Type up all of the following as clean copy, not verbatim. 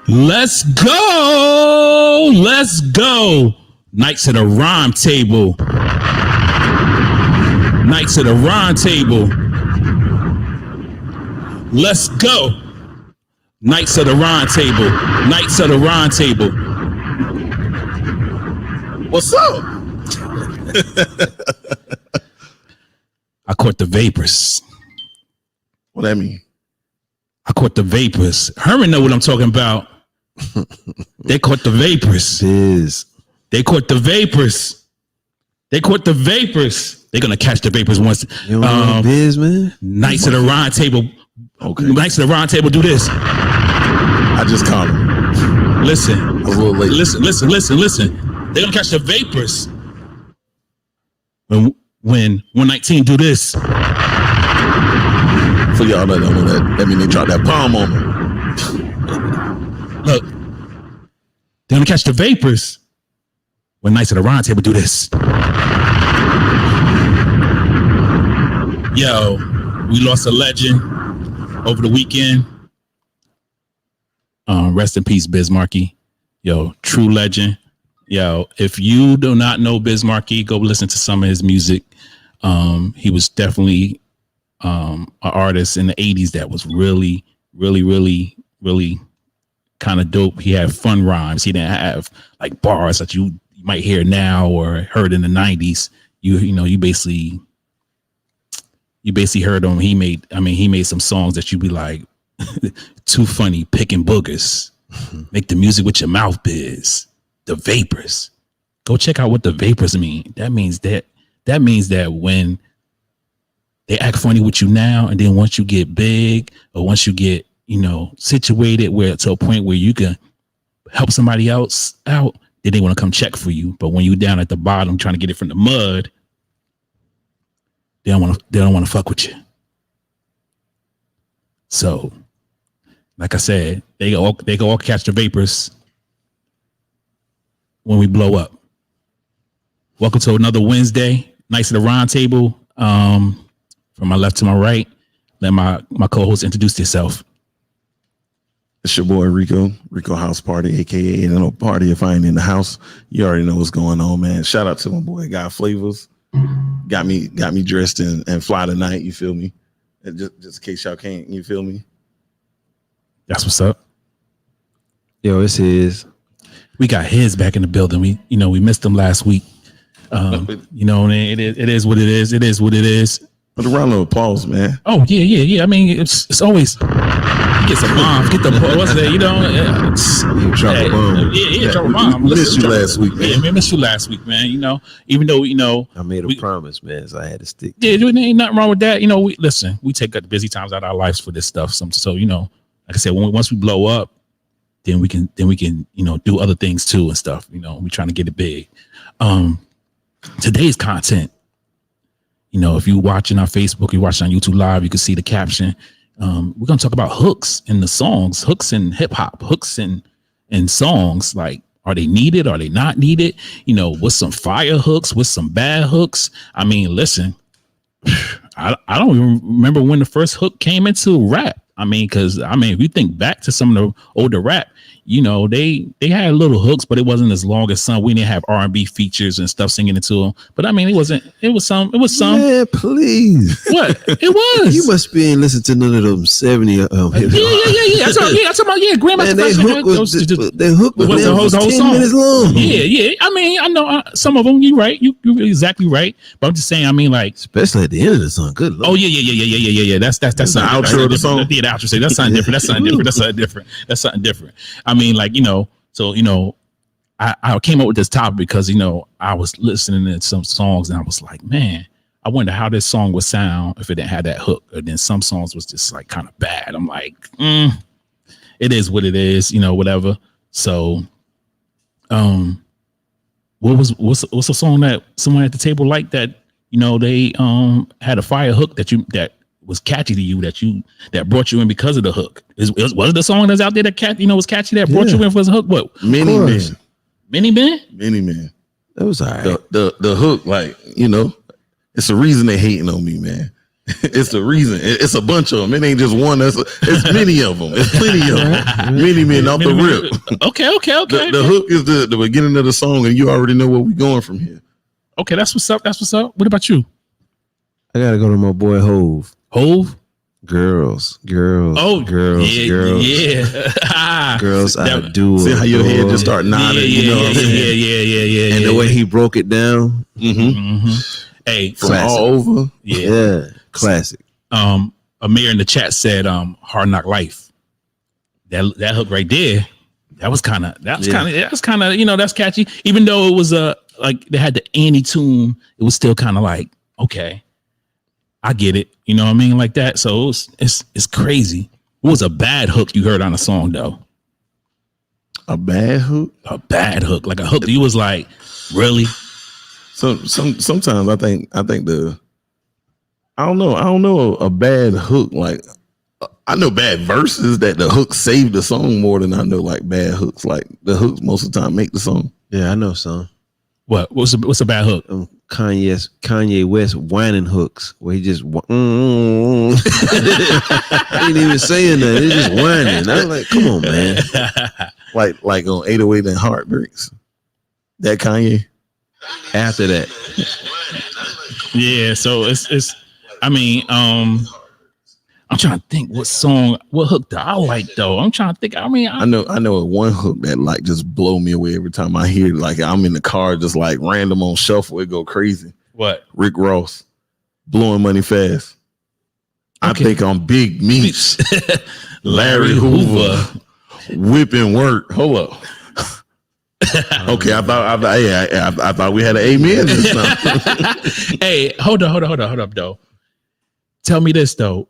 Let's go. Let's go. Knights of the Rhyme Table. Knights of the Rhyme Table. Let's go. Knights of the Rhyme Table. Knights of the Rhyme Table. What's up? I caught the vapors. What that mean? I caught the vapors. Herman know what I'm talking about. They caught the vapors. They caught the vapors. They caught the vapors. They're gonna catch the vapors once. You don't know biz, man. Knights of the Rhyme Table. Okay. Knights of the Rhyme Table. Do this. I just caught him. Listen. I was a little late. Listen. They're gonna catch the vapors. When 119 do this. For y'all that don't know that mean they dropped that bomb on me. Look. They're gonna catch the vapors. When Knights of the Rhyme Table do this. Yo, we lost a legend over the weekend. Rest in peace, Biz Markie. Yo, true legend. Yo, if you do not know Biz Markie, go listen to some of his music. He was definitely an artist in the 80s that was really kind of dope. He had fun rhymes. He didn't have like bars that you might hear now or heard in the 90s. You basically heard him. He made some songs that you'd be like, too funny, picking boogers. Make the music with your mouth, Biz. The vapors. Go check out what the vapors mean. That means that when they act funny with you now, and then once you get big or once you get, situated where to a point where you can help somebody else out, then they want to come check for you. But when you down at the bottom trying to get it from the mud, they don't want to fuck with you. So, like I said, they go all catch the vapors when we blow up. Welcome to another Wednesday. Knights of the Rhyme Table. From my left to my right, let my co-host introduce yourself. It's your boy Rico House Party, aka ain't no party if I ain't in the house. You already know what's going on, man. Shout out to my boy God Flavors. Got me dressed and fly tonight. You feel me? And just in case y'all can't, you feel me? That's what's up. Yo, it's his. We got his back in the building. We missed him last week. It is what it is. It is what it is. But a round of applause, man. Oh yeah. I mean, it's always get some bombs. Get the what's that? Drop a bomb. Yeah, drop a bomb. We missed you last week, man. Yeah, we missed you last week, man. Even though I made a promise, man, so I had to stick. Yeah, there ain't nothing wrong with that. We take the busy times out of our lives for this stuff. So like I said, once we blow up, then we can do other things too and stuff. We trying to get it big. Today's content. If you're watching our Facebook, you're watching on YouTube Live, you can see the caption. We're gonna talk about hooks in the songs, hooks in hip hop, hooks in songs. Like, are they needed? Are they not needed? With some fire hooks, with some bad hooks. I mean, listen, I don't even remember when the first hook came into rap. Because if you think back to some of the older rap, they had little hooks, but it wasn't as long as some. We didn't have R&B features and stuff singing into them. But it was some. Man, please. What? It was. You must be in listen to none of them 70 hip hop. Yeah. I'm talking about Grandmaster They hook was the whole 10 song. minutes long. Yeah. I know some of them. You're right. You're exactly right. But I'm just saying. Especially at the end of the song. Good Lord. Oh yeah. That's the outro of the song. Yeah, the outro. Say that's something different. That's something different. I came up with this topic because I was listening to some songs and I was like, man, I wonder how this song would sound if it didn't have that hook. Or then some songs was just like kind of bad. I'm like, it is what it is, whatever. So, what's a song that someone at the table liked that they had a fire hook that was catchy to you that brought you in because of the hook? Was it the song that's out there that was catchy that brought you in for the hook? What? Many Man. That was all right. The hook, it's a reason they hating on me, man. It's the reason. It's a bunch of them. It ain't just one. It's many of them. It's plenty of them. Many men off the rip. Okay. The hook is the beginning of the song, and you already know where we're going from here. Okay, that's what's up. What about you? I gotta go to my boy Hove. Girls. Oh, girls. Yeah. Girls, I do. See how your head just start nodding. Yeah. And the way he broke it down. Hey, from all over. Yeah. Classic. Amir in the chat said, "Hard Knock Life." That hook right there. That was kind of. That's catchy. Even though it was like they had the Annie tune, it was still kind of like, okay, I get it. You know what I mean? Like that. So it's crazy. What was a bad hook you heard on a song though? A bad hook? A bad hook. Like a hook you was like, really? Sometimes I think I don't know a bad hook. Like I know bad verses that the hook saved the song more than I know like bad hooks. Like the hooks most of the time make the song. Yeah, I know some. What's a bad hook? Kanye West whining hooks where he just he ain't even saying that. He's just whining. I was like, come on, man. like on 808 and Heartbreaks. That Kanye. After that. Yeah, so it's I mean, I'm trying to think what hook do I like though. I'm trying to think. I mean, I know one hook that like just blow me away every time I hear it. Like I'm in the car, just like random on shuffle, it go crazy. What? Rick Ross, Blowing Money Fast. Okay. I think on Big Meats, Larry Hoover, Whipping Work. Hold up. Okay, I thought we had an amen this time. Hey, hold up though. Tell me this though.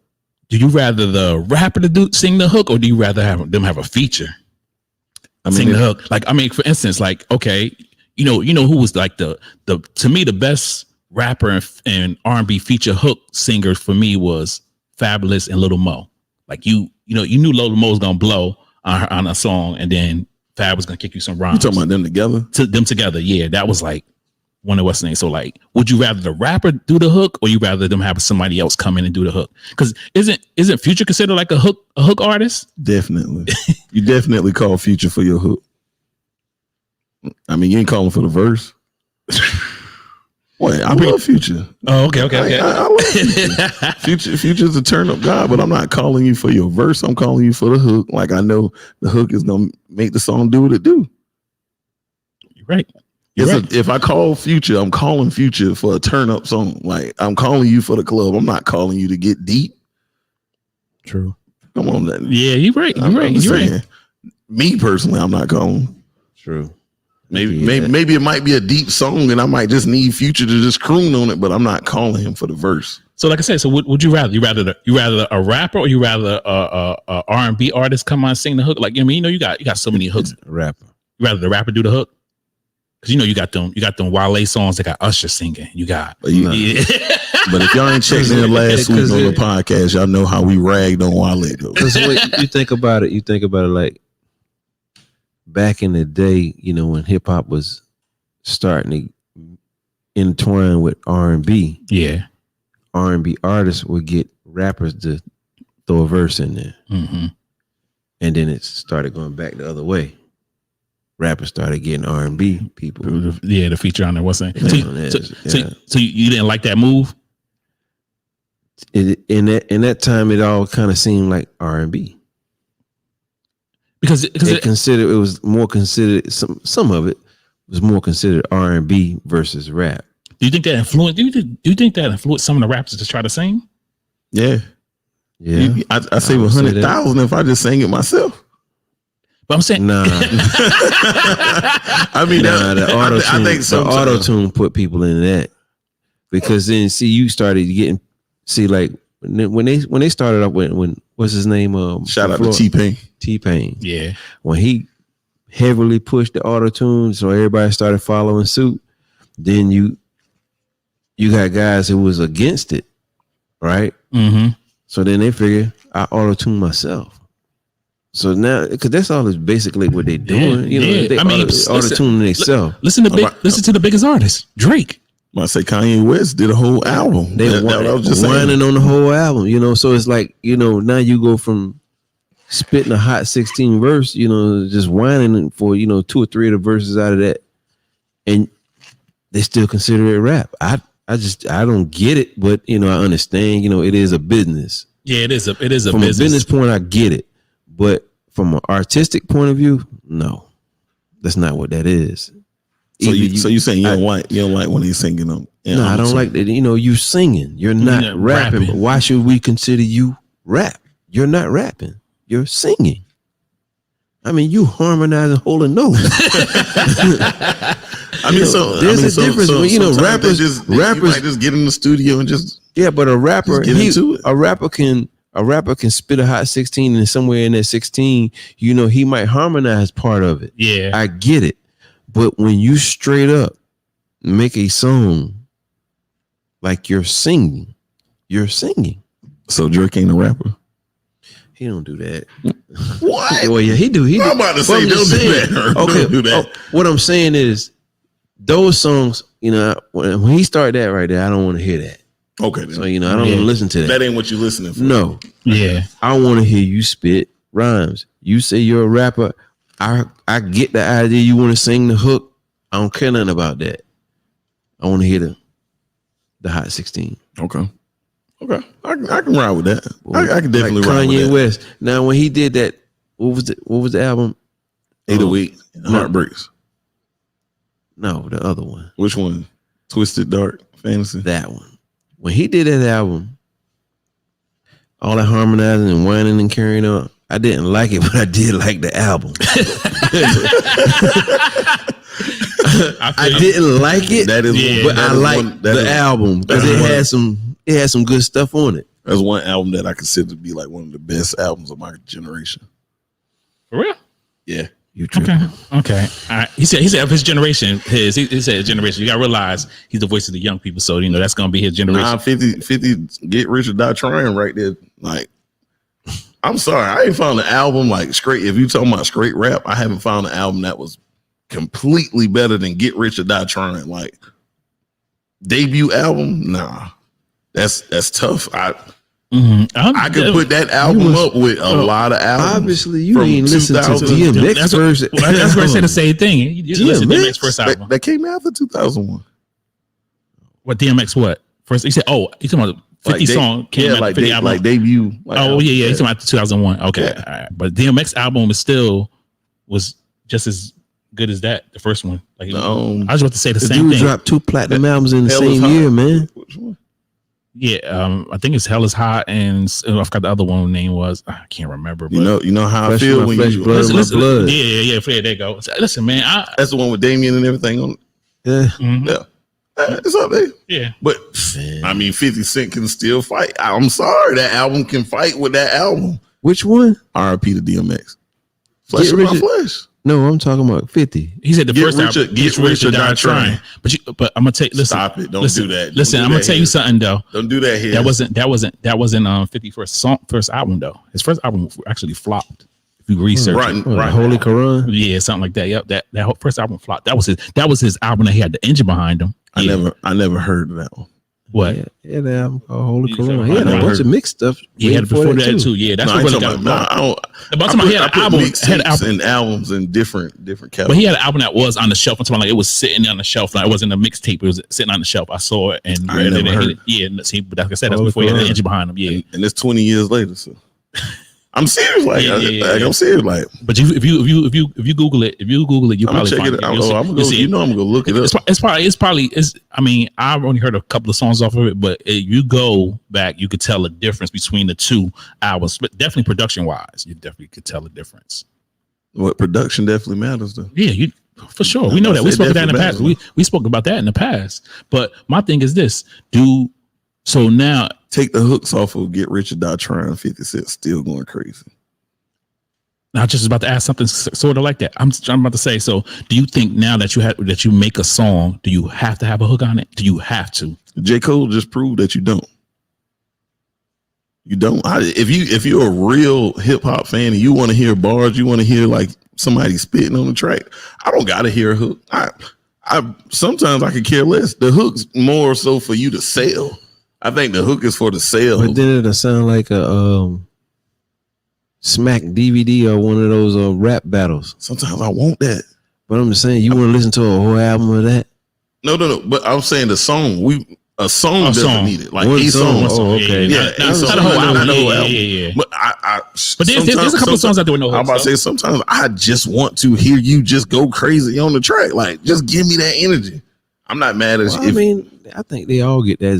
Do you rather the rapper to sing the hook, or do you rather have them have a feature? Sing the hook. Like, I mean, for instance, like, okay, you know who was like the to me the best rapper and R&B feature hook singer for me was Fabulous and Lil Mo. Like you knew Lil Mo was gonna blow on a song, and then Fab was gonna kick you some rhymes. You talking about them together? Them together, yeah. That was like one of what's name. So like, would you rather the rapper do the hook, or you rather them have somebody else come in and do the hook? Because isn't Future considered like a hook artist? Definitely. You definitely call Future for your hook. I mean, you ain't calling for the verse. What? I love Future. Oh, okay. I love Future. Future's a turn up guy, but I'm not calling you for your verse. I'm calling you for the hook. Like I know the hook is gonna make the song do what it do. You're right. If I call Future, I'm calling Future for a turn up song. Like I'm calling you for the club. I'm not calling you to get deep. True. Come on, then. Yeah, you're right. You're right. Me personally, I'm not calling. True. Maybe it might be a deep song, and I might just need Future to just croon on it, but I'm not calling him for the verse. So, like I said, so would you rather? You rather a rapper, or you rather a R&B artist come on and sing the hook? Like, I mean, you got so many hooks. Rapper. You rather the rapper do the hook? Because you got them Wale songs that got Usher singing. You got. But if y'all ain't checking in last week on the podcast, y'all know how we ragged on Wale. Because when you think about it like back in the day, when hip hop was starting to intertwine with R&B. Yeah. R&B artists would get rappers to throw a verse in there. Mm-hmm. And then it started going back the other way. Rappers started getting R&B people. Yeah, the feature on there. What's that? Yeah. So you didn't like that move? In that time, it all kind of seemed like R&B. Because it was more considered. Some of it was more considered R&B versus rap. Do you think that influenced? Do you think that influenced some of the rappers to try to sing? Yeah. I save 100,000 if I just sang it myself. But I'm saying, nah. I mean, the auto-tune, the auto-tune put people in that, because then you started getting like when they started up when what's his name? Shout out to T-Pain. T-Pain. Yeah. When he heavily pushed the auto-tune, so everybody started following suit. Then you got guys who was against it, right? Mm-hmm. So then they figure I auto-tune myself. So now, because that's all is basically what they're doing. They auto-tuning themselves. Listen to the biggest artist, Drake. I say Kanye West did a whole album. They That what I was just saying. whining on the whole album, you know. So it's like, you know, now you go from spitting a hot 16 verse, you know, just whining for, you know, 2 or 3 of the verses out of that, and they still consider it rap. I don't get it, but you know, I understand. You know, it is a business. Yeah, it is a From business. a business point, I get it, but from an artistic point of view, no, that's not what that is. So Either you saying you don't like when he's singing them? No, I don't like that. You know, you singing, you're not not rapping. rapping. But why should we consider you rap? You're not rapping. You're singing. I mean, you harmonizing, holding notes. I mean, there's a difference. When, you know, rappers you might just get in the studio and just yeah, but a rapper, get into it. a rapper can spit a hot 16, and somewhere in that 16, you know, he might harmonize part of it. Yeah. I get it. But when you straight up make a song like you're singing. So Drake ain't a rapper. He don't do that. What? Well, yeah, he do. He I'm do. about to But say, I'm don't just do saying, that. Okay, Don't do that. what I'm saying is those songs, you know, when he started that right there, I don't want to hear that. Okay, then. So, you know, I don't want to listen to that. That ain't what you listening for. No. Yeah. I want to hear you spit rhymes. You say you're a rapper. I get the idea you want to sing the hook. I don't care nothing about that. I want to hear the hot 16. Okay. I can ride with that. I can definitely like ride with Kanye that. West. Now, when he did that, what was the album? 808 and Heartbreaks. No, the other one. Which one? Twisted Dark Fantasy. That one. When he did that album, all that harmonizing and whining and carrying on, I didn't like it, but I did like the album. I didn't like it, That is, Yeah. but that I is liked one- that the is- album because that it is one- had some good stuff on it. That's one album that I consider to be like one of the best albums of my generation. For real? Yeah. You tripping. Okay. All right. He said of his generation, he said his generation. You gotta realize he's the voice of the young people. So, you know, that's gonna be his generation. Nah, 50 Get Rich or Die Trying right there. Like, I'm sorry, I ain't found an album like straight. If you talking about straight rap, I haven't found an album that was completely better than Get Rich or Die Trying. Like, debut album, nah, that's tough. I could put that album up with a lot of albums. Obviously, you from ain't listen to 2000. DMX That's first. that's where I said the same thing. You listen to DMX first album. that came after 2001. What DMX? What first? He said, "Oh, you talking about 50 song came yeah, out like 50 album." like debut. Like Oh album. yeah. He's talking about 2001. Okay, Yeah. all right. But DMX album is still was just as good as that. The first one. Like I was about to say the The same dude thing. dropped 2 platinum albums in the Hell is same Hot. year, man. Which one? Yeah, I think it's Hell is Hot, and I forgot the other one name was. I can't remember. But You know how Flesh I feel My when Flesh, you. Blood My Blood. Yeah. There you go. Listen, man. That's the one with Damien and everything on it. Yeah. Yeah. It's up there. Yeah. But I mean, 50 Cent can still fight. I'm sorry, that album can fight with that album. Which one? R.I.P. to DMX. Flesh Get of my Rich- flesh. No, I'm talking about 50. He said the Get first rich or- album, get rich or die trying. But I'm gonna take. Listen, Stop it. Don't listen, do that. Don't Listen, do I'm gonna that tell you here. something though. Don't do that here. That wasn't 50 first album though. His first album actually flopped. If you research it. Right. Holy Quran. Yeah, something like that. Yep, that whole first album flopped. That was his album that he had the engine behind him. Yeah. I never heard of that one. What? Yeah, the album called Holy You Quran. said- He had I a never bunch of mixed stuff. He had it before that too. Yeah, that's No, I what ain't really talking got about- him. no, But I'm talking about he had an album. Had an album. and albums in different But categories. he had an album that was on the shelf. I'm talking like it was sitting on the shelf. Like it wasn't a mixtape. It was sitting on the shelf. I saw it and I ain't never heard it. yeah. See, but like I said, that's Holy before he had the Quran. engine behind him. Yeah. And it's 20 years later. So I'm serious. Like, Yeah. I'm serious. Like, But if you Google it, you I'm gonna probably check find it it. out. You'll see- I'm gonna you'll go. see You it. know, I'm gonna go look it up. It's probably. I mean, I've only heard a couple of songs off of it, but if you go back, you could tell the difference between the two albums. But definitely production wise, you definitely could tell the difference. What production definitely matters though. Yeah, you for sure. We know that. We It spoke about that in the past. definitely We spoke about that in the past. But my thing is this: so now Take the hooks off of Get Rich or Die Trying. 50 Cent still going crazy. I just was about to ask something sort of like that. I'm about to say. So, do you think now that you make a song, do you have to have a hook on it? Do you have to? J. Cole just proved that you don't. You don't. If you're a real hip hop fan and you want to hear bars, you want to hear like somebody spitting on the track. I don't gotta hear a hook. Sometimes I could care less. The hook's more so for you to sell. I think the hook is for the sale. But then it'll sound like a Smack DVD or one of those rap battles. Sometimes I want that. But I'm just saying, you want to listen to a whole album of that? No. But I'm saying the song. A song doesn't need it. Like One a song. Oh, okay. Yeah, not the whole album. Yeah. But But there's a couple songs out there with no hooks. I'm about to say sometimes I just want to hear you just go crazy on the track. Like, just give me that energy. I'm not mad at you. I think they all get in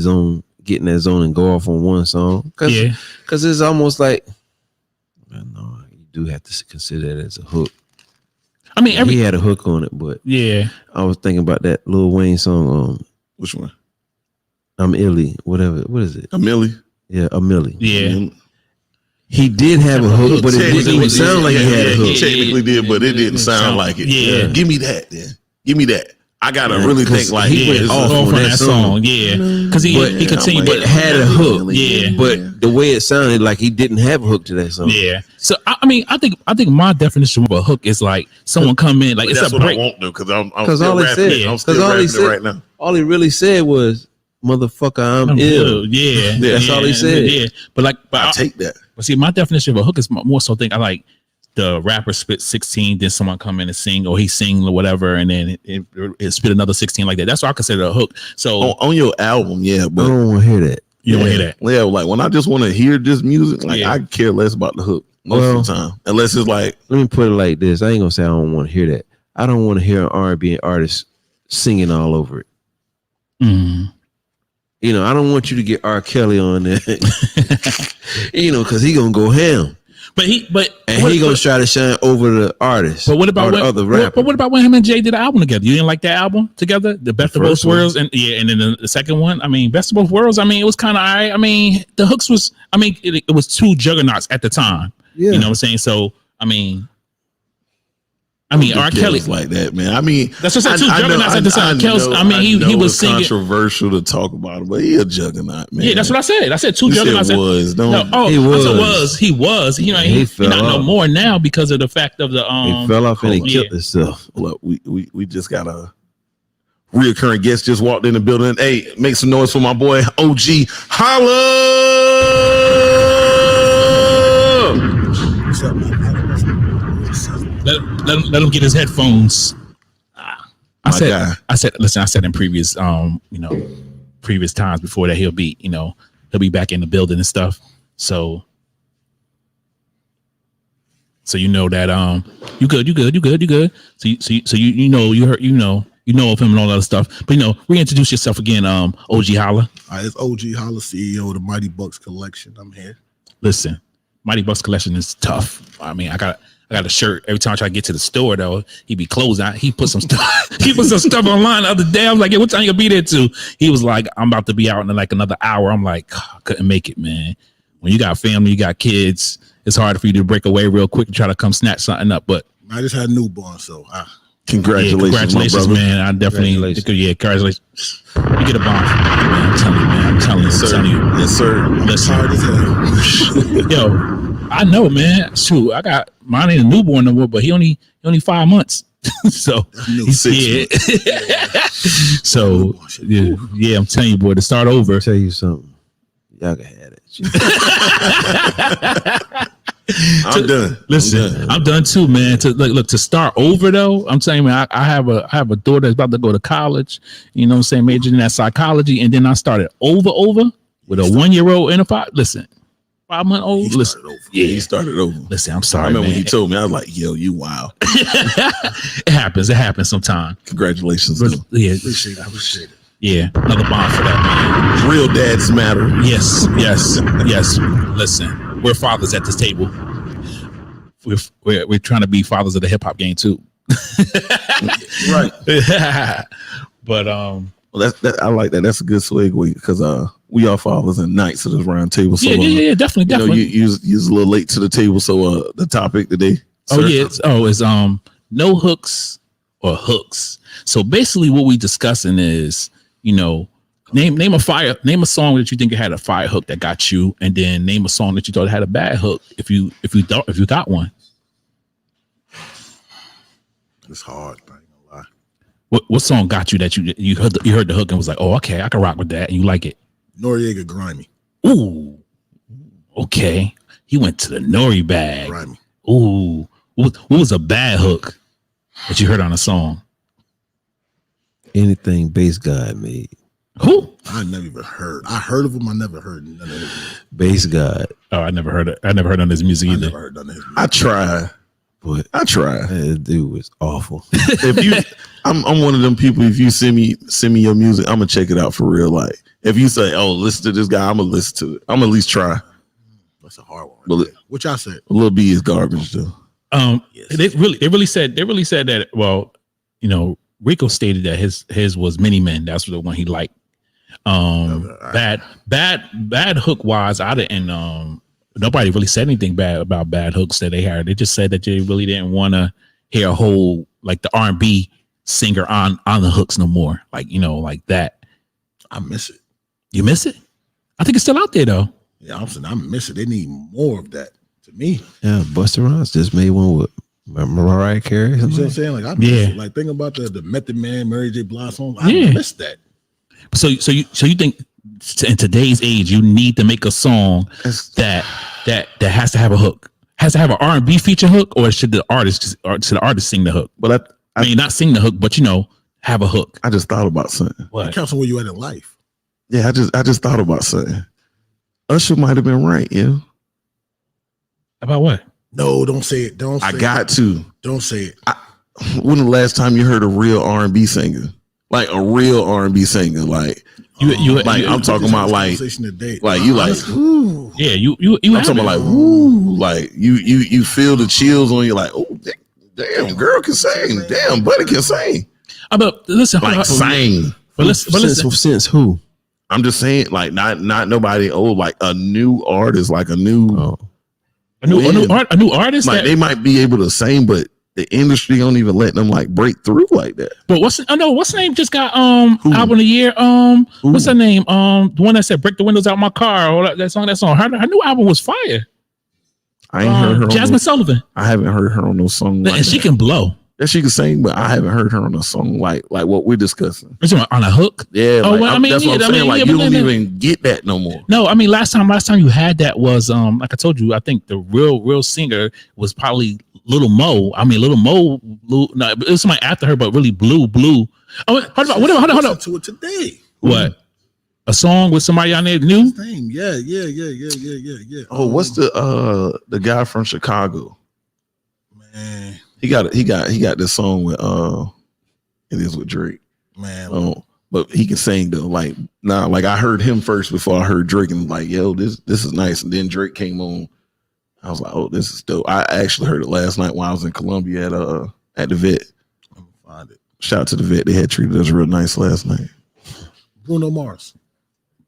that zone and go off on one song. Because it's almost like, no, you do have to consider that as a hook. I mean, he had a hook on it, but I was thinking about that Lil Wayne song. Which one? I'm Illy, whatever. What is it? A Millie. Yeah, a Millie. Yeah. He did have a hook, but it didn't sound like he had a hook. He technically did, but it didn't sound like it. Yeah. Give me that then. Give me that. I gotta really think like he went off on that song. Yeah. Because he continued, but it had a hook. Yeah. But the way it sounded, like he didn't have a hook to that song. Yeah. So I mean, I think my definition of a hook is like someone come in, like it's that's a what break. I won't do because I'm Because still all he rapping. said, I'm still rapping it right now. all he really said was, "Motherfucker, I'm ill." Yeah. That's all he said. Yeah. But I take that. But see, my definition of a hook is more so think I like the rapper spit 16, then someone come in and sing, or he sing or whatever, and then it spit another 16 like that. That's what I consider a hook. So On your album, yeah, I but don't want to hear that. you don't hear that. yeah, like when I just want to hear this music, like I care less about the hook most of the time, unless it's like. Let me put it like this: I ain't gonna say I don't want to hear that. I don't want to hear an R&B artist singing all over it. Mm. You know, I don't want you to get R. Kelly on there. You know, because he gonna go ham. But he gonna try to shine over the artist. But what about the other rapper? But what about when him and Jay did an album together? You didn't like that album together, the Best of Both Worlds, and then the second one. I mean, Best of Both Worlds. I mean, it was kind of alright. I mean, the hooks was. I mean, it was two juggernauts at the time. Yeah. You know what I'm saying? So I mean, R. Kelly like that, man. I mean, that's just two juggernauts at the time. I mean, he was singing. Controversial to talk about it, but he a juggernaut, man. Yeah, that's what I said. I said two juggernauts. He was. He was. You know, he's not no more now because of the fact of the he fell off and he killed himself. Look, we just got a reoccurring guest just walked in the building. Hey, make some noise for my boy OG Holla. What's up, man? Let him get his headphones. I said, listen, I said in previous, previous times before that he'll be back in the building and stuff. So you know that you good. So you know of him and all that other stuff. But reintroduce yourself again, OG Holla. It's OG Holla, CEO of the Mighty Bucks Collection. I'm here. Listen, Mighty Bucks Collection is tough. I mean, I got a shirt. Every time I try to get to the store, though, he be closed out. He put some stuff. He put some stuff online the other day. I was like, "Hey, what time you gonna be there to?" He was like, "I'm about to be out in like another hour." I'm like, I couldn't make it, man. When you got family, you got kids, it's hard for you to break away real quick and try to come snatch something up. But I just had a newborn, so congratulations, man. I definitely, congratulations. You get a bomb from me, man. I'm telling you. Yes, sir. Listen, hard as hell. yo. I know, man. Shoot, I got mine ain't a newborn no more, but he only 5 months. So he's 6 months. So yeah, I'm telling you, boy, to start over. I'll tell you something. Y'all can have it. I'm done. Listen, I'm done too, man. To look to start over though. I'm telling you, man, I have a daughter that's about to go to college. You know what I'm saying, majoring in that psychology, and then I started over with a 1-year-old and a 5. Listen. 5-month-old. Listen, he started over. Listen, I'm sorry. I remember man. when he told me, I was like, "Yo, you wild." It happens sometimes. Congratulations, yeah, Appreciate it. Yeah, another bond for that, man. Real dads matter. Yes. Listen, we're fathers at this table. We're trying to be fathers of the hip hop game too. Right. But well, I like that. That's a good segue because we are fathers and knights of this round table. So yeah, definitely. You was a little late to the table. So the topic today. Sir? It's no hooks or hooks. So basically, what we discussing is name a song that you think had a fire hook that got you, and then name a song that you thought had a bad hook if you got one. It's hard. I ain't gonna lie. What song got you that you heard the hook and was like, oh, okay, I can rock with that, and you like it? Noriega Grimy. Ooh, okay. He went to the Nori bag. Grimy. Ooh, what was a bad hook that you heard on a song? Anything Bass God made. Who? I never even heard. I heard of him. I never heard none of his music. Bass God. Oh, I never heard it. I never heard on his music I either. never heard none of his music. I try. But I try. that dude was awful. If you, I'm one of them people. If you send me your music, I'm gonna check it out for real. Like if you say, "Oh, listen to this guy," I'm gonna listen to it. I'm gonna at least try. That's a hard one. But Right there. What y'all said? Lil B is garbage though. They really said that. Well, you know, Rico stated that his was Mini Men. That's the one he liked. Bad hook wise. I didn't. Nobody really said anything bad about bad hooks that they had. They just said that they really didn't want to hear a whole like the R&B singer on the hooks no more. Like, you know, like that. I miss it. You miss it? I think it's still out there though. Yeah, I'm saying I miss it. They need more of that. To me, Yeah, Busta Rhymes just made one with Mariah Carey. you see what I'm saying? Like I miss Yeah. it. Like think about the Method Man, Mary J. Blige song. I Yeah. miss that. So you think in today's age you need to make a song that has to have a hook, has to have an R&B feature hook, or should the artist sing the hook? But I mean, not sing the hook, but you know, have a hook. I just thought about something. It What counts on where you at in life. Yeah, I just thought about something. Usher might have been right. Yeah, about what? No, don't say it. Don't say I got to. Don't say it. When the last time you heard a real R&B singer, like a real R&B singer, like like I'm talking about like Today. you like ooh. Yeah, you. I'm talking about like ooh, like you feel the chills on you, like oh damn, girl can sing, damn, buddy can sing, But listen, like sing. But listen. Since who? I'm just saying, like not nobody old, like a new artist, like a new A new artist. like they might be able to sing, but the industry don't even let them like break through like that. But what's the name just got album of the year? What's her name? The one that said "Break the Windows Out My Car." Or that song. Her new album was fire. I ain't heard her. Jasmine Sullivan. I haven't heard her on no song. Like And she that. can blow. Yeah, she can sing, but I haven't heard her on a song like what we're discussing. On a hook. Yeah, Oh, like, well, I mean, that's what I'm yeah, saying. I mean, Like yeah, you but don't then- even get that no more. No, I mean last time you had that was like I told you, I think the real singer was probably Little Mo. I mean Little Mo blew, no, it was somebody after her, but really blew. Oh, hold on. Listen to it today. What? A song with somebody on there new? Same. Yeah. Oh, what's the guy from Chicago? Man, He got this song with it is with Drake. man. Oh, but he can sing though. Like like I heard him first before I heard Drake, and like, yo, this is nice. And then Drake came on. I was like, oh, this is dope. I actually heard it last night while I was in Columbia at the vet. I'm gonna find it. Shout out to the vet. They had treated us real nice last night. Bruno Mars.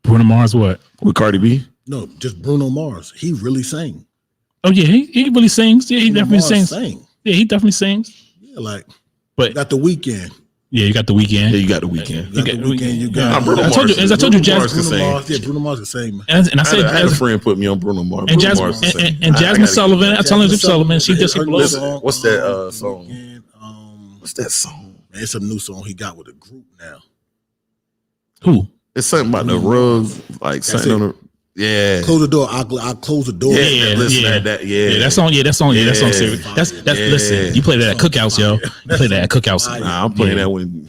Bruno Mars what? With Cardi B. No, just Bruno Mars. He really sang. Oh yeah, he really sings. Yeah, he Bruno definitely Mars sings. sang. Yeah, he definitely sings. Yeah, like But got the weekend. yeah, you got the weekend. Yeah, you got the weekend. You got the weekend. You got. Nah, Bruno I told you, Mars- as I told you, Bruno Mars Jasmine, can Bruno sing. Mars. Yeah, Bruno Mars is saying. Man. and I said, I had a friend put me on Bruno Mars. and Bruno Mars Jasmine, can sing. and I Jasmine gotta- Sullivan. I told her Sullivan. She just Her blows. song, What's that song? Weekend, What's that song? man, it's a new song he got with a group now. Who? It's something about the rugs, like something it. on the. Yeah. Close the door. I'll close the door. Yeah, listen yeah. to that. Yeah. Yeah, that song. Yeah, that song. Yeah. serious. That's Yeah. listen. You play that at cookouts, yo. You play that at cookouts. Nah, I'm playing Yeah. that when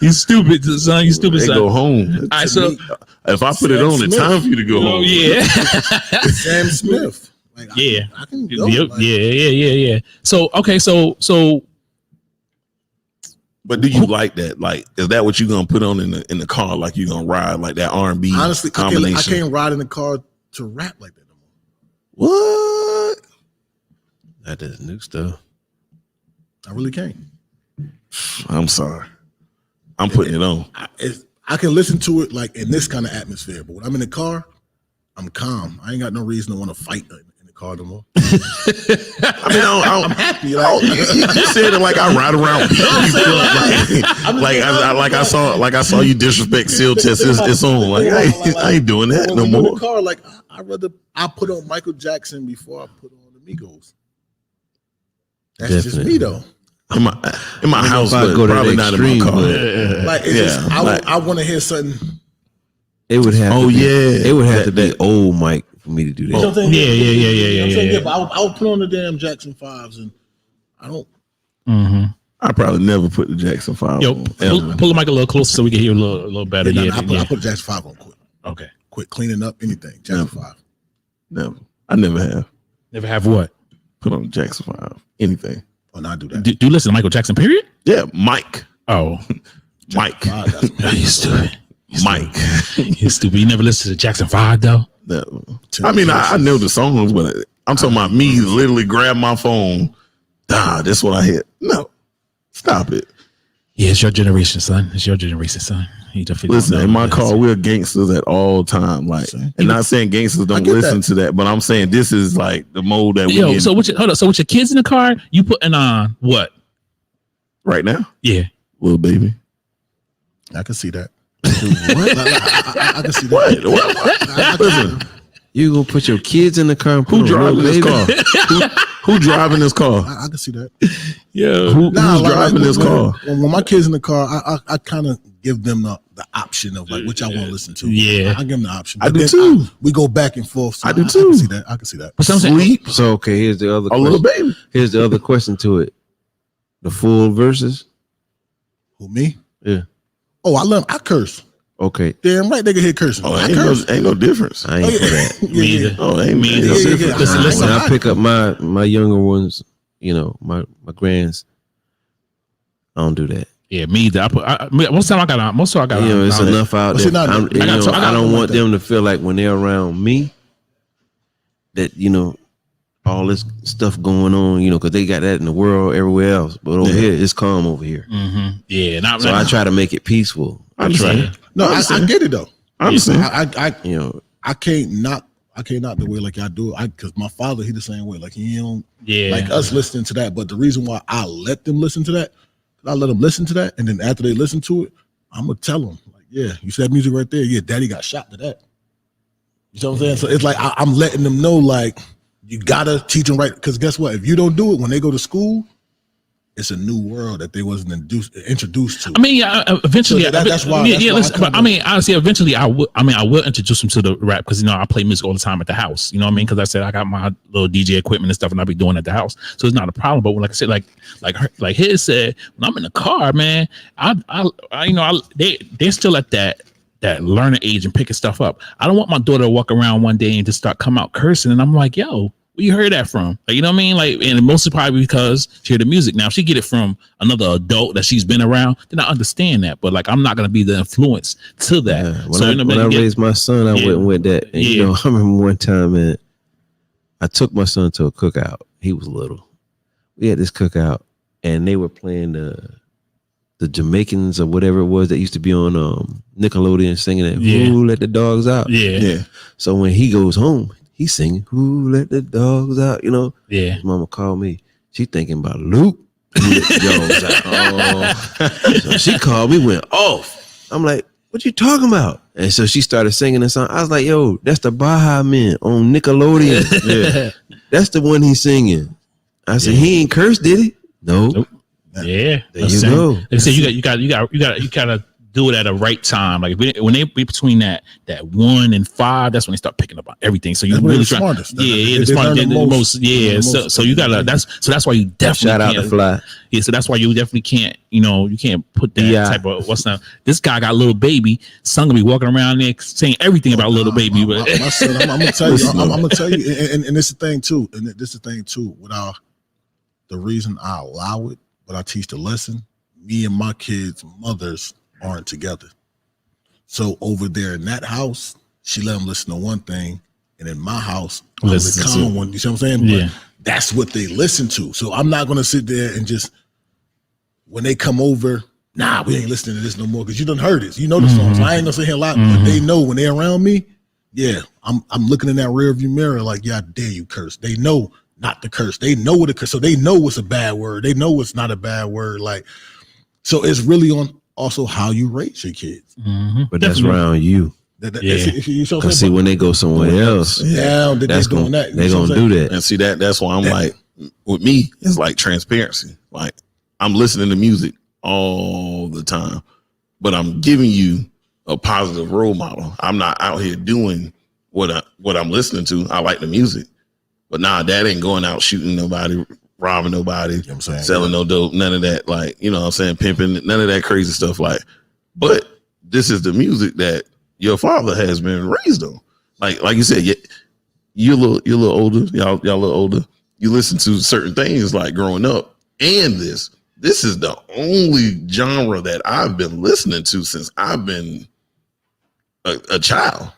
You stupid, son. You stupid, they son. go home. All right, so If I put it on, it's time for you to go oh home. yeah, Sam Smith. Like, yeah, I can go. Yep, like, yeah. So okay, so But do you like that? Like, is that what you gonna put on in the car? Like you gonna ride like that R&B honestly, I combination? can't ride in the car to rap like that no more. What? That is new stuff. I really can't. I'm sorry. I'm putting it on. I can listen to it like in this kind of atmosphere, but when I'm in the car, I'm calm. I ain't got no reason to want to fight in the car no more. I mean, I'm happy. you said it like I ride around like I saw you disrespect Seal Test. It's on. Like I ain't doing that when no we go in more. the car, like I put on Michael Jackson before I put on the Migos. That's just Definitely. me though. in my house, if I but go to probably the not in my extreme, car. but- Like it's Yeah, just, I want to hear something. It would have. Oh, to be, yeah. It would have to be That- old Mike for me to do that. You know what I'm saying? Yeah. You know what I'm saying? Yeah. But I would put on the damn Jackson 5s, and I don't. Mm-hmm. I probably never put the Jackson 5 Yo, on. pull the mic a little closer so we can hear a little better. Yeah, Yeah, I put Jackson 5 on quick. Okay. Quit cleaning up anything. Jackson 5. Never. I never have Never have what? put on the Jackson 5. Anything. Oh, not do that. Do you listen to Michael Jackson? Period. Yeah, Mike. Oh, Mike. 5, that's you stupid. Mike. You stupid. You never listened to Jackson 5 though. Never. I mean, I know the songs, but I'm talking about me literally grab my phone. That's what I hit. No. Stop it. Yeah, it's your generation, son. It's your generation, son. You definitely Listen, don't in my know. car, we're gangsters at all time. Like, and not saying gangsters don't get listen that. to that, but I'm saying this is like the mode that we Yo, in so hold up. So with your kids in the car, you putting on what? right now. Yeah. Little baby. I can see that. I can see that. What? Listen, You gonna put your kids in the car? And put who on driving Lil this Baby? car? Who driving this car? I can see that. Yeah. Who's driving this car? When my kids in the car, I kind of give them the option of like which I want to listen to. Yeah. I give them the option. I But do then too. we go back and forth. So I do I too. can see that. I can see that. But sometimes Sleep. So okay, here's the other A little question. baby. Here's the other question to it. The full verses. Who, me? Yeah. Oh, I curse. Okay. Damn right, they can hear cursing. Oh, I ain't curse. no difference. I ain't for that. Yeah, Me yeah. either. Oh, ain't Me ain't either. no Yeah, yeah, difference. Listen, I- listen. When I pick up my younger ones, you know, my grands, I don't do that. Yeah, me either. Most time I got on. Most time I got on. You know, it's on it. enough out But there. see, now, I'm- I you got- know, so I got I don't something want like them to feel like when they're around me that, you know, all this stuff going on, you know, because they got that in the world everywhere else. But over here, it's calm over here. Mm-hmm. Yeah, not So I try to make it peaceful. I understand. Yeah. No, I I understand. get it though. I understand. I You know, I can't knock the way like y'all do it. Because my father, he the same way. Like he don't Yeah. like us listening to that. But the reason why I let them listen to that, I let them listen to that, and then after they listen to it, I'm gonna tell them like, yeah, you see that music right there? Yeah, daddy got shot to that. You know what I'm saying? So it's like I'm letting them know like you gotta teach them right. Because guess what? If you don't do it when they go to school, it's a new world that they wasn't introduced to. I mean, yeah, eventually, So that's why- Yeah, that's yeah. why I Listen, but come I mean, honestly, eventually, I will introduce them to the rap because you know I play music all the time at the house. You know what I mean? Because I said I got my little DJ equipment and stuff, and I be doing it at the house, so it's not a problem. But when, like I said, like his said, when I'm in the car, man, they're still at that learning age and picking stuff up. I don't want my daughter to walk around one day and just start come out cursing, and I'm like, yo. Where you heard that from? Like, you know what I mean? Like, and mostly probably because she heard the music. Now, if she get it from another adult that she's been around, then I understand that. But like, I'm not gonna be the influence to that. yeah. When So I, you know, when I raised my son, I Yeah. went with that. And, you Yeah. know, I remember one time, man, I took my son to a cookout. He was little. We had this cookout, and they were playing the Jamaicans or whatever it was that used to be on Nickelodeon singing it. Yeah. Who let the dogs out? yeah, Yeah. So when he goes home, he's singing, "Who let the dogs out?" You know, yeah. his mama called me. She thinking about Luke. Who let the dogs out? Oh. So she called me, went off. I'm like, "What you talking about?" And so she started singing the song. I was like, "Yo, that's the Baja Men on Nickelodeon. Yeah, that's the one he's singing." I said, "He ain't cursed, did he?" No. Nope. Yeah, There you go. They say you gotta do it at a right time. Like when they be between that 1 and 5, that's when they start picking up on everything. So you That's when really they're try. smartest. Yeah, They- the they smart, learn the the most. most. They learn Yeah, the so most. you gotta. That's why you definitely Shout out can't, to Fly. Yeah, so that's why you definitely can't. You know, you can't put that Yeah. type of what's that? This guy got Little Baby. Son gonna be walking around there saying everything about Little Baby. My But son, I'm gonna tell you. I'm gonna tell you, and this is the thing too. And this is the thing too. Without the reason I allow it, but I teach the lesson. Me and my kids' mothers aren't together. So over there in that house, she let them listen to one thing, and in my house, I'm the Listen to common one. You see what I'm saying? Yeah. But that's what they listen to. So I'm not gonna sit there and just when they come over. Nah, we ain't listening to this no more because you done heard it. You know the songs. I ain't gonna sit here a lot, but they know when they're around me. Yeah, I'm looking in that rear view mirror like, yeah, I dare you curse. They know not to curse. They know what to curse. So they know it's a bad word. They know it's not a bad word. Like, so it's really on also how you raise your kids. Mhm. But that's Definitely. around you. Yeah. You know what I'm Cause see, saying? when they go somewhere else, Yeah, they're that's doing gonna that. they You know what gonna I'm do saying? that. And see that's why I'm like, with me, it's like transparency. Like I'm listening to music all the time, but I'm giving you a positive role model. I'm not out here doing what I'm listening to. I like the music, but nah, dad ain't going out shooting nobody, robbing nobody, You know what I'm saying? selling no dope, none of that. Like, you know what I'm saying? Pimping, none of that crazy stuff. Like, but this is the music that your father has been raised on. Like you said, you're a little older. Y'all a little older. You listen to certain things like growing up, and this is the only genre that I've been listening to since I've been a child.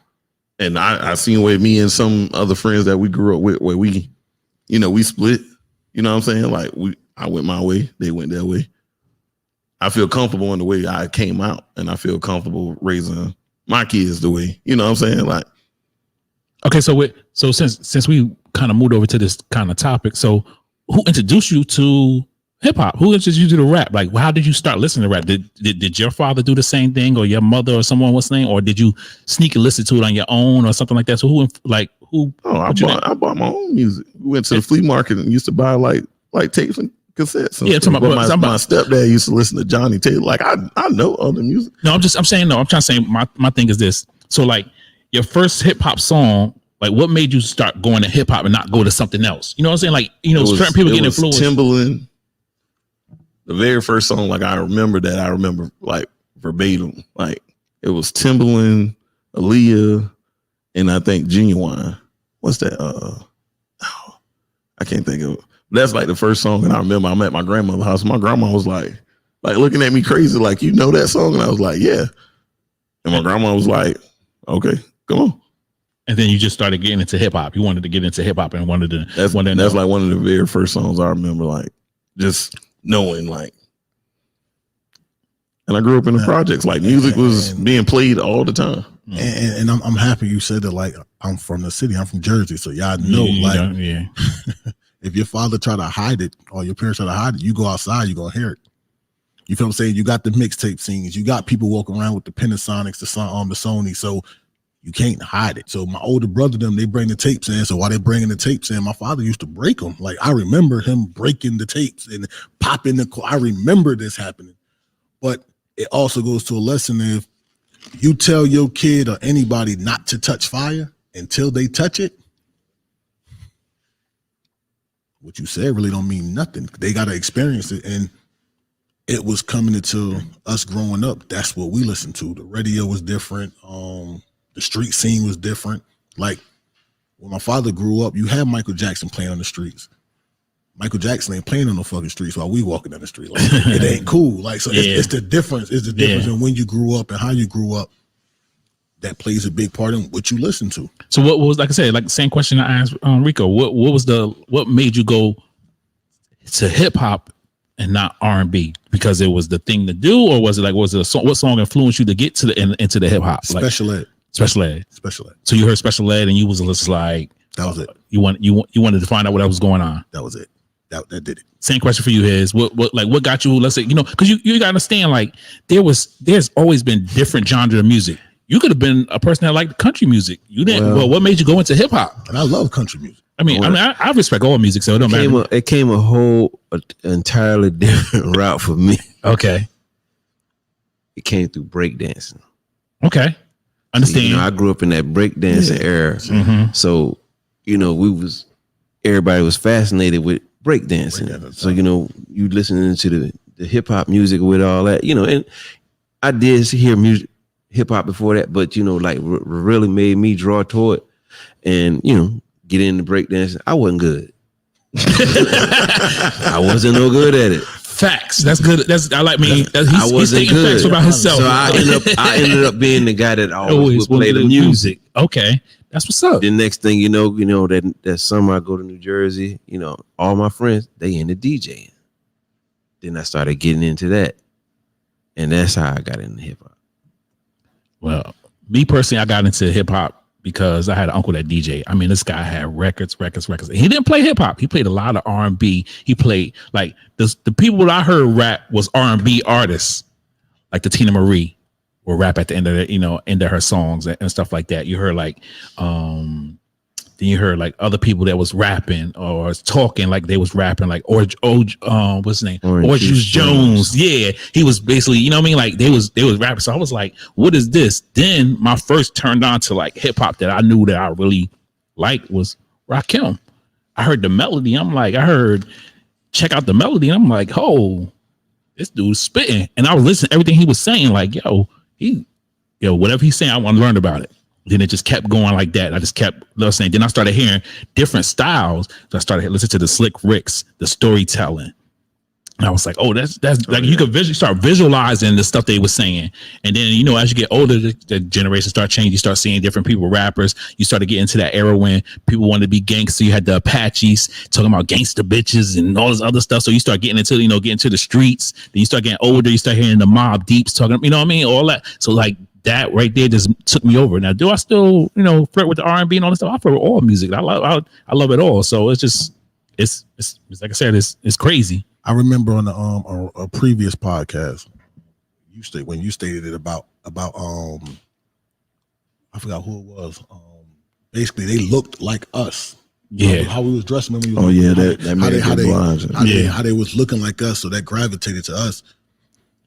And I seen where me and some other friends that we grew up with, where we, you know, we split. You know what I'm saying? Like I went my way, they went their way. I feel comfortable in the way I came out, and I feel comfortable raising my kids the way, you know what I'm saying? Like, Okay, so since we kind of moved over to this kind of topic, so who introduced you to hip hop? Who introduced you to the rap? Like, how did you start listening to rap? Did your father do the same thing, or your mother, or someone was saying, or did you sneak and listen to it on your own, or something like that? So who? oh, I bought my own music. We went to the flea market and used to buy like tapes and cassettes. And Yeah, stuff. talking about- my stepdad used to listen to Johnny Taylor. Like I know other music. No, I'm trying to say my thing is this. So like your first hip hop song, like what made you start going to hip hop and not go to something else? You know what I'm saying? Like, you know, certain people get influenced. Timbaland. The very first song, like I remember like verbatim. Like it was Timbaland, Aaliyah, and I think Genuine. What's that? I can't think of it. That's like the first song, and I remember I'm at my grandmother's house. My grandma was like looking at me crazy, like, you know that song? And I was like, yeah. And my grandma was like, okay, come on. And then you just started getting into hip hop. You wanted to get into hip hop and wanted to. That's like one of the very first songs I remember, like just knowing, like. And I grew up in the projects. Like music was being played all the time. And I'm happy you said that. Like, I'm from the city. I'm from Jersey, so y'all know. Yeah. If your father try to hide it or your parents try to hide it, you go outside, you gonna hear it. You feel what I'm saying? You got the mixtape scenes. You got people walking around with the Panasonics, the Sony. So you can't hide it. So my older brother, they bring the tapes in. So while they're bringing the tapes in, my father used to break them. Like I remember him breaking the tapes and popping the. I remember this happening. But it also goes to a lesson: if you tell your kid or anybody not to touch fire until they touch it, what you said really don't mean nothing. They got to experience it. And it was coming into us growing up. That's what we listened to. The radio was different. The street scene was different. Like when my father grew up, you had Michael Jackson playing on the streets. Michael Jackson ain't playing on the fucking streets while we walking down the street. Like it ain't cool. Like, so it's the difference. It's the difference in when you grew up and how you grew up. That plays a big part in what you listen to. So what was, like I said, like the same question I asked Rico, what made you go to hip hop and not R&B? Because it was the thing to do, or was it a song? What song influenced you to get to into the hip hop? Special ed. Special ed. So you heard special ed and you was just like, that was it. You wanted to find out what was going on. That was it. That did it. Same question for you is what got you, let's say, you know, because you gotta understand, like there's always been different genre of music. You could have been a person that liked country music. You didn't. Well, what made you go into hip hop? And I love country music. I respect all music, so it don't matter. It came a whole entirely different route for me. Okay. It came through breakdancing. Okay. Understand. You know, I grew up in that breakdancing era. Mm-hmm. So, you know, everybody was fascinated with breakdancing. So, you know, you listening to the hip hop music with all that, you know, and I did hear music, hip hop before that, but, you know, like really made me draw toward it and, you know, get into breakdancing. I wasn't good. I wasn't no good at it. Facts. That's good. I like me. He's taking good. Facts about himself. So I ended up being the guy that always would play the music. Okay. That's what's up. The next thing you know that summer I go to New Jersey, you know, all my friends, they into DJing. Then I started getting into that. And that's how I got into hip hop. Well, me personally, I got into hip hop because I had an uncle that DJ. I mean, this guy had records. And he didn't play hip hop. He played a lot of R&B. He played like the people that I heard rap was R&B artists, like the Tina Marie will rap at the end of her songs and stuff like that. You heard like the Then you heard like other people that was rapping or talking like they was rapping, like what's his name? Orange Juice Jones. Yeah, he was basically, you know what I mean? Like they was rapping. So I was like, what is this? Then my first turned on to like hip hop that I knew that I really liked was Rakim. I heard the melody. I'm like, check out the melody. And I'm like, oh, this dude's spitting. And I was listening to everything he was saying, like, whatever he's saying, I want to learn about it. Then it just kept going like that. I just kept listening. Then I started hearing different styles. So I started listening to the Slick Ricks, the storytelling. And I was like, oh, that's like you could start visualizing the stuff they were saying. And then, you know, as you get older, the generation start changing. You start seeing different people, rappers. You start to get into that era when people wanted to be gangster. You had the Apaches talking about gangster bitches and all this other stuff. So you start getting into the streets. Then you start getting older. You start hearing the Mobb Deeps talking, you know what I mean? All that. So like that right there just took me over. Now, do I still, you know, flirt with the R&B and all this stuff? I flirt with all music. I love it all. So it's just, it's like I said, it's crazy. I remember on the a previous podcast, when you stated it about I forgot who it was. Basically, they looked like us. Yeah, how we was dressing. When we Oh yeah, that made how they was looking like us, so that gravitated to us.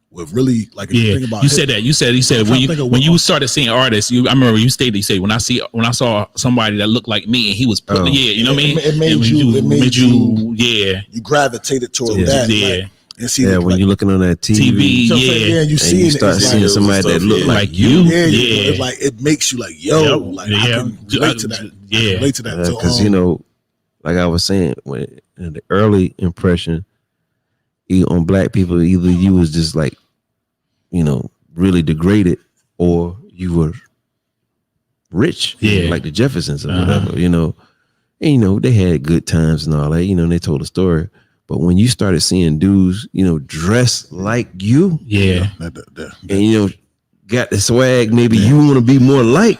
With really like, if you think about you said that you said when you started seeing artists, I remember you stated, you said when I saw somebody that looked like me and he was putting, you know what I mean? It made you gravitated toward that. Yeah. Like, and see when you're looking on that TV, so you see you start seeing somebody that look like you. It's like it makes you like, yo, like I can relate to that. Yeah, relate to that. Because you know, like I was saying, when in the early impression on black people, either you was just like, you know, really degraded, or you were rich, like the Jeffersons or whatever, you know. And you know, they had good times and all that, you know, and they told a story. But when you started seeing dudes, you know, dressed like you, and you know, got the swag, maybe you want to be more like,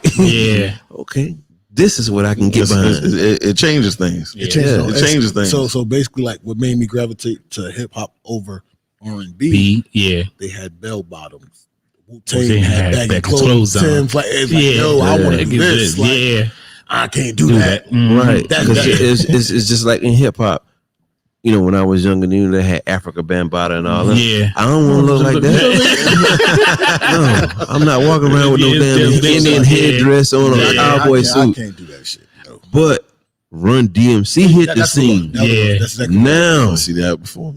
okay, this is what I can get behind. It changes things. It changes things. So basically, like what made me gravitate to hip hop over R&B, they had bell bottoms. Wu-Tang had baggy clothes on. It's like, yo, I want to do this. Like, I can't do that. Right. It's just like in hip hop. You know, when I was younger, you know, they had Africa Bambaataa and all that. Yeah. I don't want to look like that. No, I'm not walking around with no damn Indian headdress on a cowboy suit. I can't do that shit. No. But Run DMC hit the scene. That's exactly now, I see that before.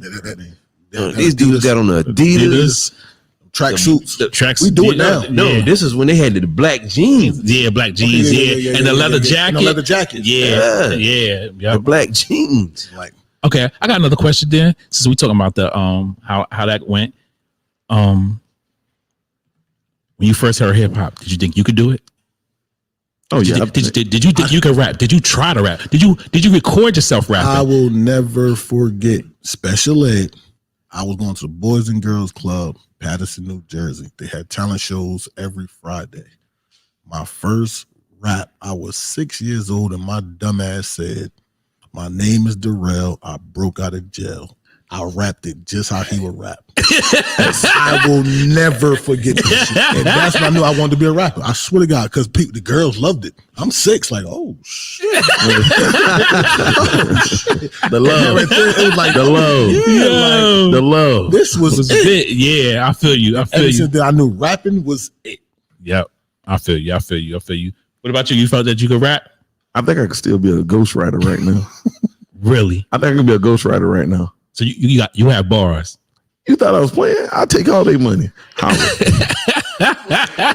These dudes got on the Adidas track suits. We do it now. No, this is when they had the black jeans. Yeah, black jeans. And the leather jacket. And the leather jacket. Yeah. The black jeans. Like, okay, I got another question then. Since we talking about the how that went. When you first heard hip hop, did you think you could do it? Oh yeah. Did you think you could rap? Did you try to rap? Did you record yourself rapping? I will never forget special ed. I was going to the Boys and Girls Club, Patterson, New Jersey. They had talent shows every Friday. My first rap, I was 6 years old, and my dumb ass said, "My name is Darrell. I broke out of jail." I rapped it just how he would rap. I will never forget this shit. And that's when I knew I wanted to be a rapper. I swear to God, because the girls loved it. I'm 6, like, oh shit. The love. It was like The love. Yo. The love. this was it. Yeah, I feel you. Ever since then, I knew rapping was it. Yep. I feel you. What about you? You felt that you could rap? I think I could still be a ghostwriter right now. Really? I think I could be a ghostwriter right now. So you have bars. You thought I was playing? I'll take all their money.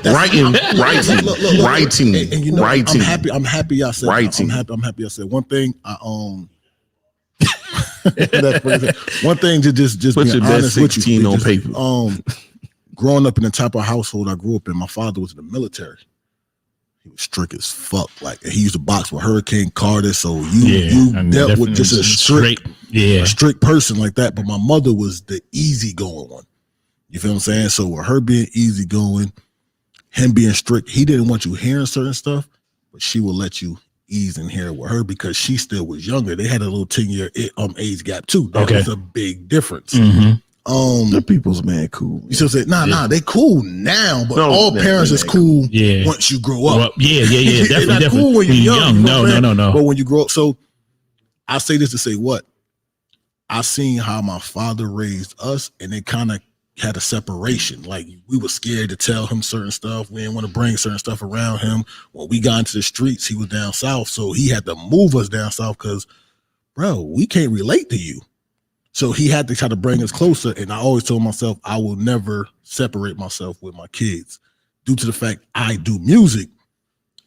Writing. And you know, writing. I'm happy y'all said. Writing. I'm happy y'all said one thing. One thing to just Put being your best honest with 16 you. on Just, paper. Growing up in the type of household I grew up in, my father was in the military. He was strict as fuck. Like he used to box with Hurricane Carter, so you dealt with just a strict person like that. But my mother was the easygoing one. You feel what I'm saying? So with her being easygoing, him being strict, he didn't want you hearing certain stuff, but she would let you ease and hear with her because she still was younger. They had a little 10-year age gap too. That was a big difference. Mm-hmm. The people's man cool. You still say, nah, they cool now, but No, all they- parents they is cool Yeah. once you grow up. Well, yeah, It's definitely, not definitely. cool when you're young. You know what I'm saying? No. But when you grow up, so I say this to say what? I seen how my father raised us, and it kind of had a separation. Like we were scared to tell him certain stuff. We didn't want to bring certain stuff around him. When we got into the streets, he was down south, so he had to move us down south because, bro, we can't relate to you. So he had to try to bring us closer. And I always told myself I will never separate myself with my kids due to the fact I do music.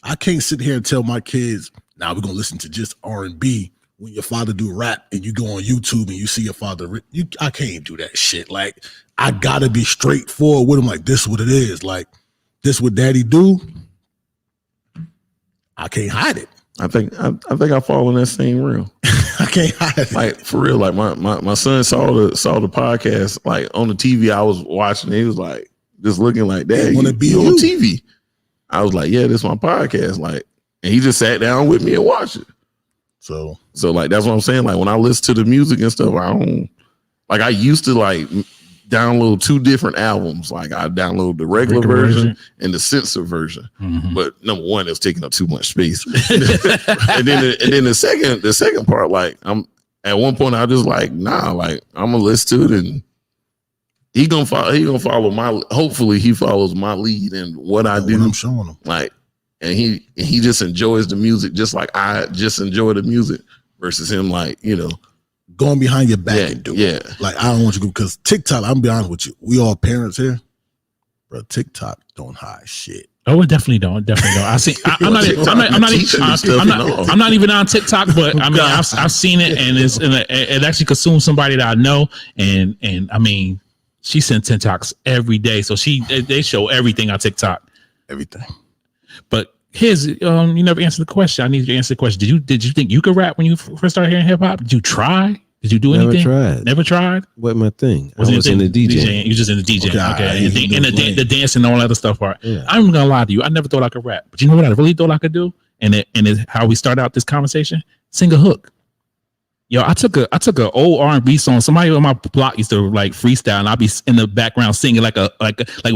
I can't sit here and tell my kids, now we're going to listen to just R&B when your father do rap and you go on YouTube and you see your father. I can't do that shit. Like, I got to be straightforward with him. Like, this is what it is. Like, this what daddy do. I can't hide it. I think I fall in that same realm. I can't hide it. Like for real, like my son saw the podcast like on the TV. I was watching. He was like just looking like, Dad, wanna you be on you." TV. I was like, yeah, this is my podcast. Like, and he just sat down with me and watched it. So like that's what I'm saying. Like when I listen to the music and stuff, I don't like. I used to like download 2 different albums. Like I download the regular version and the censored version. Mhm. But number one, it's taking up too much space. and then the second part, like I'm at one point I just like, nah, like I'm gonna listen to it and he gonna follow my, hopefully he follows my lead and what I do. I'm showing him. Like, and he just enjoys the music just like I just enjoy the music versus him like, you know, Going behind your back yeah, and doing yeah. Like, I don't want you to go, because TikTok, I'm be honest with you, we all parents here, bro. TikTok don't hide shit. Oh, it definitely don't. Definitely don't. I see. I'm not even on TikTok, but I mean, I've seen it, and it actually consumes somebody that I know, and I mean, she sends TikToks every day, so they show everything on TikTok. Everything. But here's you never answered the question. I need you to answer the question. Did you think you could rap when you first started hearing hip hop? Did you try? Did you do Never anything? tried. Never tried. What my thing? I Wasn't was your in the thing DJ. You just in the DJ. Okay, Okay. And he the dancing and all that other stuff part. Yeah. I'm gonna lie to you. I never thought I could rap. But you know what I really thought I could do? And it how we start out this conversation? Sing a hook. Yo, I took a old R&B song. Somebody on my block used to like freestyle, and I'd be in the background singing like as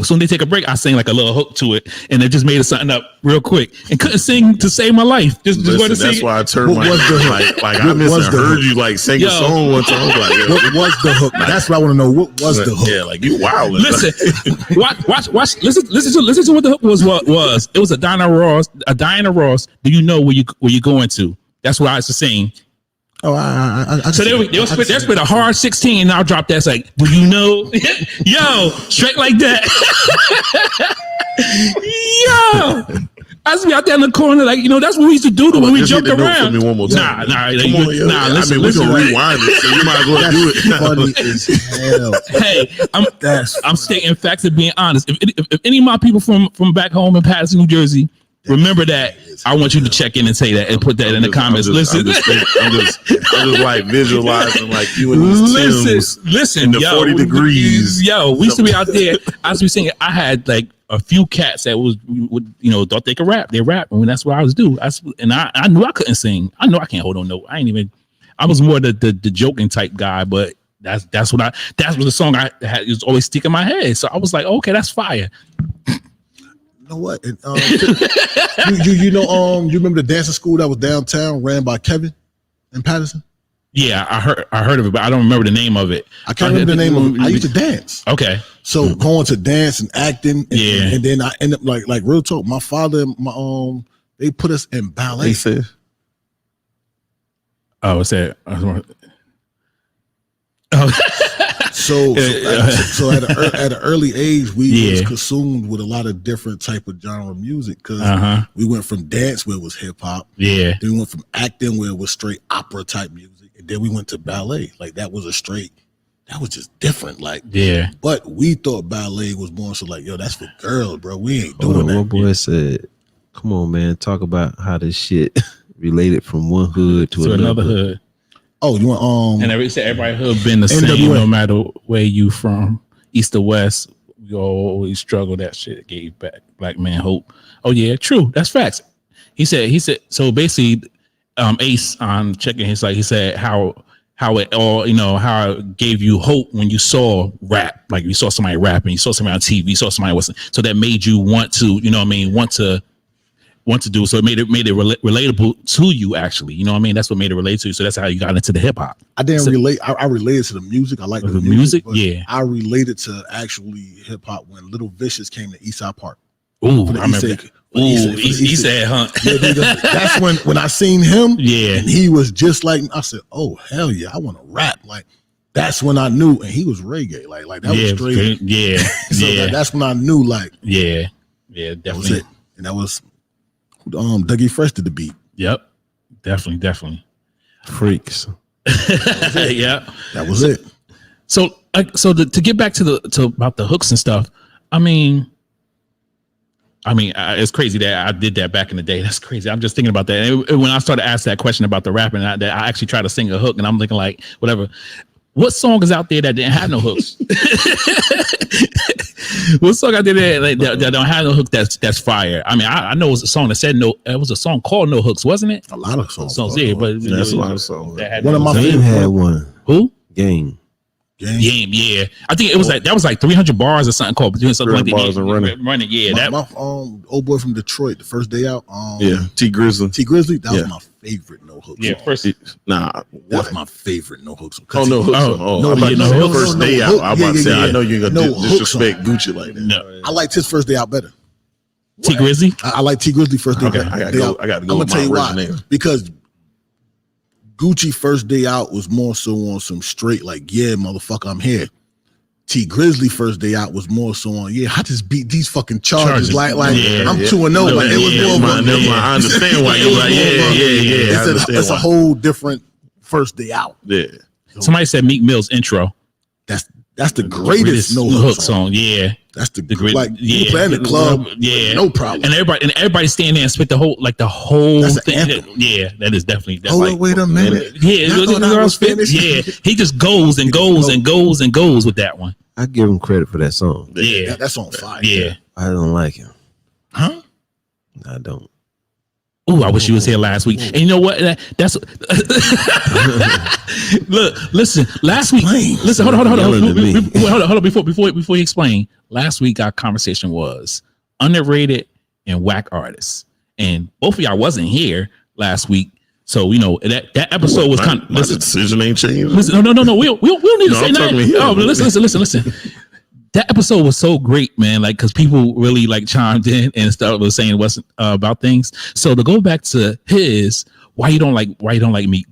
soon as they take a break, I sing like a little hook to it, and it just made something up real quick. And couldn't sing to save my life. Just Listen, wanted to that's sing. why I turned my What's the hook? like I missed What's and the heard hook? you like sing Yo. a song one time. I was like, yo, What was the hook? That's what I want to know. What was the hook? yeah, like you wild. Listen, watch. Listen to what the hook was. What was it? Was a Diana Ross. Do you know where you going to? That's what I used to sing. Oh, I So they'll spit a hard 16, and I'll drop that. It's like, do you know? Yo, straight like that. Yo, I was be out there in the corner, like, that's what we used to do when we joked around. For me one more Nah, time. nah, Come on, yo. listen, I mean, we can listen. rewind it, so you might as well do it. funny as hell. Hey, I'm stating facts and being honest. If any of my people from back home in Patterson, New Jersey, remember that, I want you to check in and say that and put that in the comments. I'm Listen, just like visualizing like you and these Timbs listen, in the 40 degrees. Yo, we used to be out there. I used to be singing. I had like a few cats that would thought they could rap. They rap, and that's what I was do. I knew I couldn't sing. I know I can't hold on note. I was more the joking type guy, but that's what the song I had. It was always sticking in my head. So I was like, okay, that's fire. You know what? And, you remember the dancing school that was downtown, ran by Kevin in Patterson? Yeah, I heard of it, but I don't remember the name of it. I can't remember the name of it. I used to dance. Okay. So going to dance and acting, and then I end up like real talk. My father and my they put us in ballet. They said, Oh, it's that. So at an early age, we was consumed with a lot of different type of genre music because we went from dance where it was hip hop, Yeah. then we went from acting where it was straight opera type music, and then we went to ballet. Like that was just different. Like Yeah. but we thought ballet was more so like, yo, that's for girls, bro. We ain't Hold doing on, that. one boy said, "Come on, man, talk about how this shit related from one hood to To another." another hood. Oh, you want And every hood been the same, NWA. no matter where you from, east or west. We always struggle. That shit gave back black man hope. Oh yeah, true. That's facts. He said. So basically, Ace on checking his he said how how it all, how it gave you hope when you saw rap, like you saw somebody rapping, you saw somebody on TV, you saw somebody was, so that made you want to, want to do. So it made it relatable to you, actually. You know what I mean? That's what made it relate to you. So that's how you got into the hip hop. I didn't relate. I related to the music. I like the music. But Yeah. I related to actually hip hop when Little Vicious came to Eastside Park. Ooh, For the I remember. East Egg. Ooh, East Egg Hunt. Yeah, nigga, that's when I seen him. Yeah. And he was just like, I said, oh hell yeah, I want to rap. Like that's when I knew, and he was reggae. Like that was straight. Yeah. So Yeah. that's when I knew. Like Yeah. that was Definitely. it. And that was Dougie Fresh did the beat. Yep. Definitely. Freaks. Yeah. That was it. So to get back to about the hooks and stuff, I mean, it's crazy that I did that back in the day. That's crazy. I'm just thinking about that. And when I started asking that question about the rapping, I actually tried to sing a hook, and I'm thinking like, whatever. What song is out there that didn't have no hooks? What song out there that don't have no hook that's fire? I mean, I know it was a song that said no. It was a song called No Hooks, wasn't it? A lot of songs. Yeah, but That's a lot of songs. that had One of no my hooks. Game favorite- had one. Who? Game. Game, yeah. I think it was that was like 300 bars or something called doing something like 300 bars and running. Running, yeah. My old boy from Detroit, the first day out. Yeah, T Grizzly. T Grizzly. That Yeah. was my favorite no hook. Yeah, song. first. Nah, That's what? my favorite no hook song. Oh no, hooks. Oh, Oh, no, I thought yeah, you no said hooks. first No day hook. out. I'm about to say, Yeah. I know you ain't No gonna hook disrespect Gucci like that. No. I liked his first day out better. T Grizzly. I like T Grizzly first day Okay, out. I gotta Day go. Out. I gotta I'm go gonna with tell my you why. original. Because Gucci first day out was more so on some straight like, yeah, motherfucker, I'm here. T Grizzly first day out was more so on, yeah, I just beat these fucking charges. Like Yeah, I'm yeah. 2-0. No, Like it was yeah, more of a, never mind. I understand why you're like, yeah. I understand It's a why. whole different first day out. Yeah, Somebody said Meek Mill's intro. That's the greatest no hook song. Yeah. That's the great, like yeah, you play in the club, yeah, no problem. and everybody stand there and spit the whole That's an thing. anthem. Yeah, that is definitely Hold like, on, wait a minute. Yeah, I thought I was finished. yeah, he just goes and goes and goes and goes with that one. I give him credit for that song. Yeah, That's on fire. yeah. I don't like him. Huh? I don't. Ooh, I wish you was here last week. And you know what? That's look. Listen, last week. Explain. Listen, hold on. Yelling at me. Hold on. Before you explain, last week our conversation was underrated and whack artists, and both of y'all wasn't here last week. So that episode was kind of my decision ain't changed. Listen, no. We don't need to No, say I'm talking nothing. to him. Oh, but listen. That episode was so great, man. Like, because people really like chimed in and stuff was saying what's about things. So to go back to his, why you don't like Meek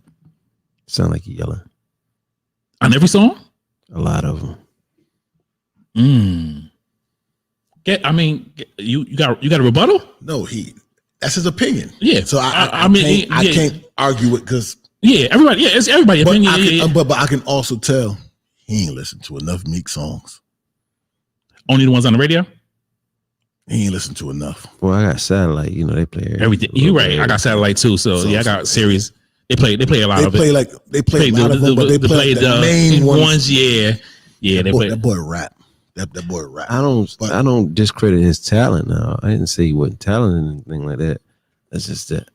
Sound like he yelling. on every song? A lot of them. You got a rebuttal? No, that's his opinion. Yeah. So I yeah. can't argue it because Yeah, everybody. Yeah, it's everybody. but, opinion. I Yeah. can, but I can also tell he ain't listened to enough Meek songs. Only the ones on the radio. He ain't listened to enough. Well, I got satellite. They play Everything. You're right. I got satellite too. So yeah, I got series. They play a lot of it. They play a lot of them, but they play the main ones. Yeah. They play. That boy rap. That boy rap. I don't discredit his talent now. I didn't say he wasn't talented or anything like that. That's just that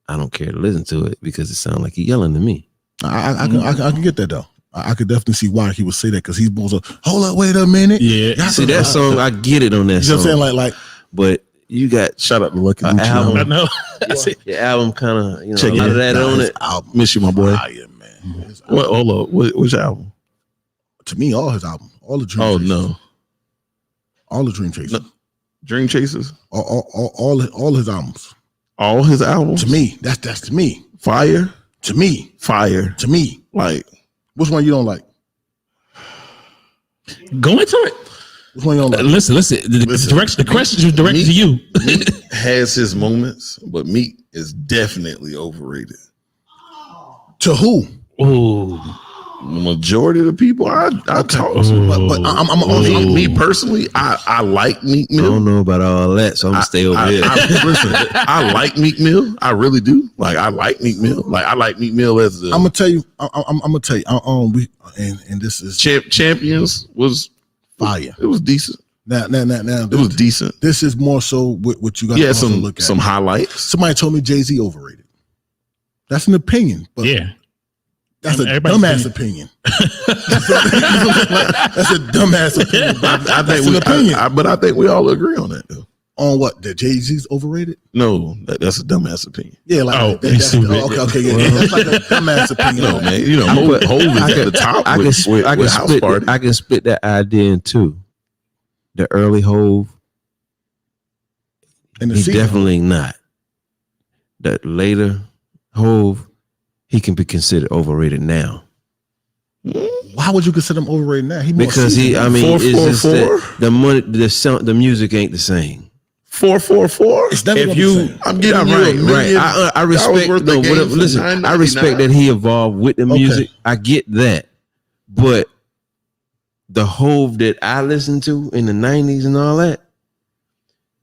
I don't care to listen to it because it sounds like he yelling to me. I can get that though. I could definitely see why he would say that because he's more so. Hold up, wait a minute. Yeah. See that song, I get it on that You know song. what I'm saying? Like, But you got Shout out to Lucky An album. I Luciano. know. I see. your album kind of Check a lot it. of that on his it. album, Miss you, my boy. fire, man. His What? album. Hold up. Which album? To me, all his album, all the Dream. Oh Chasers, no, all the Dream Chasers, No. Dream Chasers. all his albums. All his albums. To me, that's to me. Fire. To me, Fire. to me. Like Which one you don't like? Go into it. Which one you don't like? Listen. The question is directed to you. Meek has his moments, but Meek is definitely overrated. To who? Ooh. The majority of the people I talk to. But I'm also Me personally, I like Meek I Mill. don't know about all that, so I'm gonna stay over here. Listen, I like Meek Mill. I really do. Like I like Meek Mill. Like I like Meek Mill as the I'm gonna tell you. I'm gonna tell you. We and this is Champions was fire. it was decent. Now. It was decent. This is more so what you got Yeah, to also some look at. some highlights. Somebody told me Jay-Z overrated. That's an opinion, but Yeah. That's a Everybody's dumbass opinion. That's a dumbass opinion. That's an opinion. But I think we all agree on that though. On what? That Jay-Z's overrated? No, that's a dumbass opinion. Yeah, like he's stupid. okay, yeah, that's like a dumbass opinion. No, man, you know, Hov is at the top with House Party. I can split that idea in two. The early Hov, And the he season. definitely not. The later Hov, he can be considered overrated now. Why would you consider him overrated now? Because he, I mean, it's just 444? that the money, the sound, the music ain't the same. 444. It's never If gonna be you, the same. I'm getting you right, $1 million I respect. worth of No, games whatever, for listen, I respect $9.99. that he evolved with the music. I get that, but the Hov that I listened to in the '90s and all that,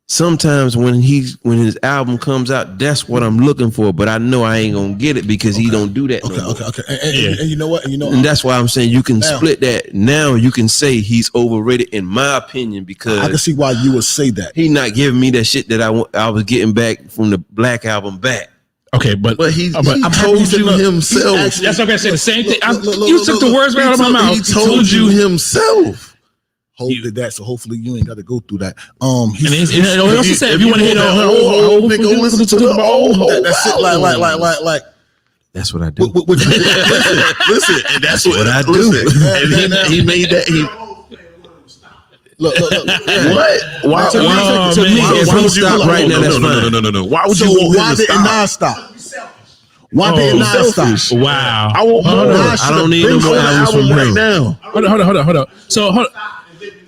sometimes when his album comes out, that's what I'm looking for. But I know I ain't gonna get it because he don't do that. Okay, no more. okay. And you know what? And you know, And that's why I'm saying you can Now- split that. Now you can say he's overrated in my opinion I can because see why you would say that. he not giving me that shit that I was getting back from the Black Album back. Okay, but he but told you himself. that's okay. I said the same thing. Look, You took the words right out of my mouth. He told you himself. Hov did that, so hopefully you ain't got to go through that. And he also said, if you want to hear the old nigga, listen to the old Hov. that's it. Like. That's what I do. What you Listen, and that's what I do. listen, and he made that. He look. what? Why? To Oh, me, man. if Why he would stop right now, that's fine. No. Why would So you want why him to didn't stop? Nas stop? Why didn't Nas stop? Selfish. Wow. I want more. Nas I don't need been no more on the albums from right him. now. Hold on. So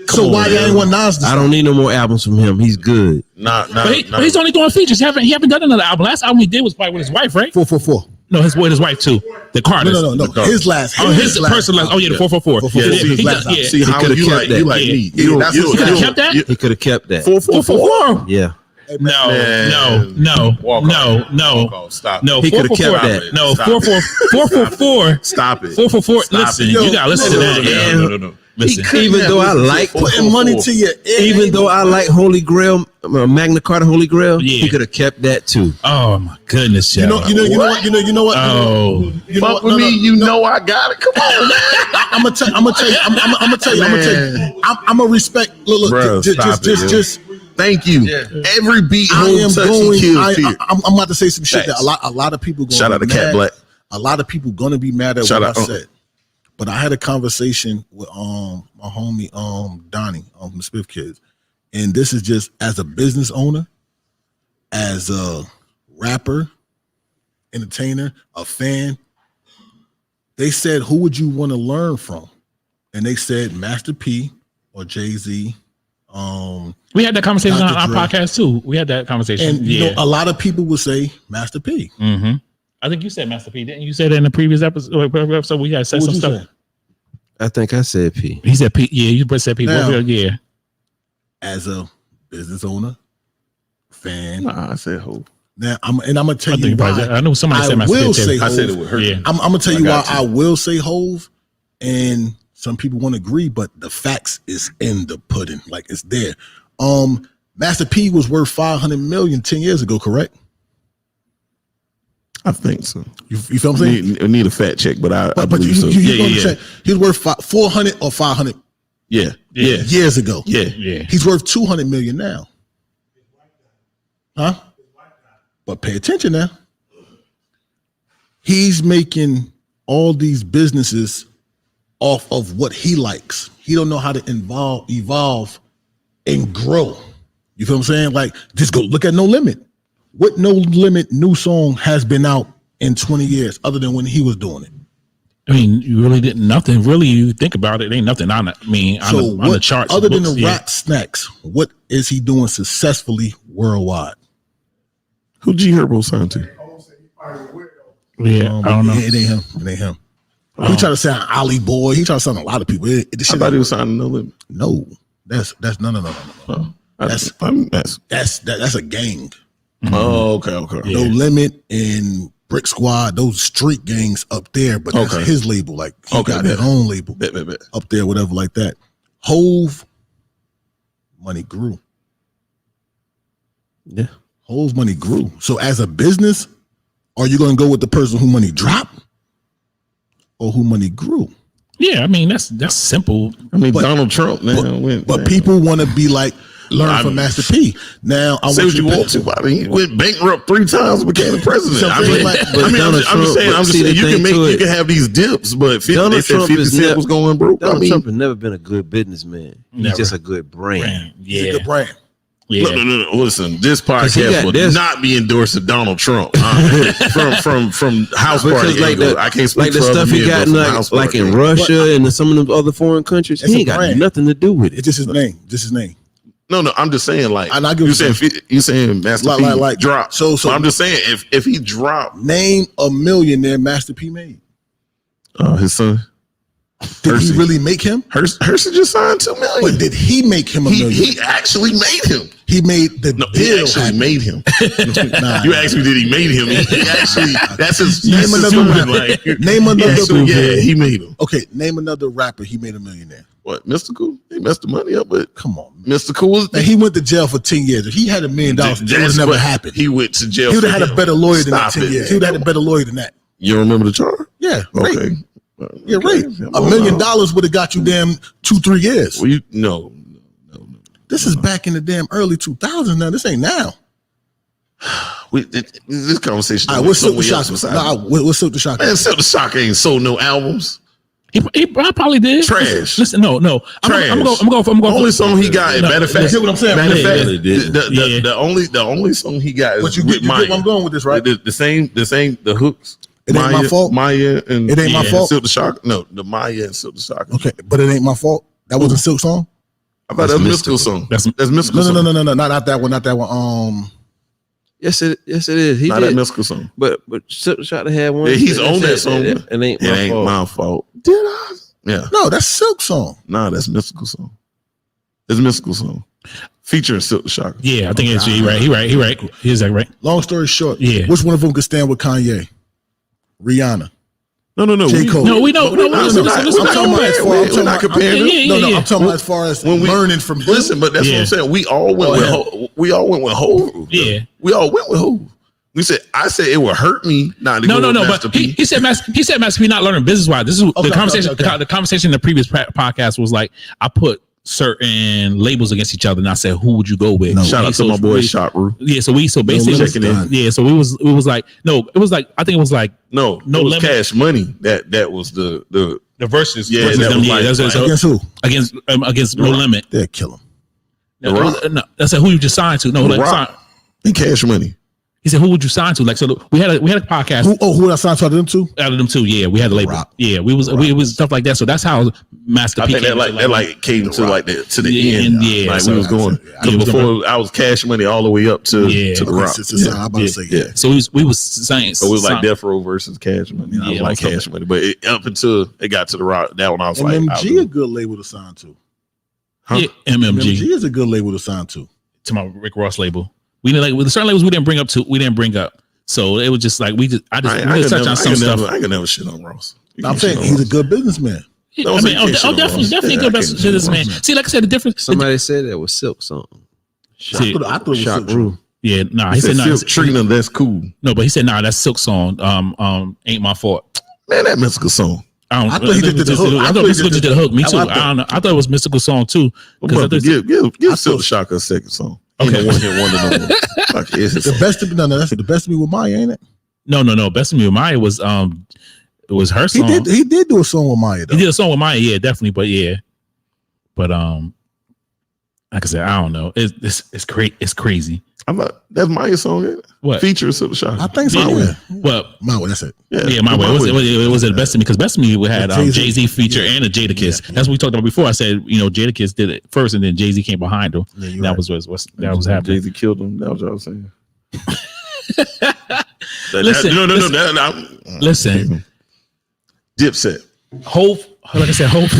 So why you ain't want Nas to I stop? don't need no more albums from him. He's good. Nah. but he's only doing features. He haven't done another album. Last album he did was probably with his wife, right? 444. No, his wife too. The Carters. No. His last. Oh, his personal. Oh yeah, the 444. Yeah, Yeah, see, he last does- album. yeah. See how could've you kept like that. you like Yeah. me. Yeah, that's what- He could have kept that. He could have kept that. 444. Yeah. No. Walk off. Stop. No, He coulda kept 444. that. No, Stop 444. Stop it. 444. Stop Listen, it. you gotta listen to that. No. Listen. Even though I like, Putting money to your ear. even though I like Holy Grail, Magna Carta Holy Grail, Yeah. he could have kept that too. Oh my goodness, You know what? You know what? Oh, You know Fuck what? with me, you know I got it. Come on, man. I'm gonna tell you. I'm gonna respect. Look, Bruh, stop it, yo. just. Thank you. Every beat I Hov am touch, going. he kills here. I'm about to say some shit that Facts. a lot of people. Gonna Shout out be to Cat mad. Black. A lot of people gonna be mad at Shout what out, I said. But I had a conversation with my homie Donnie from the Smith Kids, and this is just as a business owner, as a rapper, entertainer, a fan. They said, "Who would you want to learn from?" And they said Master P or Jay-Z. we had that conversation on Dr. our Dre. podcast too. We had that conversation. And you Yeah. know, a lot of people would say Master P. Mm-hmm. I think you said Master P, didn't you? Say that in the previous episode. We had said What some would you stuff. say? I think I said P. He said P. Yeah, you said P. Now- Yeah. As a business owner, fan. Nah, I said Hov. Now I'm gonna tell I you think why. I know somebody I said Master P. will too. say I said it Hov. would hurt. Yeah. I'm gonna tell I you why got you. I will say Hov, and some people won't agree, but the facts is in the pudding. Like it's there. Master P was worth 500 million 10 years ago, correct? I think so. You feel what I'm saying? Need a fat check, but I But believe so. you Yeah. check. He was worth 400 or 500 Yeah. years ago. Yeah. Yeah. He's worth 200 million now. Huh? But pay attention now. He's making all these businesses off of what he likes. He don't know how to evolve and grow. You feel what I'm saying? Like, just go look at No Limit. What No Limit new song has been out in 20 years other than when he was doing it? I mean, you really didn't nothing. Really, you think about it, ain't nothing on it. I mean, on, So the, on what, the charts, other books, than the yeah. rap snacks, what is he doing successfully worldwide? Who G Herbo signed to? Yeah, I don't know. It ain't him. It ain't him. He try to sound Ali Boy. He try to sound a lot of people. This I shit thought he was signing No Limit. no. That's no. That's a gang. Oh, okay. Yeah. No Limit and Brick Squad, those street gangs up there, but that's Okay. his label. Like he Okay, got his bet. own label Bet. up there, whatever like that. Hove money grew. Yeah. Hove's money grew. So as a business, are you going to go with the person who money dropped? or who money grew. Yeah, I mean that's simple. I mean, But- Donald Trump now went. But people want to be like learn from Master P. Now I say want what you want to. I mean, he went bankrupt 3 times and became the president. So, I mean, like- I'm just saying, you can make, you can have these dips, but 50, Donald they said Trump 50 is Cent never- was going broke. I Donald mean, Trump has never been a good businessman. Never. He's just a good brand. Brand. it's a Yeah, good brand. yeah. no. Listen, this he podcast got will this- not be endorsed to Donald Trump from House Because Party. like angle. the, I can't speak like the for other stuff he men, got but in from House like Party in angle. Russia and some of the other foreign countries, It's he a ain't got brand. nothing to do with It's it. just his name. Just his name. No, I'm just saying, like, And I get you what saying, you saying Master Like- P like- drop. so- So I'm just saying, if he dropped Name a millionaire Master P made. his son, Did Hersey. he really make him? Hersey just signed $2 million. But did he make him a million? He actually made him. He made the No, he deal. actually happen. made him. Nah. You asked me, did he made him? He actually, that's his Name that's his another human, rapper. like, Name he another. actually, yeah, he made him. Okay, name another rapper. He made a millionaire. What, Mystical? He messed the money up, but Come on, man. Mystical was And he went to jail for 10 years. If he had $1 million, it would have never happened. He went to jail. He would for have had a him. better lawyer than that Stop 10 it. years. He would have had a better lawyer than that. You don't remember the charge? Yeah, rape. Okay. Yeah, Okay. rape. $1 million would have got you damn 2-3 years. Well, no. This is back in the damn early 2000s now. This ain't now. This conversation. All right, what's Silk the somewhere Shock? else besides- Nah, what's Silk the Shock? Man, Silk the Shock ain't sold no albums. He probably did. Trash. Listen, no. Trash. I'm going. The only song he got, No, matter of fact, you get what I'm saying? matter of Yeah, fact, really did. the only song he got is But you with get Maya. where I'm going with this, right? The same, the hooks. It ain't my fault? Maya and It ain't my fault? Silk the Shock. No, the Maya and Silk the Shock. Okay, but it ain't my fault. That wasn't Silk song? I thought that was mystical song. That's mystical. No, song. no, not that one, not that one. Yes, it is. He Not did. that mystical song. But Silk Shot had one. Yeah, he's that on that said song. It ain't It my ain't fault. my fault. Did I? Yeah, No, that's Silk song. nah, that's mystical song. It's mystical song featuring Silk the Shock. Yeah, I think it's he right. He right. He's like right. Long story short, Yeah. which one of them could stand with Kanye? Rihanna. No. J. Cole. No, we know. We're not Listen, comparing. We're not comparing. Yeah, No, yeah. I'm talking about as far as When we- learning from him. Listen, but that's what Yeah. I'm saying. We all went with Hov. We all went with Hov. Yeah. We all went with Hov. I said it would hurt me not to go No. with But Master P. he said Master P not learning business wise. This is Okay, the conversation. okay. The conversation in the previous podcast was like I put certain labels against each other, and I said, who would you go with? No. Shout out to So my boy we- Shot Roo. Yeah, so basically, limits done. yeah, so it was like no, it was like I think it was like No No it was limit. Cash Money. That was the the verses. Yeah, versus that them, was yeah, like- that's- like- so Against who? against No Limit. They'll kill him. No, I said who you just signed to. No, The like, Rock. and Cash Money. he said who would you sign to? Like so, we had a podcast. Who I signed to them too? Out of them too, yeah, we had the label. Rock. Yeah, we was stuff like that. So that's how Master I P. think came that like came to like to the Yeah, end. and yeah, like so we was going yeah, because it was before I was Cash Money all the way up to Yeah. the Rock. I'm about to say yeah. So we was saying. So it was like Death Row versus Cash Money. I was Yeah, like so- Cash Money, but up until it got to the Rock, that one I was like, MMG a good label to sign to. Huh? Yeah, MMG MMG is a good label to sign to. to my Rick Ross label. We didn't like with certain labels we didn't bring up. So it was just like we just I touched on some stuff. I can never shit on Ross. You I'm can't saying shit on he's a Ross. good businessman. I Don't mean, say shit on definitely Ross. definitely Yeah, good I best can't shit this shit on man. Ross. See, like I said, the difference. Somebody said that was Silk song. See, I thought it was Shock Silk Roo. song. yeah, nah. He He said said, nah. Silk Trina, that's cool. No, but he said nah. That's Silk song. Ain't my fault. Man, that mystical song. I thought he just did the hook. I I thought thought he Mystical just just did the hook. Me I too. thought- I don't know. I thought it was Mystical song too. Because I Brother, thought give Silk the Shock a second song. Okay. Ain't no one hit wonder no more. Like, it's his The song. best of no, that's the best of me with Maya, ain't it? no. Best of Me with Maya was it was her He song. did do a song with Maya though. He did a song with Maya, yeah, definitely. But yeah, but like I said, I don't know. It's great. It's crazy. I'm like, that's Maya's song. Ain't it? What? Feature Silk the Shock. I think so. My Yeah. Way. Well, My way, that's it. yeah, my way. It was the best of me because best of me we had Jay-Z. Jay-Z feature and a Jadakiss. Yeah. That's what we talked about before. I said Jadakiss did it first and then Jay-Z came behind him. Yeah, you're That right. was that was happening. Jay-Z killed him. That was what I was saying. Listen, no. Listen, Dipset. Hove, like I said, Hove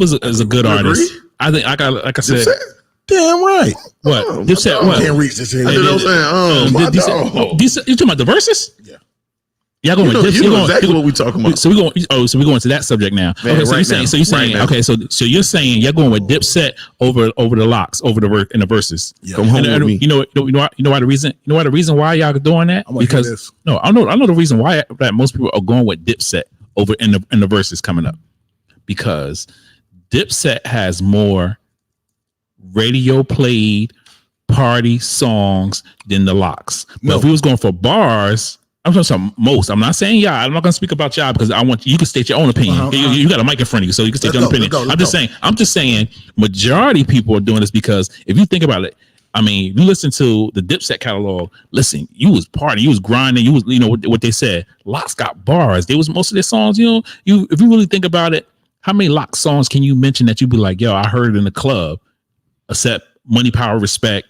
is a good You artist. agree? I think like I said, Dipset. Damn right. what Oh, Dipset? my What? Can't reach this. I did what I'm saying. Oh, my Dipset- dog. you talking about the verses? Yeah. Y'all going You know, with Dipset? you know exactly what we talking about. So we going. Oh, so we going to that subject now. Man, okay, so right you're saying. now, So you're saying. right now. Okay, so you're saying you're going with Dipset over the locks over in the verses. Yeah. Come home And with me. you know why the reason why y'all are doing that? I'm gonna hear this. No, I know the reason why that most people are going with Dipset over in the verses coming up, because Dipset has more radio played party songs than the locks. But No. if we was going for bars, I'm talking most. I'm not saying y'all. I'm not going to speak about y'all because I want you can state your own opinion. You got a mic in front of you, so you can state your own opinion. I'm just saying majority of people are doing this because if you think about it, I mean, you listen to the Dipset catalog. Listen, you was partying, you was grinding, you was what they said. Locks got bars. They was most of their songs. If you really think about it, how many Lock songs can you mention that you be like, yo, I heard it in the club, except Money, Power, Respect.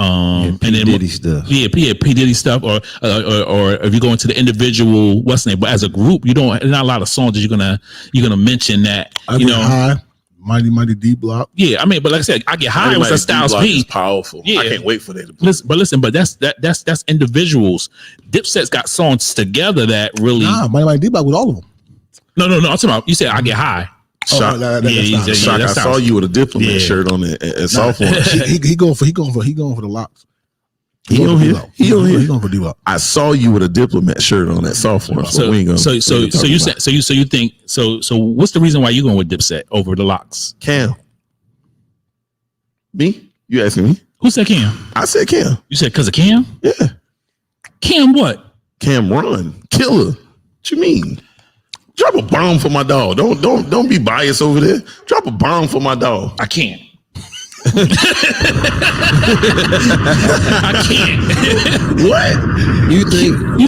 And then Diddy stuff. Yeah, P Diddy stuff, or if you go into the individual, what's the name? But as a group, there's not a lot of songs that you're gonna mention that. I get high, mighty D Block. Yeah, I mean, but like I said, I Get High was a Styles P. Powerful. Yeah. I can't wait for that. Listen, but that's individuals. Dipset's got songs together that really. Nah, mighty D Block with all of them. No. I'm talking about. You said I Get High. Shock, That's Shock, I that's saw you with a diplomat shirt on at sophomore. he going for the locks. He on here. He on here. He going for D Block. I saw you with a diplomat shirt on at sophomore. So we ain't gonna. So you think what's the reason why you going with Dipset over the Locks? Cam. Me? You asking me? Who said Cam? I said Cam. You said because of Cam? Yeah. Cam what? Cam Run. Killer. What you mean? Drop a bomb for my dog. Don't be biased over there. Drop a bomb for my dog. I can't. I can't. What? You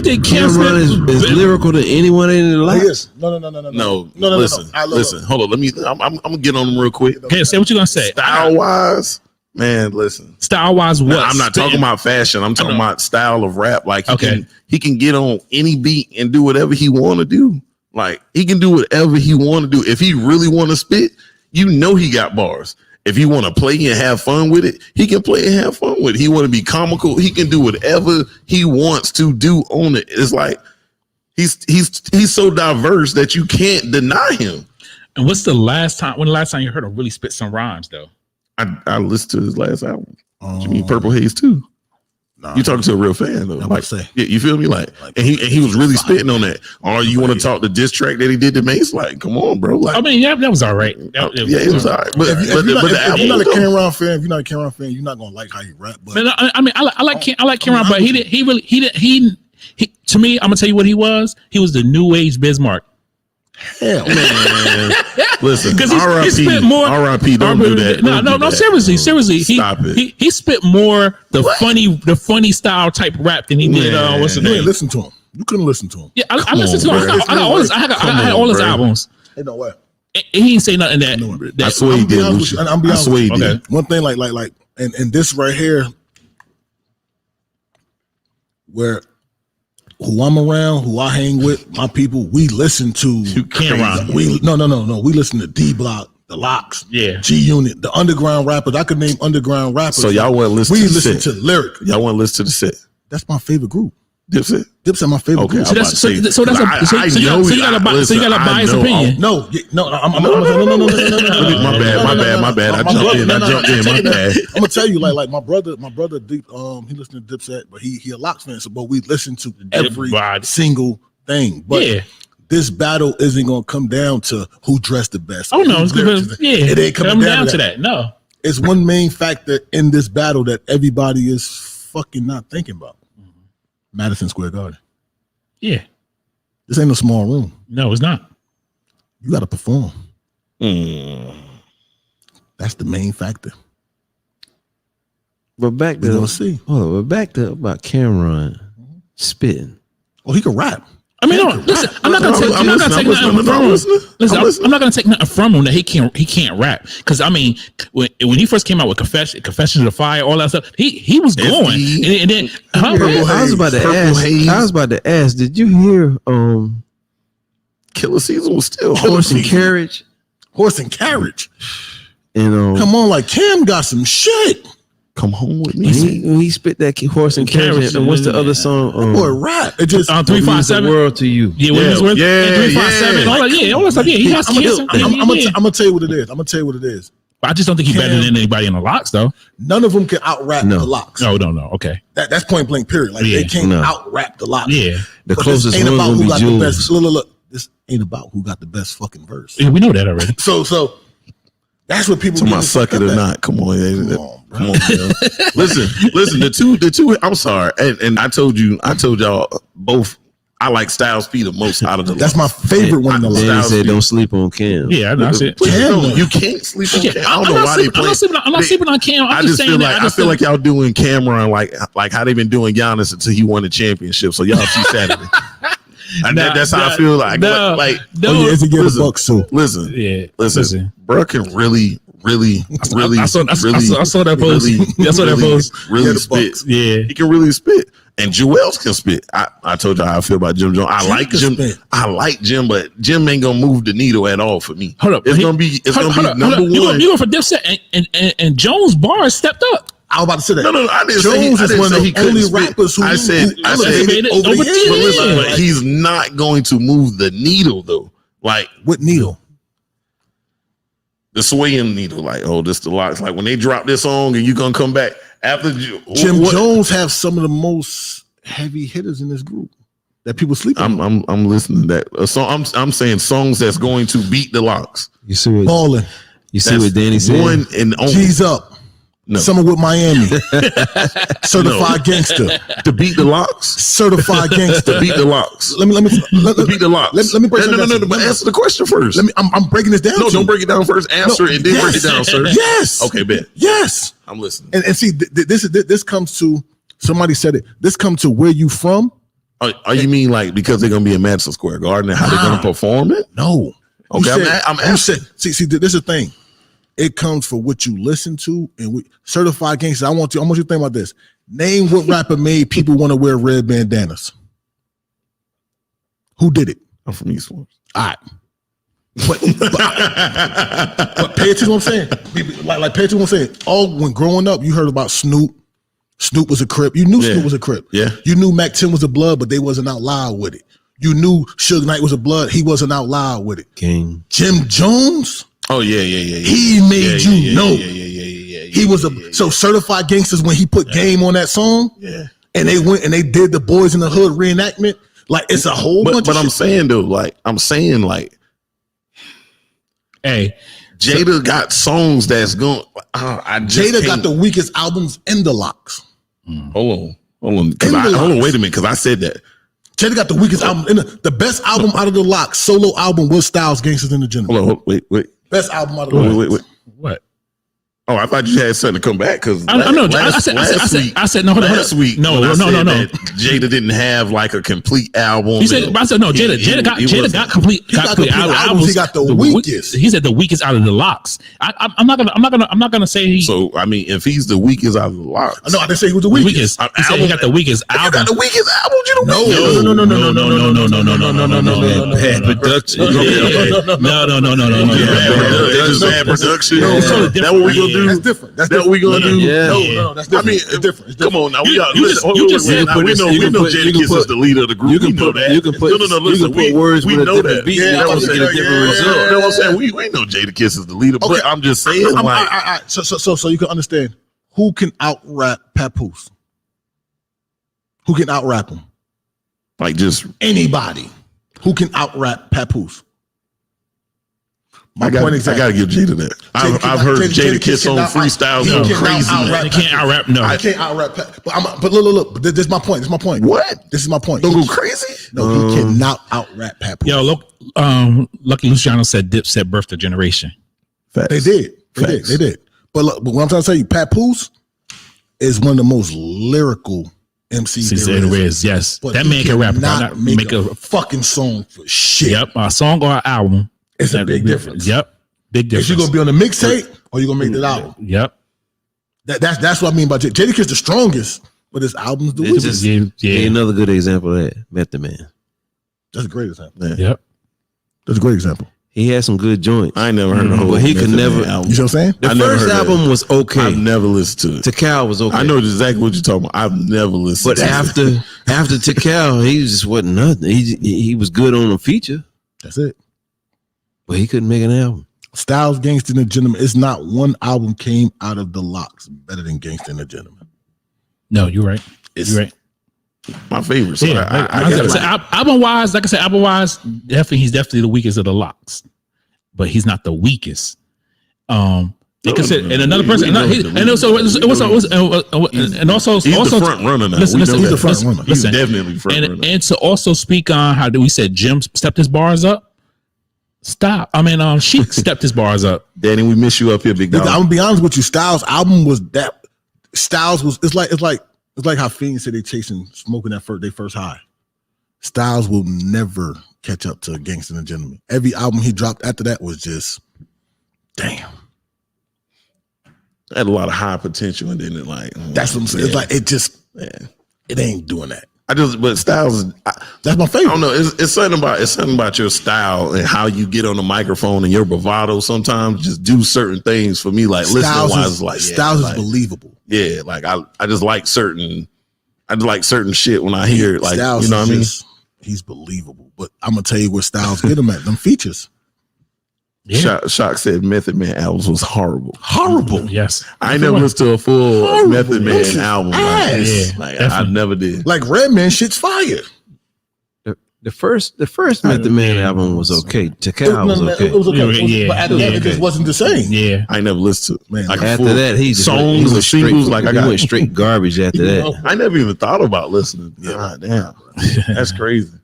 think Cam Cameron is lyrical to anyone in the life? Yes. No. No. Listen. Hold on. Let me. I'm gonna get on them real quick. Okay, say what you gonna say. Style wise, man. Listen. Style wise, what? Now, I'm not talking about fashion. I'm talking about style of rap. Like he can get on any beat and do whatever he want to do. Like he can do whatever he want to do. If he really want to spit, he got bars. If he want to play and have fun with it, he can play and have fun with it. He want to be comical. He can do whatever he wants to do on it. It's like he's so diverse that you can't deny him. And what's the last time you heard him really spit some rhymes though? I listened to his last album. You mean Purple Haze too? Nah, You talking to a real fan though? Like, say, yeah, you feel me? Like, and he was really spitting on that. Or you want to talk the diss track that he did to Mace? Like, come on, bro. Like, I mean, yeah, that was all right. it was all right. But if you're not a Cameron fan, you're not gonna like how he rap. But I like Cameron, but he to me, I'm gonna tell you what he was. He was the new age Bismarck. hell, man. Listen, Because R.I.P. he spit more. R.I.P. Don't do that. No. Seriously. Stop it. He spit more the funny style type rap than he did. What's the you name? ain't listen to him. You couldn't listen to him. Yeah, I listened to him. I had all his albums. Ain't no way. He didn't say nothing that. I swear he did. I swear he did. One thing, like, and this right here, where who I'm around, who I hang with, my people, we listen to Cameron. We listen to D Block, the Locks, Yeah. G Unit, the underground rappers. I could name underground rappers. So y'all want to listen We to the listen set. to Lyric. Y'all want to listen to the set. That's my favorite group. Dipset? Dipset my favorite Okay, group. I'm about to say, So you got a biased opinion. No. I'm My bad. I jumped in. My bad. I'm gonna tell you, like my brother, Deep, he listened to Dipset, but he a Locks fan, so but we listen to every single thing. But Yeah. this battle isn't gonna come down to who dressed the best. Oh no, it's because it ain't coming down to that. No, it's one main factor in this battle that everybody is fucking not thinking about. Madison Square Garden. yeah, This ain't no small room. no, it's not. You got to perform. That's the main factor. But back We're gonna to see. back to about Cameron spitting. Oh, he can rap. I mean, no, listen, I'm not gonna take nothing from him. Listen, I'm not gonna take nothing from him that he can't rap. Because I mean, when he first came out with Confessions of Fire, all that stuff, he was going, and then I was about to ask. Did you hear Killer Season was still Horse and Carriage? Horse and Carriage. And Come on, like Cam got some shit. come home with me. When he spit that horse and carriage, and what's the other song? Boy, rap. It just 357 world to you. Yeah, when he was Yeah, 357. All that stuff. Yeah, he has I'm cancer. gonna tell you what it is. I'm gonna tell you what it is. I just don't think he's better than anybody in the locks, though. None of them can out rap No. the Locks. No. Okay. That's point blank. Period. Like they can't out rap the Locks. Yeah. The But closest this ain't one about gonna who be got the Jules. best. Look. This ain't about who got the best fucking verse. Yeah, we know that already. So that's what people. To my get suck it or fucked up at. not. Come on, Come on, man. Listen. The two. I'm sorry, and I told y'all both. I like Styles P the most out of the. That's my favorite one. Then he Styles said, P. "Don't sleep on Cam." Yeah, that's it. No, you can't sleep on Cam. I don't know why they play. I'm not sleeping on Cam. I just feel like y'all doing Cameron like how they been doing Giannis until he won the championship. So y'all see Saturday. And that's how I feel like. No, Like, Oh, yeah, it's a get a buck too. listen, Yeah, listen. Bro can really I saw that post. I saw that post. Really Yeah, the spit. Bucks. Yeah, He can really spit. And Joel's can spit. I told you how I feel about Jim Jones. I Jim like can Jim. spit. I like Jim, but Jim ain't gonna move the needle at all for me. hold up. It's gonna be number You one. go for Dipset and Jones bars stepped up. I was about to say that. No, I didn't Jones say is one of the only rappers who I said elevated over over the T. but years. listen, Yeah. but he's not going to move the needle though. Like With needle. the swaying needle, like, oh, this the Locks. Like when they drop this song and you gonna come back after Jim Jones have some of the most heavy hitters in this group that people sleep on. I'm listening to that. A song I'm saying songs that's going to beat the Locks. You see what Balling. what Danny said? One and only G's up. No. Summer with Miami. Certified gangster. to beat the Locks. Certified gangster. To beat the Locks. Let me To beat the Locks. Let me break no, something down. but answer the question first. I'm breaking this down. No, to don't you. break it down first. Answer it and then break it down, sir. Yes. Okay, bet. Yes. I'm listening. And see, this comes to somebody said it. This comes to where you from. Are you mean like because they're gonna be in Madison Square Garden and how they're gonna perform it? No. Okay, I'm asking. See, this is the thing. It comes for what you listen to and certified gangsters. I want you to think about this. Name what rapper made people want to wear red bandanas. Who did it? I'm from East Orange. All right. But pay attention to what I'm saying. Like pay attention to what I'm saying. All when growing up, you heard about Snoop. Snoop was a Crip. You knew Snoop was a Crip. Yeah. You knew Mac 10 was a Blood, but they wasn't out loud with it. You knew Suge Knight was a Blood. He wasn't out loud with it. King. Jim Jones. Oh yeah. He made you know. He was so certified gangsters when he put Game on that song. Yeah. And they went and they did the Boys in the Hood reenactment. Like it's a whole bunch But of I'm shit. saying though, Hey, Jada got songs that's going. Jada got the weakest albums in the Locks. Hold on. Wait a minute, because I said that. Jada got the weakest album in the best album out of the Locks. Solo album was Styles Gangsters in the General. Hold on. Wait. Best album out of the Locks. Wait. what? Oh, I thought you had something to come back because I know. I said no. Hold on. last week. No. when I said that Jada didn't have like a complete album. You said, I said no. Jada got complete albums. He got the weakest. He said the weakest out of the Locks. I'm not gonna say he. So I mean, if he's the weakest out of the Locks, No, I didn't say he was the weakest. He said he got the weakest you album. got the weakest album. You don't No. Bad production. No. Bad production. No, it's totally That what we gonna do? That's different. That's That what we gonna do? Yeah. No, that's different. I mean, it's different. It's Come on now, we got. you just said we know Jadakiss is the leader of the group. You can We know put that. you can put words we with a know different that. beat. Yeah, and I you get a yeah, different yeah, result. You know what I'm saying? We know Jadakiss is the leader, Okay. but I'm just saying, like, So you can understand who can out rap Papoose. Who can out rap him? like just Anybody who can out rap Papoose. I got to give Jada that. I've heard Jadakiss on freestyles He go cannot crazy. out-rap They can't out rap. No. I can't out rap. But look. This is my point. What? This is my point. Don't go crazy. No, he cannot out rap Papoose. Yo, look. Lucky Luciano said Dipset birthed a generation. Facts. They did. Facts. They did. But look, what I'm trying to tell you, Papoose is one of the most lyrical MCs there is. Yes, But that he man can rap. cannot make a a fucking song for shit. Yep, a song or an album. It's a big difference. Yep, big If difference. you're gonna be on the mixtape or you're gonna make that album. Yep. That's what I mean by Jadakiss the strongest, but his album's the It's weakest. just- Yeah. Another good example of that. Method Man. That's a great example. Yeah. Yep. That's a great example. He had some good joints. I ain't never heard the whole. But he could Method Man never- album. You see what I'm saying? The I never first heard that. album was okay. I've never listened to it. Tikal was okay. I know exactly what you're talking about. I've never listened. But to it. after Tikal, he just wasn't nothing. He was good on a feature, That's it. but he couldn't make an album. Styles, Gangsta and the Gentleman. It's not one album came out of the Locks better than Gangsta and the Gentleman. No, you're right. It's You're right. my favorite. So Yeah, I guess album wise, like I said, album wise, he's definitely the weakest of the Locks, but he's not the weakest. Like I said, and another person, and also he's the front runner now. Listen, We know listen, that. the front runner. He's listen. definitely front runner. and to also speak on how we said Jim stepped his bars up. Sheik stepped his bars up. Danny, we miss you up here, big I'm dog. gonna be honest with you. Styles' album was that. Styles was. It's like how Fiends said they chasing smoking their first high. Styles will never catch up to Gangsta and the Gentleman. Every album he dropped after that was just, damn. Had a lot of high potential, and then That's what I'm saying. Yeah. It's like it just, Yeah. it ain't doing that. But Styles, That's my I favorite. don't know. It's something about your style and how you get on the microphone and your bravado. Sometimes just do certain things for me. Like listening wise, Styles is believable. Yeah, like I just like certain shit when I hear it. Like Styles, you know what I mean. He's believable. But I'm gonna tell you where Styles get him at. Them features. Yeah. Shock said Method Man albums was horrible. Horrible. Yes, I ain't never listened to a full Horrible. Method Man This is album. ass. Yeah, Like I definitely. never did. Like Redman, shit's fire. The first Method Man album was okay. Tikal was okay. It was okay. Yeah, But after that, yeah. it just wasn't the same. yeah. I ain't never listened to it. Man, like After full that, he just songs went or straight, singles. Like I he got. went straight garbage after that. I never even thought about listening. God damn, that's crazy.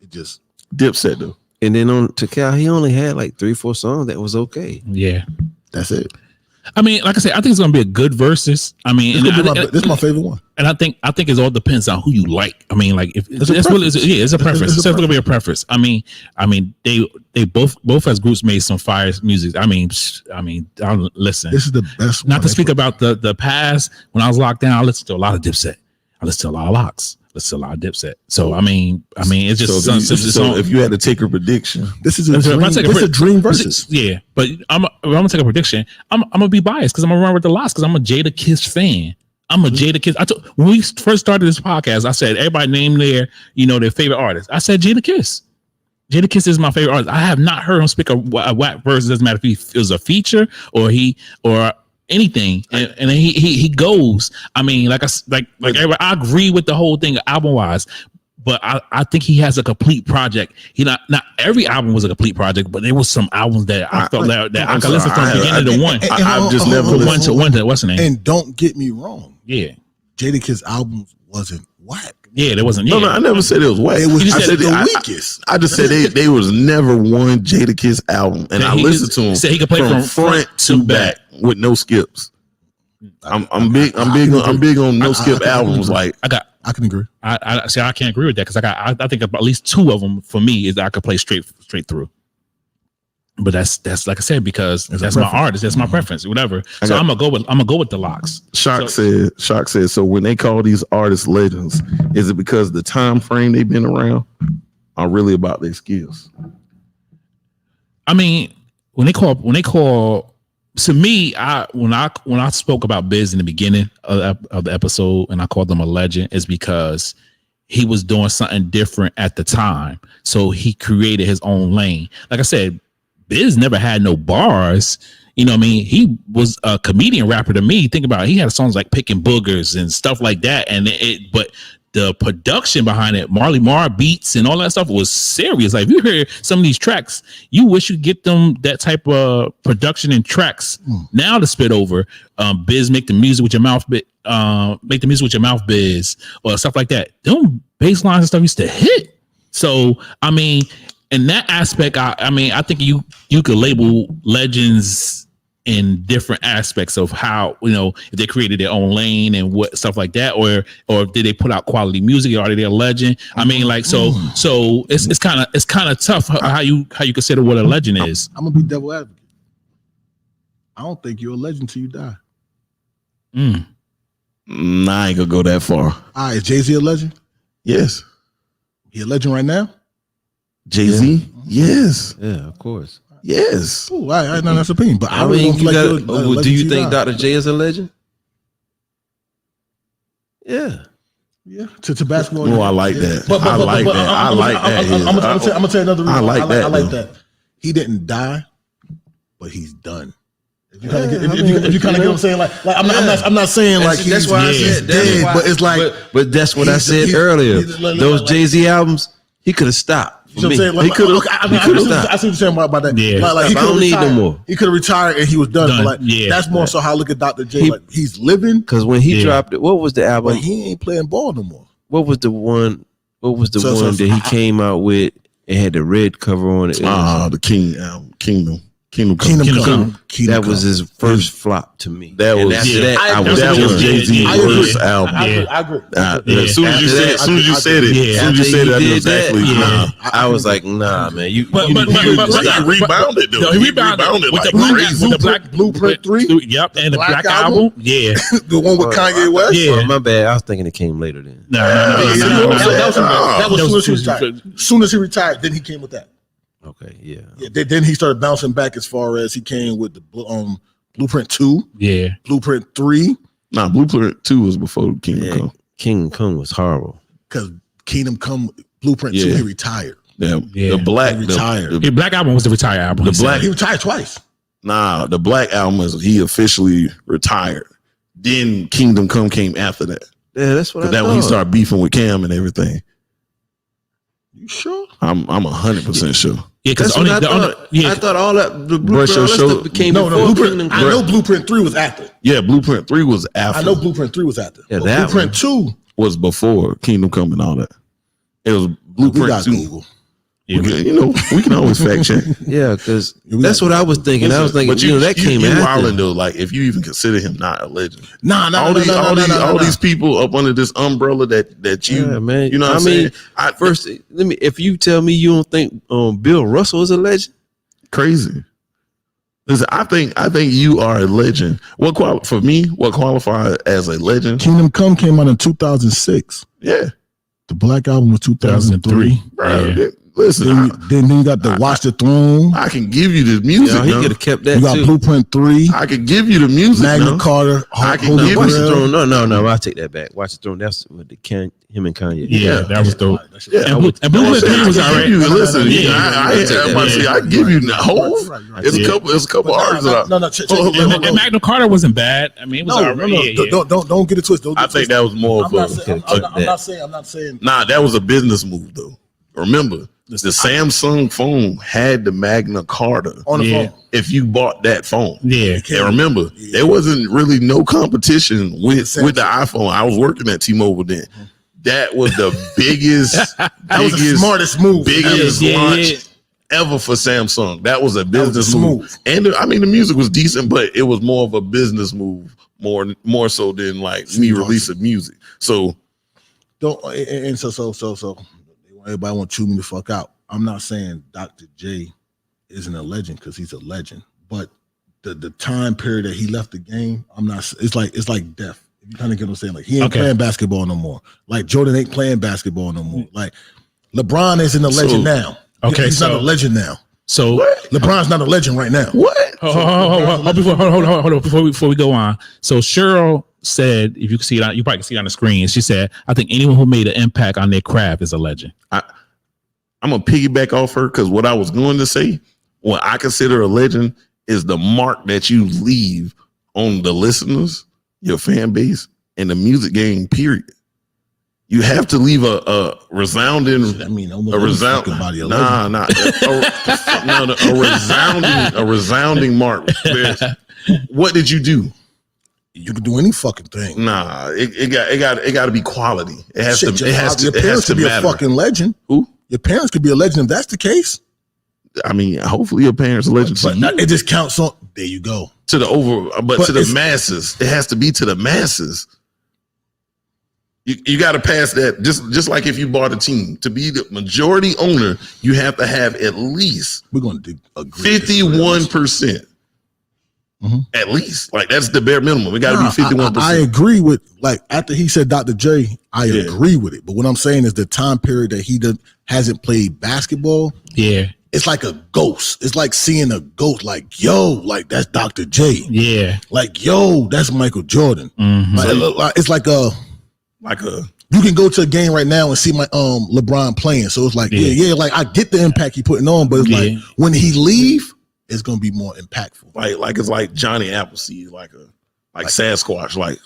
It just Dipset though. And then on Tikal, he only had like 3-4 songs that was okay. Yeah. that's it. I mean, like I said, I think it's gonna be a good versus. I mean, This is my favorite one. and I think it all depends on who you like. I mean, like if It's a that's what preference. it's a preference. It's It's a definitely gonna be a preference. I mean, they both as groups made some fire music. I mean, listen. This is the best. Not one to they speak put. about the past when I was locked down. I listened to a lot of Dipset. I listened to a lot of Locks. Listened to a lot of Dipset. So I mean, it's just So if you had to take a prediction, This is a If I dream. take This is a dream versus. Yeah, but I'm gonna take a prediction. I'm gonna be biased because I'm gonna run with the Locks because I'm a Jada Kiss fan. I'm a Jada Kiss. When we first started this podcast, I said everybody name their favorite artist. I said Jada Kiss. Jada Kiss is my favorite artist. I have not heard him speak a whack verse. It doesn't matter if he was a feature or anything, and he goes. I mean, like everybody, I agree with the whole thing album wise, but I think he has a complete project. He not every album was a complete project, but there was some albums that I felt that I could listen from beginning to one. I've just never From listened. one to what's the name? And don't get me wrong, Yeah, Jadakiss albums wasn't whack. yeah, there wasn't. No, Yeah. no, I never said it was whack. It was You just I said said the I- weakest. I just said they was never one Jadakiss album, and Yeah, I he listened just to him said he could play from from front to back with no skips. I'm big can on no I- skip I- I- albums. Like I can agree. I see. I can't agree with that because I think at least two of them for me is that I could play straight through. But that's like I said because It's a that's my preference. artist, that's my preference, whatever. I So got- I'm gonna go with the Locks. Shock said. So when they call these artists legends, is it because the time frame they've been around are really about their skills? I mean, when they call to me, when I spoke about Biz in the beginning of the episode and I called him a legend, is because he was doing something different at the time. So he created his own lane. Like I said, Biz never had no bars. You know what I mean? He was a comedian rapper to me. Think about it. He had songs like Picking Boogers and stuff like that. And but the production behind it, Marley Marl beats and all that stuff was serious. Like if you hear some of these tracks, you wish you get them that type of production and tracks now to spit over. Biz make the music with your mouth, make the music with your mouth, Biz, or stuff like that. Them bass lines and stuff used to hit. So I mean, in that aspect, I mean, I think you could label legends in different aspects of how, if they created their own lane and what stuff like that, or did they put out quality music? Are they a legend? I mean, like so it's kind of tough how you consider what a legend is. I'm gonna be devil advocate. I don't think you're a legend till you die. Nah, I ain't gonna go that far. All right, is Jay-Z a legend? Yes, He a legend right now? Jay-Z. Yes, Yeah, of course. Yes. Ooh, I know that's opinion, but I, I really mean, don't feel like you're a do legend you till think die. Dr. J is a legend? Yeah. Yeah, to basketball. Oh, I like that. But, I like that. I like that. I'm gonna tell you another reason. I like that, I like though. that. He didn't die, but he's done. If you kind of Yeah, get, I mean, if you kind of get what I'm saying, like I'm not saying like That's why I said dead, why- but it's like, but that's what I said earlier. Those Jay-Z albums, he could have stopped. you know what I'm saying? He could have. I see what you're saying about that. Yeah. Like he I don't could need retire. no more. He could have retired and he was done. Done. But like Yeah. that's more so how I look at Dr. J. Like he's living, Because when he Yeah. dropped it, what was the but album? he ain't playing ball no more. What was the one? What was the So- one that he came out with? It had the red cover on it. It was- The King album, Kingdom Come. that was his first flop to me. That And was- after yeah. that, I was That was done. Jay-Z's Yeah. first album. I Yeah. agree. As soon as you After said, that, as soon as you said it, Yeah. as soon as you After said he it, I knew did exactly. that, yeah. I was like, nah, man. You But He stop. rebounded though. He rebounded with with like the black, crazy. with the black Blueprint 3? Yep, and the Black black Album? album. Yeah, The one with Kanye West. Yeah. Oh, my bad. I was thinking it came later then. no. That was soon as he retired. Soon as he retired, then he came with that. Okay, yeah. Yeah, then he started bouncing back as far as he came with the Blueprint 2, Yeah, Blueprint 3, Nah, Blueprint 2 was before Kingdom Yeah. Come. King Kong was horrible. because Kingdom Come, Blueprint 2, Yeah. he retired. Yeah, Yeah. the black, He retired. the the black album was the retired album. The he said. black- He retired twice. Nah, the Black album is he officially retired. Then Kingdom Come came after that. Yeah, that's what I Because that thought. when he started beefing with Cam and everything. You sure? I'm 100% sure. Yeah, because That's what I the only thought. yeah. I thought all that the Brush blueprint, your all that shoulder- stuff came No, before Blueprint. Kingdom I Come. know Blueprint 3 was after. Yeah, Blueprint 3 was after. I know Blueprint 3 was after. Yeah, But that Blueprint 2, was before Kingdom Come and all that. It was we Blueprint got 2. Google. Yeah. We can always fact check. Yeah, because Yeah, we that's got- what I was thinking. I was thinking, But that came you after. wildin' though. Like if you even consider him not a legend, Nah, all these people up under this umbrella that you, Yeah, man. you know what I I'm mean, saying? First, let me. If you tell me you don't think Bill Russell is a legend, Crazy. Listen, I think you are a legend. What qualifies as a legend? Kingdom Come came out in 2006. Yeah, The Black Album was 2003. bro. Yeah. Listen, Then you got the Watch the Throne. I can give you the music. he now. could have kept that You got too. Blueprint 3, I can give you the music. Magna now. Carta, I can Holy give Watch the Grail. Throne. No. I take that back. Watch the Throne. That's with him and Kanye. Yeah, that was dope. Yeah, And Blueprint 3 was I alright. can give you, listen, Yeah. I give you the whole. It's a couple artists. that No, And Magna Carta wasn't bad. I mean, it was alright. Yeah. Don't get it twisted. I think that was more of I'm not saying. Nah, that was a business move though. Remember, the Samsung phone had the Magna Carta On the Yeah. phone. if you bought that phone. Yeah. And remember, there wasn't really no competition with the iPhone. I was working at T-Mobile then. That was the biggest, That was the smartest move. biggest Yeah, launch yeah. ever for Samsung. That was a was business a move. smooth. And I mean, the music was decent, but it was more of a business move, more so than like me releasing music. So Don't and so everybody want to chew me the fuck out. I'm not saying Dr. J isn't a legend because he's a legend, but the time period that he left the game, I'm not. It's like death. If you kind of get what I'm saying, like he ain't Okay. playing basketball no more. Like Jordan ain't playing basketball no more. Like LeBron isn't a legend now. Okay, he's not so- a legend now. So LeBron's not a legend right now. what? hold on, before we go on. So Cheryl said, if you can see it on, you probably can see it on the screen. She said, I think anyone who made an impact on their craft is a legend. I'm gonna piggyback off her because what I was going to say, what I consider a legend is the mark that you leave on the listeners, your fan base, and the music game. Period. You have to leave a resounding, I mean, a resounding, a resounding mark. What did you do? You can do any fucking thing. Nah, it got to be quality. It has Shit, to. It has your to. It parents has to could be matter. a fucking legend. Who? Your parents could be a legend if that's the case. I mean, hopefully your parents are legends to But you. it just counts on. There you go. To the but to the it's- masses. It has to be to the masses. You got to pass that. Just like if you bought a team, to be the majority owner, you have to have at least We're going to agree. 51%. At least, like that's the bare minimum. We got to be 51%. I agree with, like, after he said Dr. J, I agree with it. But what I'm saying is the time period that he hasn't played basketball, Yeah. it's like a ghost. It's like seeing a ghost. Like, yo, like that's Dr. J. Yeah. Like, yo, that's Michael Jordan. Mhm. It's like a. You can go to a game right now and see my LeBron playing. So it's like, yeah, like I get the impact he putting on, but it's like when he leave, it's gonna be more impactful. Like it's like Johnny Appleseed, like Sasquatch, like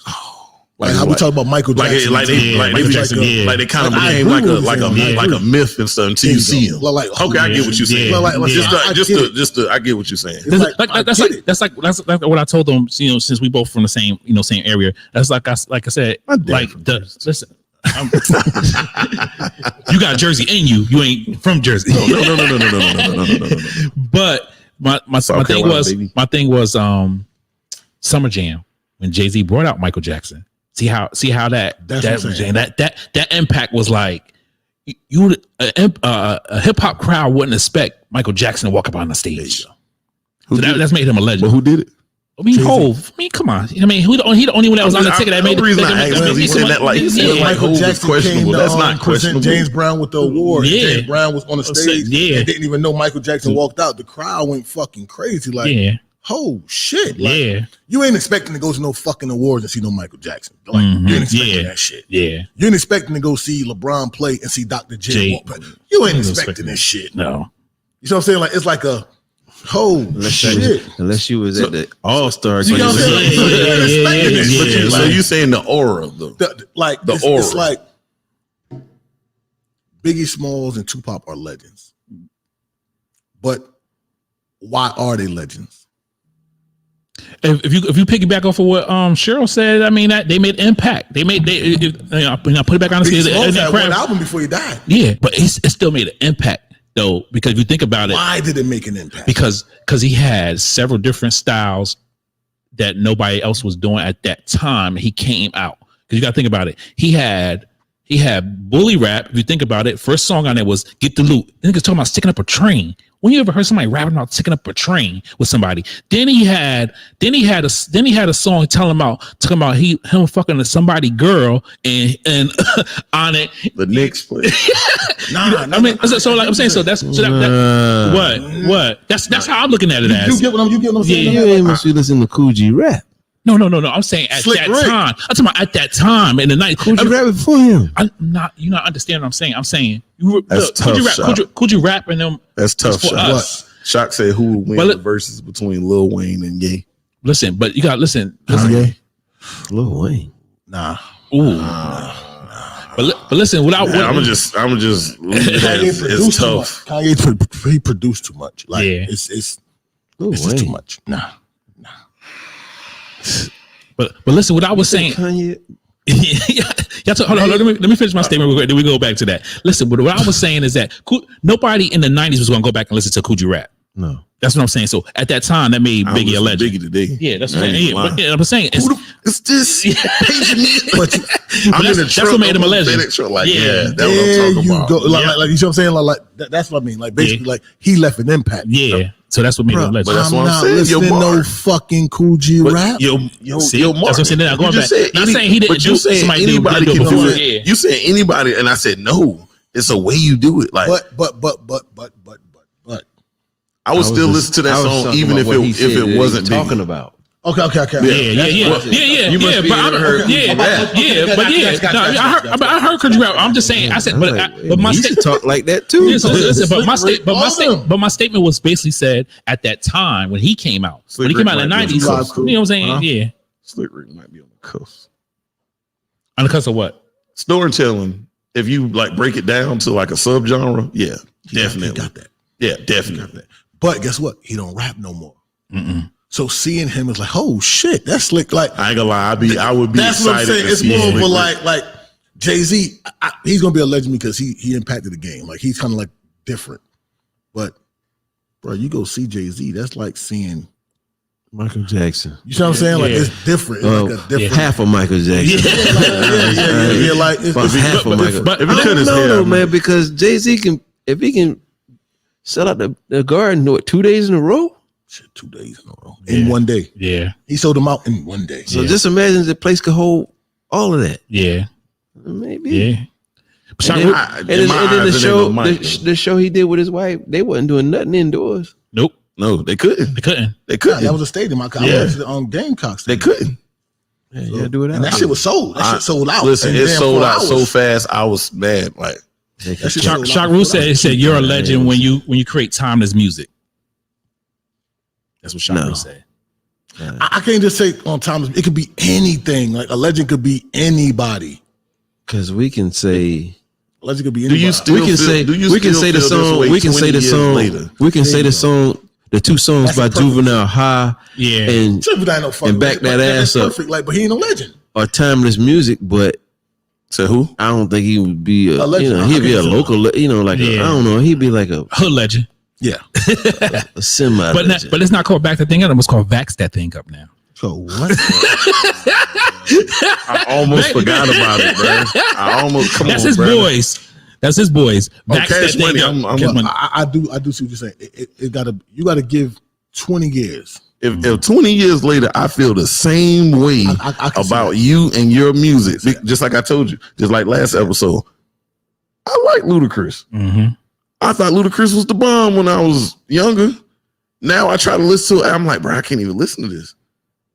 how we talk about Michael Jackson. Like they kind of became like a myth and stuff until you see him. Okay, I get what you're saying. I get what you're saying. That's like what I told them. You know, since we both from the same area. That's like I said. Listen. You got Jersey in you. You ain't from Jersey. No. But my thing was Summer Jam when Jay-Z brought out Michael Jackson. See how that impact was like a hip hop crowd wouldn't expect Michael Jackson to walk up on the stage. So that's made him a legend. But who did it? I mean, Hov. I mean, come on. I mean, he the only one that was on the ticket that made the reason he said that like Michael Jackson questionable. That's not questionable. James Brown with the award. Yeah. James Brown was on the stage. And didn't even know Michael Jackson walked out. The crowd went fucking crazy. Like, oh shit. Like, you ain't expecting to go to no fucking awards and see no Michael Jackson. Like, you ain't expecting that shit. Yeah. You ain't expecting to go see LeBron play and see Dr. J walk. You ain't expecting this shit. No. You know what I'm saying? Like, it's like a shit. Unless you was at the All-Star game. So you saying the aura though? The aura. It's like Biggie Smalls and Tupac are legends. But why are they legends? If you piggyback off of what Cheryl said, I mean that they made impact. They put it back on the stage. Biggie Smalls had one album before he died. Yeah, but it still made an impact though, because if you think about it, why did it make an impact? Because he had several different styles that nobody else was doing at that time. He came out because you got to think about it. He had bully rap. If you think about it, first song on it was "Get the Loot." Niggas talking about sticking up a train. When you ever heard somebody rapping about sticking up a train with somebody? Then he had a song talking about him fucking somebody girl and on it the Knicks play. I mean, so like I'm saying, so that's what that's how I'm looking at it as. You get what I'm saying? You ain't must be listening to Kool G rap. No. I'm saying at Slick that Rick. Time. I'm talking about at that time in the night. Kool G rap before him. You're not understanding what I'm saying. I'm saying Could you rap and them? That's tough. Shock said who would win the verses between Lil Wayne and Ye. Listen, but you got to listen. Lil Wayne. Nah. Ooh. But listen, I'm just it's tough. Kanye he produced too much. Like it's just too much. Nah. But listen, what I was saying. Kanye. Hold on. Let me finish my statement real quick. Then we go back to that. Listen, but what I was saying is that nobody in the 90s was going to go back and listen to Kool G rap. No. That's what I'm saying. So at that time, that made Biggie a legend. Biggie today. Yeah, that's what I'm saying. I'm saying it's this. That's what made him a legend. That's what I'm talking about. Like you know what I'm saying? Like that's what I mean. Like basically, like he left an impact. Yeah. So that's what made him a legend. But that's I'm what not I'm saying. listening no fucking Cool G rap. See, that's what I'm saying. Now going back. Not saying he didn't do somebody anybody can do it. Yeah. You said anybody, and I said no. It's a way you do it. Like, but. I would still listen to that song even if it wasn't talking about. Okay. Yeah. I heard Kool G rap. I'm just saying. I said, but my statement talk like that too. But my statement was basically said at that time when he came out. When he came out in the 90s. You know what I'm saying? Yeah. Slick Rick might be on the cuff. On the cuff of what? Storytelling. If you like break it down to like a subgenre, definitely got that. Yeah, definitely got that. But guess what? He don't rap no more. So seeing him is like, oh shit, that's Slick. Like I ain't gonna lie, I would be that's excited. What I'm saying. It's more of a like Jay-Z. He's gonna be a legend because he impacted the game. Like he's kind of like different. But bro, you go see Jay-Z, that's like seeing Michael Jackson. You know what I'm saying? Like it's different. It's like a different half of Michael Jackson. Yeah. Like it's half of Michael. But if you cut his hair, man, because Jay-Z if he can sell out the Garden 2 days in a row. Shit, 2 days in a row. In 1 day. Yeah. He sold them out in 1 day. So just imagine the place could hold all of that. Yeah. Maybe. Yeah. Shaq And Ru- then, and then the show, the show he did with his wife, they wasn't doing nothing indoors. nope, No, they couldn't. they couldn't. They Nah, couldn't. that was a stadium. I Yeah. went to the Gamecocks. They couldn't. Yeah, you gotta do it And that shit was sold. That shit sold out. Listen, in it damn sold 4 out so hours. fast. I was mad. Like, That shit Shaq, sold out Shaq in Ru 4 said, hours. "You're a legend when you create timeless music." That's what Shaq No. Ru said. I can't just say on Thomas. It could be anything. Like a legend could be anybody. Because we can say A legend could be do anybody. you still? we can feel, say do you we can still say the feel this song. way We can say 20 the years song. later? We can say the song. The two songs That's by a perfect Juvenile, High Yeah, and Triple ain't no fucking and back legend, that but ass that's up. perfect. Like, but he ain't no legend. are timeless music, but So who? I don't think he would be a, A legend. you know, he'd be a Okay, so- local, you know, like Yeah. I don't know, he'd be like a hood legend. Yeah. semi. But not, but let's not call back that thing up. It's called Vax that thing up now. So what? I almost forgot about it, bro. I almost come That's on, his bro. boys. That's his boys. Vax Cash that thing Money, up. I'm- Cash Well, Money. I do see what you're saying. It gotta you gotta give 20 years. If 20 years later I feel the same way I can see about that. you and your music, just like I told you, just like last episode, I like Ludacris. Mhm. I thought Ludacris was the bomb when I was younger. Now I try to listen to it. I'm like, bro, I can't even listen to this.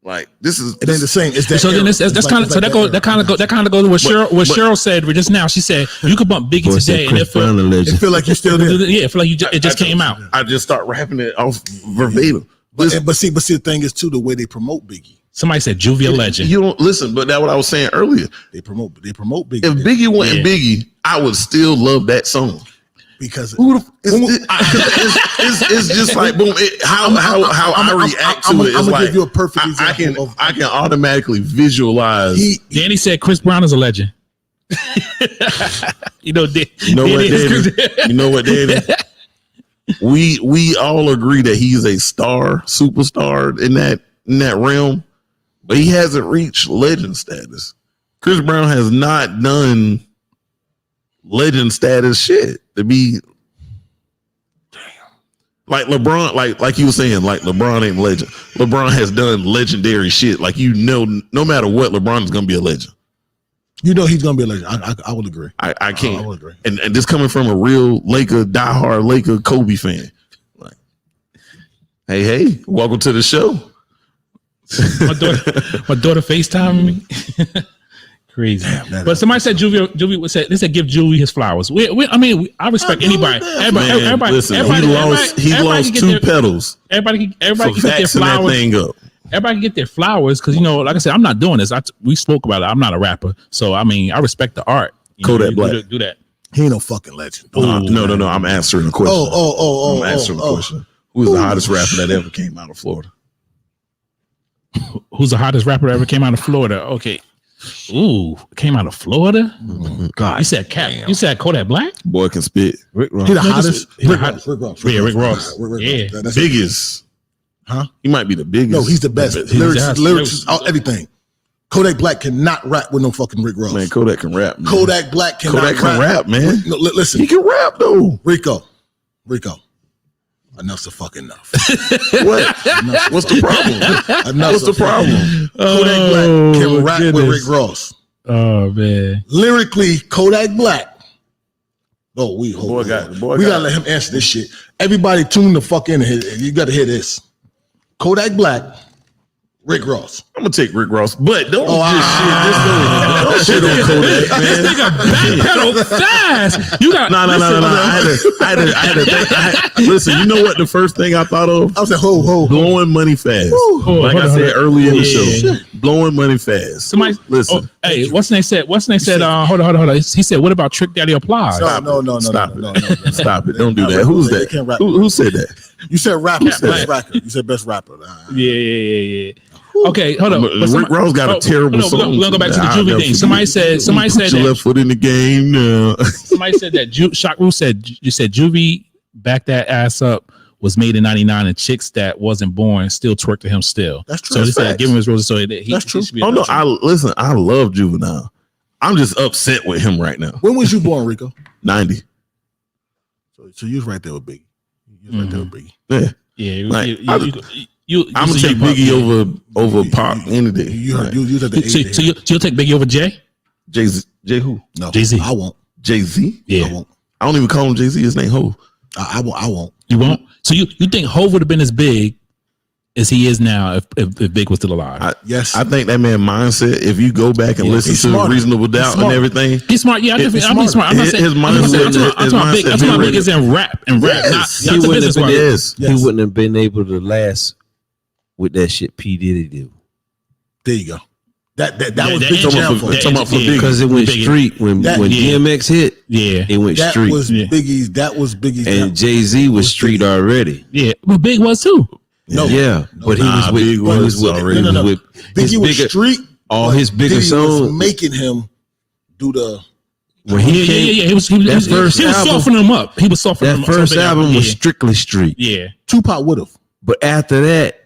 Like, this is It ain't the same. It's that So then era. that's It's kind like- of it's so like that kind of goes with what Cheryl said just now. She said you could bump Biggie Boy, today, and Chris it feel, Brown a It legend. feel like you still there. yeah, it feel like it just came out. I just start rapping it off verbatim. But see, the thing is too the way they promote Biggie. Somebody said Juvie a legend. You don't listen, but that's what I was saying earlier. They promote Biggie. If Biggie wasn't Yeah. Biggie, I would still love that song. because Who the, it's just like boom. How I react to it is I'm gonna like give you a perfect I example. can I can automatically visualize. Danny said Chris Brown is a legend. You know, You know what, Danny? You know what, Danny? We all agree that he's a superstar in that realm, but he hasn't reached legend status. Chris Brown has not done legend status shit to be like LeBron, like you were saying, like LeBron ain't legend. LeBron has done legendary shit. Like, you know, no matter what, LeBron is gonna be a legend. You know he's gonna be a legend. I would agree. I can't. I would agree. And this coming from a real diehard Laker Kobe fan. Like, hey, welcome to the show. my daughter FaceTime me. Crazy. But somebody said Juvie said they said give Juvie his flowers. I respect anybody. Everybody, Listen, everybody, he lost can get two their- pedals Everybody for can get their vaxing that flowers. thing up. Everybody can get their flowers because, you know, like I said, I'm not doing this. We spoke about it. I'm not a rapper, so I mean, I respect the art. You know, Kodak you Black. do that. He ain't no fucking legend. No. I'm answering the question. I'm answering the oh. question. Who's the hottest rapper that ever came out of Florida? Who's the hottest rapper that ever came out of Florida? Okay. Ooh, came out of Florida. God, You said You said Kodak Black. Boy can spit. Rick Ross. He the hottest. He the Rick hottest. Ross. Yeah, Rick Ross. Yeah. That's Biggest. Huh? He might be the biggest. No, he's the best. He's the best. Lyrics, everything. Kodak Black cannot rap with no fucking Rick Ross. Man, Kodak can rap. Man. Kodak Black cannot Kodak can rap, man. No, listen, He can rap though. Rico. Enough's the fucking enough. What? What's the problem? Enough's What's the problem? Kodak Black can rap with goodness. Rick Ross. Oh man. Lyrically, Kodak Black. Oh, we gotta let him answer this shit. Everybody tune the fuck in here. You got to hear this. Kodak Black, Rick Ross. I'm gonna take Rick Ross, but don't Oh, just shit on Kodak, man. Backpedal fast. You got No. I had to listen. You know what? The first thing I thought of, I was like, ho. blowing money fast. Hold Like on, I hold said on. earlier in the Yeah. show, blowing money fast. Somebody listen. Oh, hey, what's the name said? Hold on. He said, "What about Trick Daddy Applies?" No. Stop it. No. Stop it! Don't do that. They Who's can't that? rap. Who said that? You said rapper. Yeah, Best rapper. You said best rapper. Yeah. Okay, hold on. But Rick Ross got a terrible hold on, song. We're gonna go back to the I'll Juvie never thing. forget. Somebody said Put your that. left foot in the game now. Somebody said that. Shaq Ru said you said Juvie back that ass up was made in '99, and chicks that wasn't born still twerk to him still. That's true. So they That's said facts. give him his roses. So that he, That's true. He should be Oh no! legend. I love Juvenile. I'm just upset with him right now. When was you born, Rico? 90. So you was right there with Biggie. You was right there with Biggie. Yeah. Yeah, Like, you I'm gonna take Biggie over Pop any day. You heard you was at the So you'll take Biggie over Jay? Jay who? No, Jay-Z. I won't. Jay-Z? Yeah. I won't. I don't even call him Jay-Z. His name Hov. I won't. You won't? So you think Hov would have been as big as he is now if Big was still alive? Yes. I think that man mindset, if you go back and listen he's to smart. Reasonable He's Doubt and smart. everything, He's smart. Yeah, I He's definitely. I'm smart. I'm not saying His I'm not saying- I'm mindset- talking about Big. I'm his talking about mindset Big as in rap and rap, Yes. not He the wouldn't business have been, wise. yes. Yes. he wouldn't have been able to last with that shit P Diddy do. There you go. That Yeah, was that Big engine- downfall. that Talking about for engine- Big. Because it went Biggie. street when That- yeah. DMX hit, Yeah, it went That street. was Yeah. Biggie's. That was Biggie's. And Jay-Z was street already. yeah, but Big was too. No. Yeah, but he Nah, was with, Big he was was with, already- he was No. with his Biggie was bigger, street. all but his bigger Diddy songs. was making him do the. when he came, He was first album- softening them up. He was softening them that up. first So they- album was yeah. strictly street. Yeah. Tupac would have. But after that,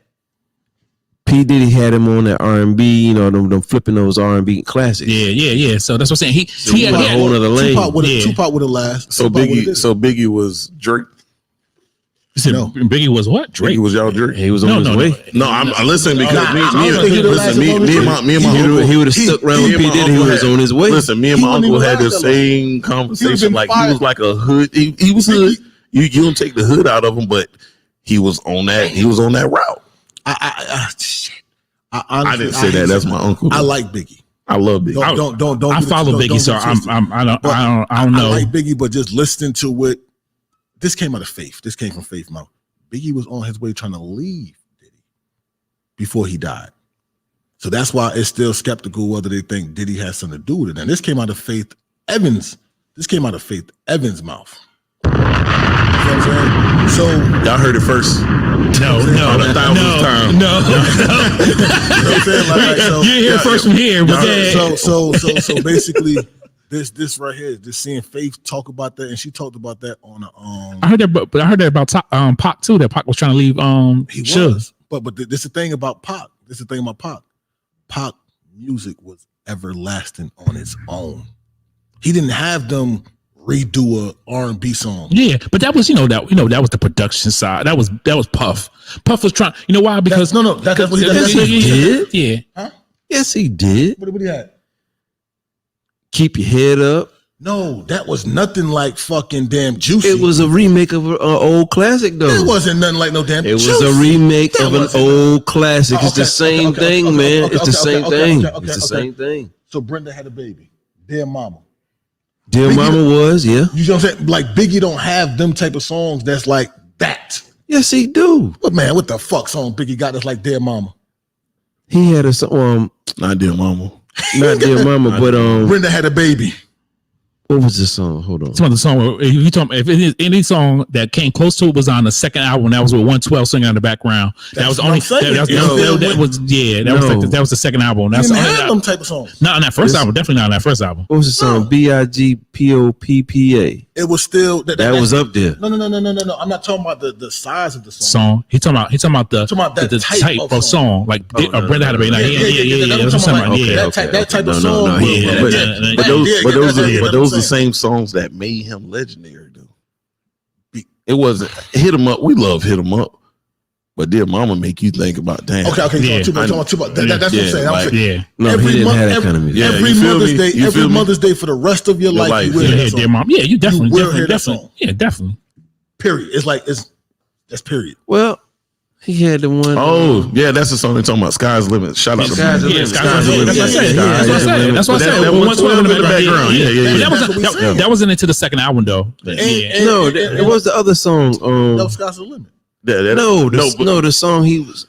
P Diddy had him on that R&B, you know, them flipping those R&B classics. Yeah. So that's what I'm saying. He had, went a whole nother lane. Tupac would have. Yeah. Tupac would have last. So Tupac would've did Biggie, it. was Drake. you said No. Biggie was what? Drake. Biggie was y'all Drake. He was on his way. No, I'm listening because Nah, me I don't and think he would've lasted long as me and my uncle. He would have stuck around with me and P my Diddy. He uncle was had- on his way. Listen, me and He my wouldn't uncle even had the last that long. same conversation. been Like he fired. was like a hood. He was hood. You don't take the hood out of him, but he was on that. He was on that route. Shit. I I honestly, didn't say that. That's my uncle. I like Biggie. I love Biggie. Don't. I follow Biggie, so I don't I know. like Biggie, but just listening to it, this came out of Faith. This came from Faith mouth. Biggie was on his way trying to leave Diddy before he died. So that's why it's still skeptical whether they think Diddy has something to do with it. And this came out of Faith Evans. This came out of Faith Evans' mouth. You know what I'm saying? So Y'all heard it first. No. You know what I'm saying? Like, so, You hear it first from here, but then so basically, this right here, just seeing Faith talk about that, and she talked about that on a I heard that, but I heard that about Pac too. That Pac was trying to leave. he Suge. was, but this is the thing about Pac. This is the thing about Pac. Pac music was everlasting on its own. He didn't have them redo a R&B song. Yeah, but that was that was the production side. That was Puff. Puff was trying. You know why? Because That's what he Yes, he did. Yeah. Yes, he did. What he had? Keep your head up. No, that was nothing like fucking damn Juicy. It was a remake of an old classic, though. It wasn't nothing like no damn It was Juicy. a remake That of an wasn't- old classic. It's the same thing, man. okay, It's the same thing. okay, It's the okay. same thing. So Brenda had a baby. Dear Mama. Dear Biggie- Mama was, yeah. You know what I'm saying? Like Biggie don't have them type of songs that's like that. Yes, he do. But man, what the fuck song Biggie got that's like Dear Mama? He had a song, Not dear mama. not Dear Mama, but Brenda had a baby. what was the song? Hold on. Some of the song. If you talking, if it is any song that came close to it was on the second album. That was with 112 singing in the background. That was That's only. what I'm saying. That was the second album. He That's didn't only, have them type of songs. not on that first This- album. Definitely not on that first album. What was the song? No. BIGPOPPA. It was still That was up there. No. I'm not talking about the size of the song. Song. He talking about Talking about that the type type of of song. Like Brenda had a baby. Yeah. That's That's what what I'm I'm talking saying. about. Yeah. That type of No, song. no, yeah, But But those are the same songs that made him legendary, though. It wasn't Hit 'Em Up. We love Hit 'Em Up, but Dear Mama make you think about damn. Okay. Yeah. Too much. That's what I'm Yeah, saying. I'm like- saying. Yeah. No, he didn't have that kind of music. Yeah, Every you feel Mother's me? Day, You every feel me? Mother's Day for the rest of your Your life, life, you will Yeah, hear yeah, that dear song. mom. Yeah, you definitely, will hear that definitely. song. Yeah, definitely. Period. It's like that's period. Well, he had the one. Oh, yeah, that's the song they're talking about. Sky's the Limit. Shout out to Sky's the Brenda. Yeah, limit. Sky's the limit. That's what I said. Yeah, That's what I said. That's what I said. That Well, 112 in the background. Yeah. But That's what we that saying. that wasn't into the second album though. Yeah. No, it was the other song. That was Sky's the Limit. The song he was.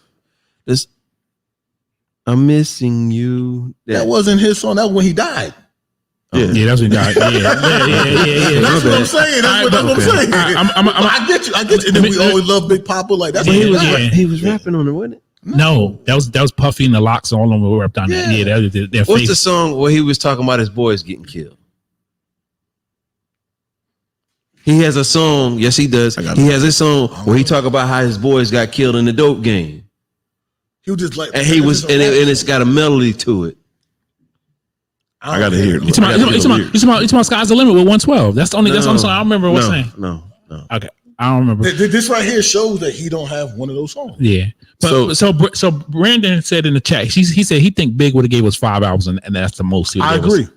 This. I'm missing you. That wasn't his song. That was when he died. Yeah, that's what got. Yeah. That's what I'm saying. That's what I'm saying. I get you. And then we always love Big Papa. Like that's But what he was Yeah. he was rapping on it, wasn't it? No, that was Puffy and the Locks all on the rap down there. Yeah, that was their What's the face. song where he was talking about his boys getting killed? He has a song. Yes, he does. He has a song where he talk about how his boys got killed in the dope game, He was just like, and it's got a melody to it. I gotta hear it. You talking about Sky's the Limit with 112. That's the only song I remember what's saying. No. Okay, I don't remember. This right here shows that he don't have one of those songs. Yeah, but so Brandon said in the chat, he said he think Big would have gave us 5 albums, and that's the most. I agree.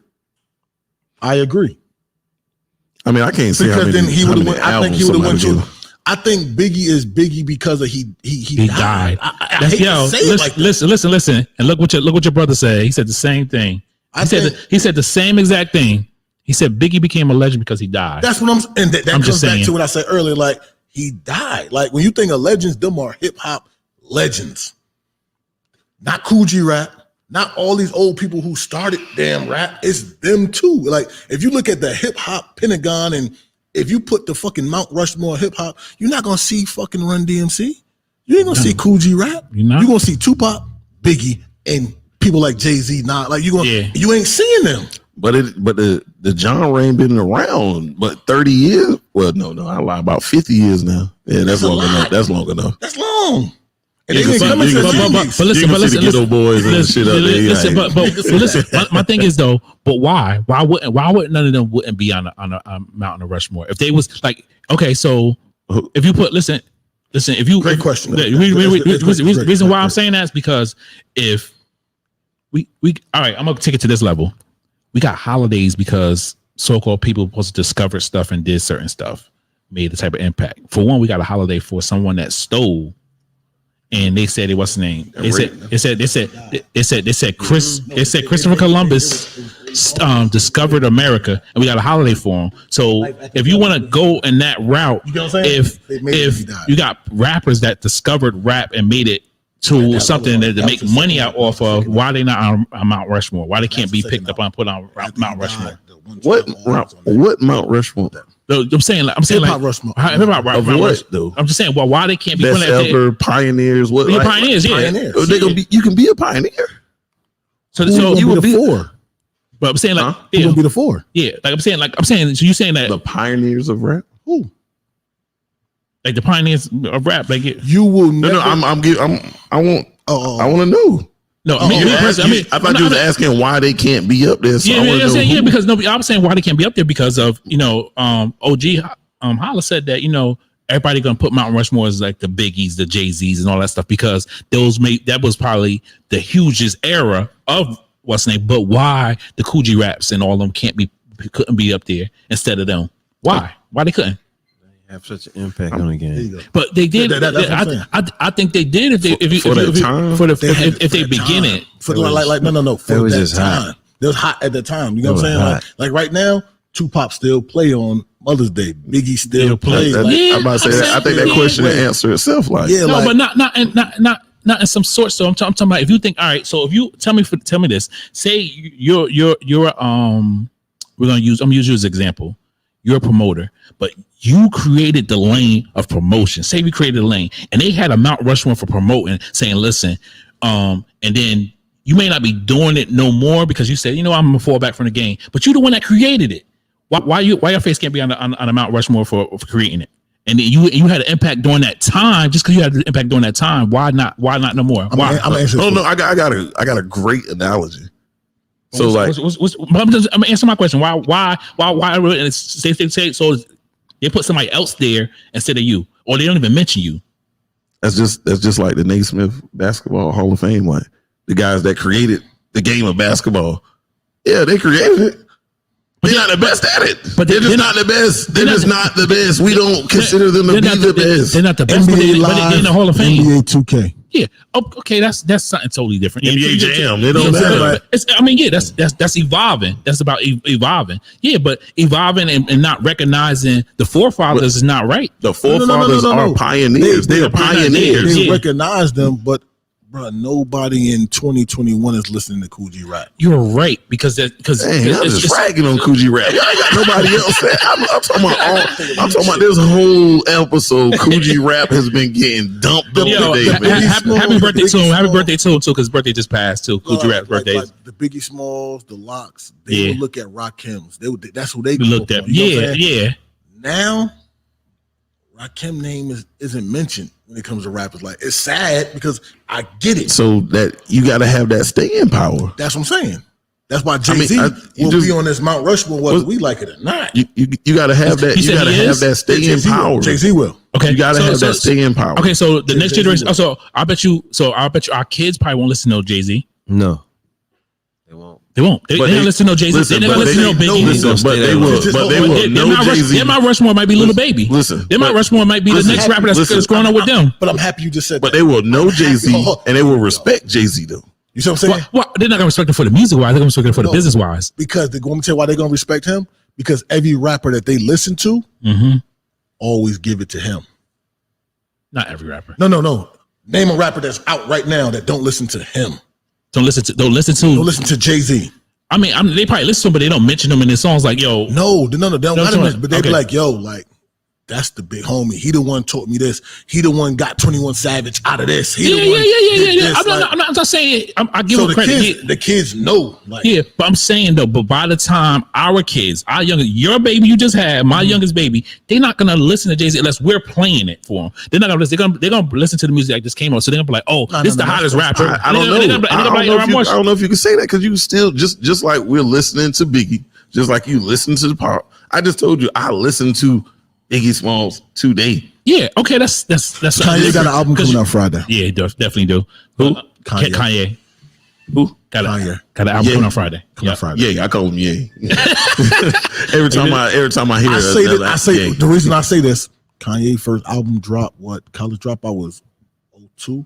I mean, I can't say how Because many, then he would have went. I think he would have went somebody to. I think Biggie is Biggie because of he died. I That's, hate yo, to say it like that. listen, and look what your brother said. He said the same thing. He said the same exact thing. He said Biggie became a legend because he died. That's what I'm. And that I'm comes just back saying. to what I said earlier. Like he died. Like when you think of legends, them are hip hop legends, not Kool G Rap, not all these old people who started damn rap. It's them too. Like if you look at the hip hop Pentagon, and if you put the fucking Mount Rushmore hip hop, you're not gonna see fucking Run DMC. You ain't gonna see Kool G Rap. You're not. You're gonna see Tupac, Biggie, and people like Jay-Z. Not like you ain't seeing them. But the genre ain't been around but 30 years. Well, no, I lie, about 50 years now. Yeah, that's a long lot. enough. That's long enough. That's long. And You they can ain't see- coming you to can the see- movies. But listen, You can see the ghetto boys and shit out there. Listen, Yeah. but listen. My thing is though, but why wouldn't none of them wouldn't be on a Mountain of Rushmore if they was like okay, so if you put listen, if you Great question. The reason why I'm saying that is because if we all right, I'm gonna take it to this level. We got holidays because so-called people supposed to discover stuff and did certain stuff, made the type of impact. For one, we got a holiday for someone that stole. And they said what's the name? They said Christopher Columbus discovered America, and we got a holiday for him. So if you want to go in that route, You know what I'm saying? They made it, he if died. you got rappers that discovered rap and made it to something that to make money out off of, why they not on Mount Rushmore? Why they can't be picked up and put on Mount Rushmore? What Mount Rushmore? I'm saying Hip-hop like Rushmore. hip-hop Of Mount what, Rushmore. though? I'm just saying, well, why they can't be Best put that ever, pioneers. What? You're pioneers, yeah. Pioneers. They gonna be. You can be a pioneer. So Who you gonna would be the four? But I'm saying like, Huh? Who gonna be the four? yeah, like I'm saying, so you saying that The pioneers of rap. Who? like the pioneers of rap, like You will No, never. I want Oh, to know. no, I mean, You asked- personally, I thought you was asking why they can't be up there. So I yeah, wanna yeah, know who. because no, I'm saying why they can't be up there because of OG Holla said that everybody gonna put Mount Rushmore as like the Biggies, the Jay-Z's, and all that stuff because that was probably the hugest era of what's name. But why the Kool G Raps and all of them couldn't be up there instead of them? Why they couldn't? Have such an impact on the there you game. go. But they did. That's what I'm saying. I think they did if they begin it. For like no. For It was that just time. hot. It was hot at the time. You know It what I'm was saying? hot. Like right now, Tupac still play on Mother's Day. Biggie still Still play. plays. That- Like, Yeah, I'm about to say I'm that. I think saying- that question yeah. to answer itself. Like, yeah, No, like, but not in some sort. So I'm talking about if you think all right. So if you tell me this, say you're I'm gonna use you as an example. You're a promoter, but you created the lane of promotion. Say we created a lane, and they had a Mount Rushmore for promoting, saying, "Listen," and then you may not be doing it no more because you said, I'm gonna fall back from the game, but you're the one that created it. Why your face can't be on a Mount Rushmore for creating it? And then you had an impact during that time. Just because you had an impact during that time, why not no more? I'm Why? gonna answer. oh no, I got a great analogy. So I'm gonna answer my question. Why? And say so they put somebody else there instead of you, or they don't even mention you. that's just like the Naismith Basketball Hall of Fame. Like the guys that created the game of basketball. Yeah, they created it. They're not the best at it. But they're just not the best. They're just not the best. We don't consider them to be the best. They're not the best, but they're in the Hall of Fame. NBA 2K. Yeah. Oh, okay. That's something totally different. NBA Jam. They don't Yeah, matter. that's evolving. That's about evolving. Yeah, but evolving and not recognizing the forefathers is not right. The forefathers are pioneers. They are pioneers. They Yeah. recognize them, but bro, nobody in 2021 is listening to Kool G Rap. You're right because Dang, I'm just ragging on Kool G Rap. Y'all ain't got nobody else. I'm talking about this whole episode. Kool G Rap has been getting dumped on today, man. Happy birthday to him. Happy birthday to him too, because his birthday just passed too. Kool G Rap's birthday. Like the Biggie Smalls, the Locks, they Yeah. would look at Rakim's. That's who they Looked grew at. up on, you know what I'm saying? Yeah. Now, Rakim name isn't mentioned when it comes to rappers. Like it's sad because I get it. So that you got to have that staying power. That's what I'm saying. That's why Jay-Z you will just- be on this Mount Rushmore whether we like it or not. You got to have that. He You said got to he have is? that staying Jay-Z will. power. Jay-Z will. Okay. You got to have that staying power. Okay, so the next Jay-Z generation. will. So I bet you our kids probably won't listen to Jay-Z. No, they won't. They won't. They don't listen to no Jay-Z. Listen, They're not but listening to no they- Biggie. listen, but they will. But they will. Their No Jay-Z. Mount Rushmore might be Little Baby. Listen, Their Mount but- Rushmore might be the listen, next rapper that's growing up with them. But I'm happy you just said But that. they will know Jay-Z Hold on. and they will respect Jay-Z though. You see what I'm saying? Well, they're not gonna respect him for the music wise. They're gonna respect him for the No. business wise. Because they're going to tell you why they're going to respect him. Because every rapper that they listen to always give it to him. Not every rapper. No. Name a rapper that's out right now that don't listen to him. Don't listen to. Don't listen to Jay-Z. I mean, they probably listen to him, but they don't mention them in their songs. Like, yo, No, they don't No, gotta sorry. mention, but they be Okay. like, yo, like, that's the big homie. He the one taught me this. He the one got 21 Savage out of this. He the one did this. I'm not saying. I give so him the credit. kids, the kids know. Like, Yeah, but I'm saying though, but by the time our kids, our youngest, your baby you just had, my youngest baby, they're not gonna listen to Jay-Z unless we're playing it for them. They're not gonna listen. They're gonna listen to the music that just came out. So they're gonna be like, oh, this is the hottest rapper. I don't know. I don't know if you can say that because you still just like we're listening to Biggie, just like you listen to the Pop. I just told you I listened to Biggie Smalls today. Yeah, okay, that's Kanye got an album coming out Friday. Yeah, he does, definitely do. Who? Kanye. Who? Got Kanye. an album Yeah. coming on Friday. Coming out Friday. Yeah, I call him Ye. every time I hear I that, say that. like, I say Ye. the reason I say this. Kanye first album drop. What College Dropout was 02.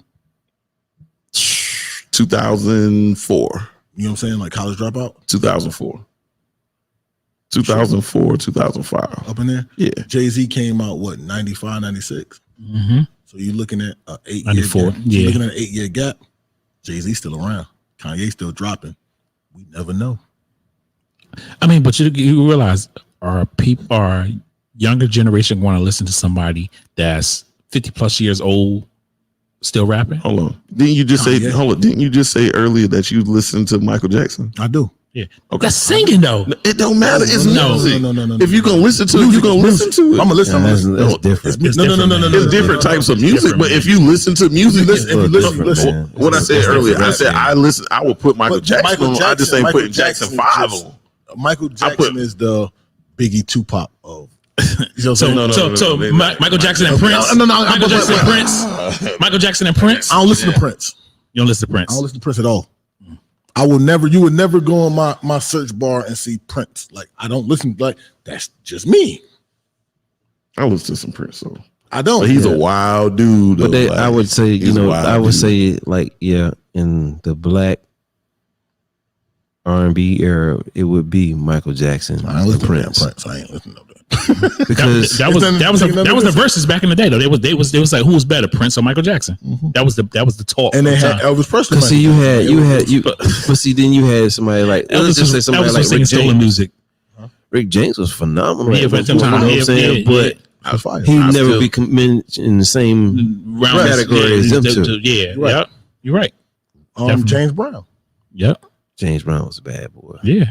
2004. You know what I'm saying? Like College Dropout 2004. 2004, 2005. up in there. Yeah. Jay-Z came out what 95, 96. Mm-hmm. So you're looking at an 8 year 94, gap. yeah. You're looking at an 8 year gap. Jay-Z still around. Kanye still dropping. We never know. I mean, but you realize our younger generation want to listen to somebody that's 50 plus years old still rapping? Hold on. Didn't you just say? Kanye. Hold on. Didn't you just say earlier that you listened to Michael Jackson? I do. Yeah. Okay. That's singing though. It don't matter. It's No. music. No. If you're gonna listen to it, you're gonna listen to it. I'm gonna listen. That's No, different. No. It's different types of music, different, but man. if you listen to music, If you listen. what I said earlier, I said I listen. I would put Michael But Jackson on. I just ain't Michael putting Jackson Jackson 5 just- on. Michael Jackson is the Biggie Tupac of. You know what So, I'm saying? so Michael Jackson and Prince. No, Michael Jackson and Prince. Michael Jackson and Prince. I don't listen to Prince. You don't listen to Prince. I don't listen to Prince at all. I will never. You would never go on my search bar and see Prince. Like I don't listen. Like that's just me. I listen to some Prince, so I don't. but he's a wild dude. But though, I would say, he's a wild I would dude. say like, yeah, in the black R&B era, it would be Michael Jackson I ain't and listen to Prince. Prince. I ain't listen to that. Because that was It doesn't- that was the verses back in the day though. They was like who was better, Prince or Michael Jackson? That was the talk. And they of the had time. Elvis Presley. Cause see, you had, but see, then you had somebody like, let's just say somebody Elvis like was singing Rick stolen James. music. Rick James was phenomenal. Yeah, at but one point, you know what I'm saying? But That's fire. he I never still- be mentioned in the same Round category as them two. Yeah, You're right. yeah, you're right. Definitely. James Brown. Yep, James Brown was a bad boy. yeah.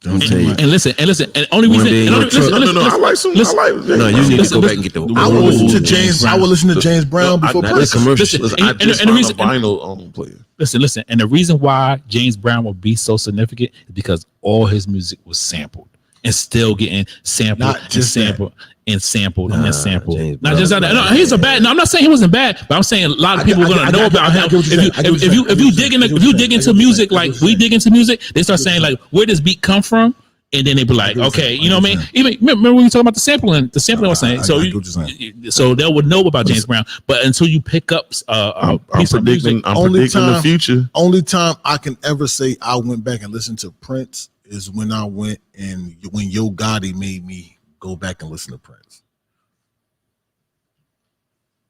I'm tell you. And listen, and only One reason. day and in only, your truck- No, I like some. listen. I like. No, you need to Listen, go back and get the. I would listen to James James. I Brown. would listen to James Brown before I, Prince. commercial. Listen, I and just the found reason- a vinyl player. Listen, and the reason why James Brown will be so significant is because all his music was sampled and still getting sampled Not and just that. sampled and sampled and then sampled. James Not Brown just that. was No, bad. he's a bad. No, I'm not saying he wasn't bad, but I'm saying a lot of people are gonna know about him. I get what you're saying. I get what you're saying. If you dig into music like we dig into music, they start saying like, where does beat come from? And then they be like, okay, you know what I mean? Even remember when we talking about the sampling I was saying. So I get what you're so they would know about James Brown, but until you pick up I'm piece of music, predicting. I'm Only predicting the time- future. Only time I can ever say I went back and listened to Prince is when I went and when Yo Gotti made me go back and listen to Prince.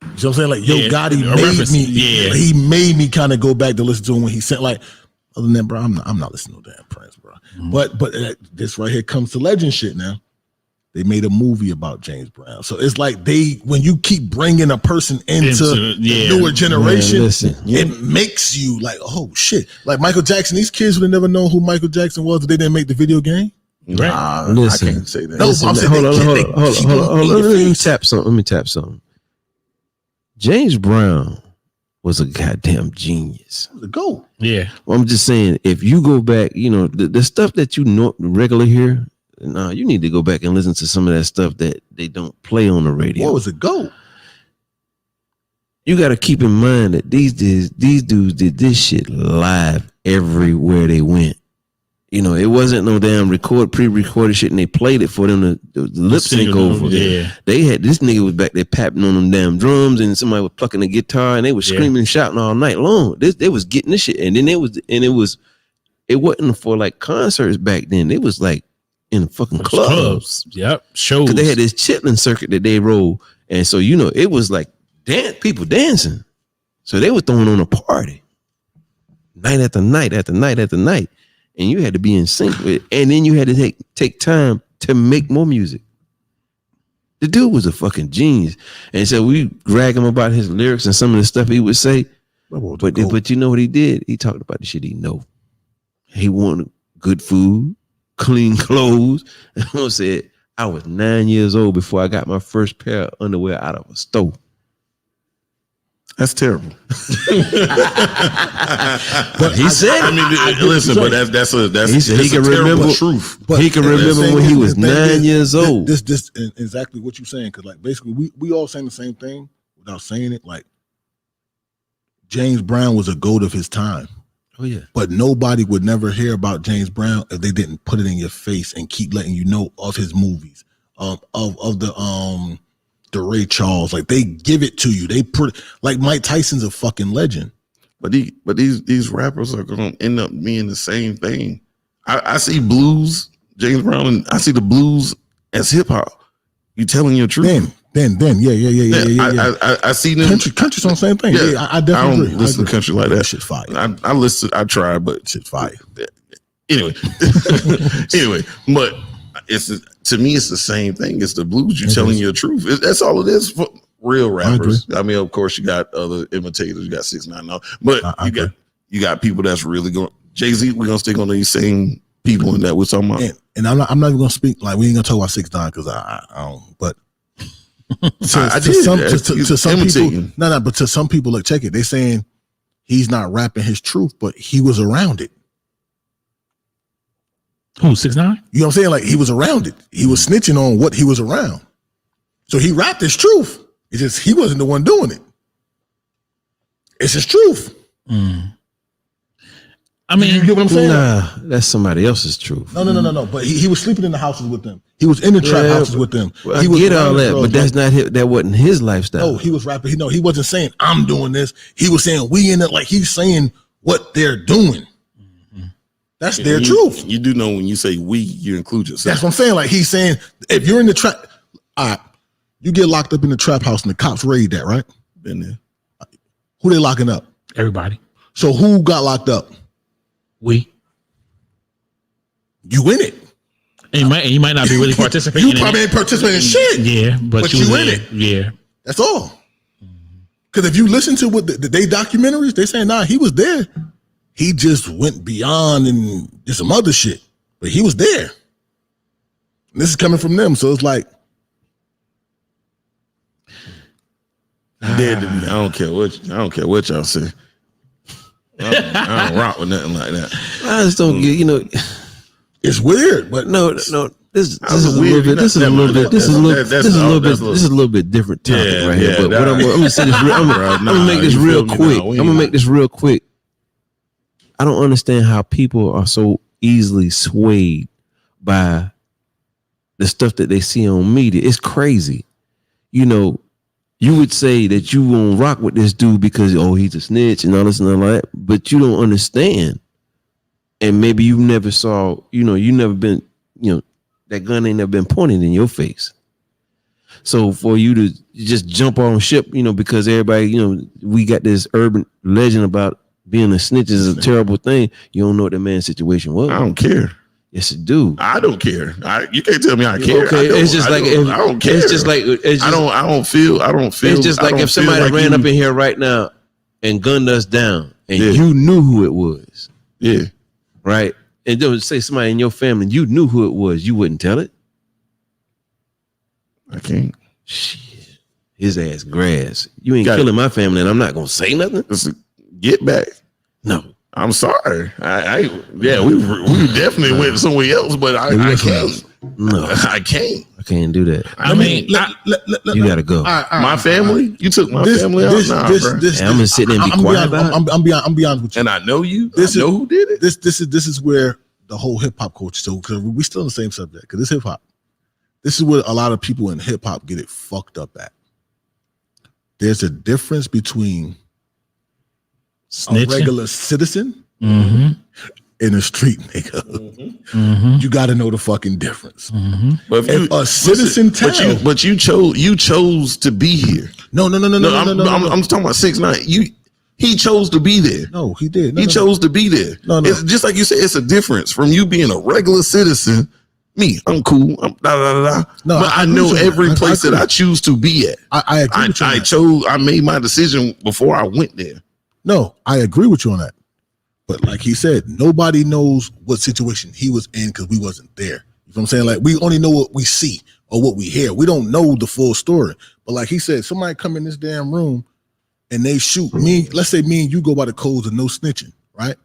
You know what I'm saying? Like Yo Yeah, Gotti a made reference. me. Yeah. He made me kind of go back to listen to him when he sent like. Other than that, bro, I'm not listening to damn Prince, bro. But this right here comes to legend shit now. They made a movie about James Brown, so it's like when you keep bringing a person into yeah. the newer generation, Man, listen. it makes you like, oh shit. Like Michael Jackson, these kids would have never known who Michael Jackson was if they didn't make the video game. Right. Nah, Listen. I can't say that. No, Listen, I'm saying hold on. they Let me face. tap something. James Brown was a goddamn genius. The GOAT. Yeah. Well, I'm just saying, if you go back, the stuff that you know regularly hear, no, you need to go back and listen to some of that stuff that they don't play on the radio. What was a GOAT? You got to keep in mind that these dudes did this shit live everywhere they went. You know, it wasn't no damn pre-recorded shit, and they played it for them to lip sync over. Yeah. They had this nigga was back there papping on them damn drums, and somebody was plucking a guitar, and they was screaming and shouting all night long. They was getting this shit, and then it wasn't for like concerts back then. It was like in fucking clubs. Yep, shows. 'Cause they had this chitlin circuit that they rolled, and so you know it was like people dancing. So they were throwing on a party, night after night after night after night. And you had to be in sync with it. And then you had to take time to make more music. The dude was a fucking genius. And so we drag him about his lyrics and some of the stuff he would say. But you know what he did? He talked about the shit he know. He wanted good food, clean clothes. And I said, I was 9 years old before I got my first pair of underwear out of a store. That's terrible. But he said, I mean, listen, but that's he said he can remember truth. But he can remember when he was 9 years old. This exactly what you're saying, because like basically we all saying the same thing without saying it. Like James Brown was a GOAT of his time. Oh yeah. But nobody would never hear about James Brown if they didn't put it in your face and keep letting you know of his movies, of the Ray Charles. Like they give it to you. They put like Mike Tyson's a fucking legend. But these rappers are gonna end up being the same thing. I see blues, James Brown, and I see the blues as hip hop. You telling your truth. Then, yeah. I see them. Country's on the same thing. Yeah, I definitely don't listen to country like that. Shit's fire. I listen. I try, but Shit's fire. Anyway, but to me, it's the same thing. It's the blues. You're telling your truth. That's all it is for real rappers. I mean, of course, you got other imitators. You got 6ix9ine, but you got people that's really going. Jay-Z, we're gonna stick on these same people in that we're talking about. And I'm not even gonna speak like we ain't gonna talk about 6ix9ine because I don't. But to some people, no. But to some people, like check it. They saying he's not rapping his truth, but he was around it. Who, 6ix9ine? You know what I'm saying? Like he was around it. He was snitching on what he was around. So he rapped his truth. It's just he wasn't the one doing it. It's his truth. I mean, you get what I'm saying? Nah, that's somebody else's truth. No. But he was sleeping in the houses with them. He was in the trap houses with them. Well, he was get all that, but that's not his, that wasn't his lifestyle. No, he was rapping. He wasn't saying I'm doing this. He was saying we in it. Like he's saying what they're doing. That's their truth. You do know when you say we, you include yourself. That's what I'm saying. Like he's saying, if you're in the trap, all right, you get locked up in the trap house and the cops raid that, right? Been there. Who they locking up? everybody. So who got locked up? We. You in it. And you might not be really participating. You probably ain't participating in shit. Yeah, but you in it. Yeah. That's all. Because if you listen to what they documentaries, they saying, nah, he was there. He just went beyond and did some other shit. But he was there. And this is coming from them. So it's like, Dead to me. I don't care what y'all say. I don't rock with nothing like that. I just don't get, it's weird, but no. This is a little bit. This is a little bit different topic right here. But I'm gonna say this. I'm gonna make this real quick. I'm gonna make this real quick. I don't understand how people are so easily swayed by the stuff that they see on media. It's crazy. You would say that you won't rock with this dude because he's a snitch and all this and all that, but you don't understand. And maybe you never saw, you never been, that gun ain't never been pointed in your face. So for you to just jump on ship, because everybody, we got this urban legend about being a snitch is a terrible thing. You don't know what that man's situation was. I don't care. Yes, it do. I don't care. You can't tell me I care. Okay, I don't care. It's just like I don't feel. It's just like if somebody ran up in here right now and gunned us down, and you knew who it was. Yeah. Right. And then say somebody in your family, you knew who it was, you wouldn't tell it. I can't. Shit. His ass grass. You ain't killing my family, and I'm not gonna say nothing. Get back. No. I'm sorry. We definitely went somewhere else, but I can't. No, I can't. I can't do that. You gotta go. My family? You took my family out? Nah, bro. I'm gonna sit there and be quiet about it. I'm be honest with you. And I know you. I know who did it. This is where the whole hip hop culture. So because we still on the same subject, because it's hip hop. This is where a lot of people in hip hop get it fucked up at. There's a difference between a regular citizen and a street nigga. You got to know the fucking difference. But if a citizen but you chose to be here. No. I'm talking about 6ix9ine. He chose to be there. No, he did. He chose to be there. No. It's just like you said, it's a difference from you being a regular citizen. Me, I'm cool. I'm da. No, but I know every place that I choose to be at. I agree with you. I made my decision before I went there. No, I agree with you on that. But like he said, nobody knows what situation he was in because we wasn't there. You know what I'm saying? Like, we only know what we see or what we hear. We don't know the full story. But like he said, somebody come in this damn room and they shoot me. Let's say me and you go by the codes of no snitching, right?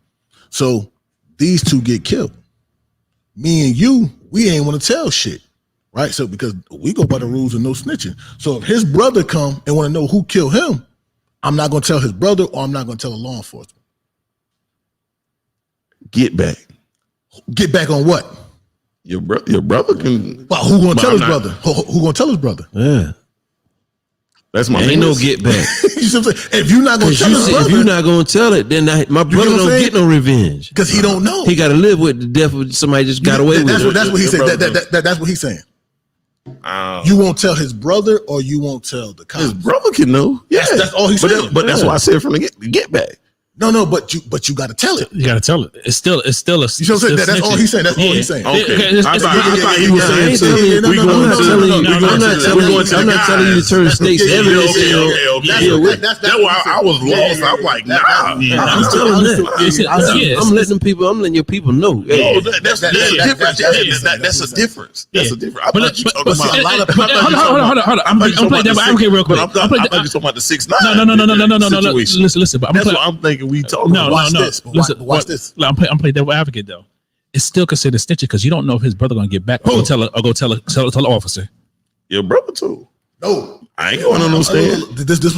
So these two get killed. Me and you, we ain't want to tell shit, right? So because we go by the rules of no snitching. So if his brother come and want to know who killed him, I'm not going to tell his brother, or I'm not going to tell the law enforcement. Get back. Get back on what? Your brother can. Well, who going to tell his brother? Who going to tell his brother? Yeah. That's my ain't no get back. You see what I'm saying? If you're not going to tell his brother, if you're not going to tell it, then my brother don't get no revenge because he don't know. He got to live with the death of somebody just got away with it. That's what he said. That's what he's saying. You won't tell his brother, or you won't tell the cops. His brother can know. Yeah, that's all he's saying. But that's why I said from the get back. No, but you got to tell it. You got to tell it. It's still a. You know what I'm saying? That's all he's saying. That's all he's saying. Okay. I thought he was saying I'm not telling you to turn state's evidence. That's why I was lost. I'm like, nah. I'm telling that. I'm letting your people know. That's a difference. That's a difference. Hold on. I'm playing that advocate real quick. I'm just talking about the 6ix9ine. No. Listen. That's what I'm thinking. We talking. No. Listen, watch this. I'm playing devil advocate though. It's still considered snitching because you don't know if his brother gonna get back or go tell the officer. Your brother too. No, I ain't going on no stand.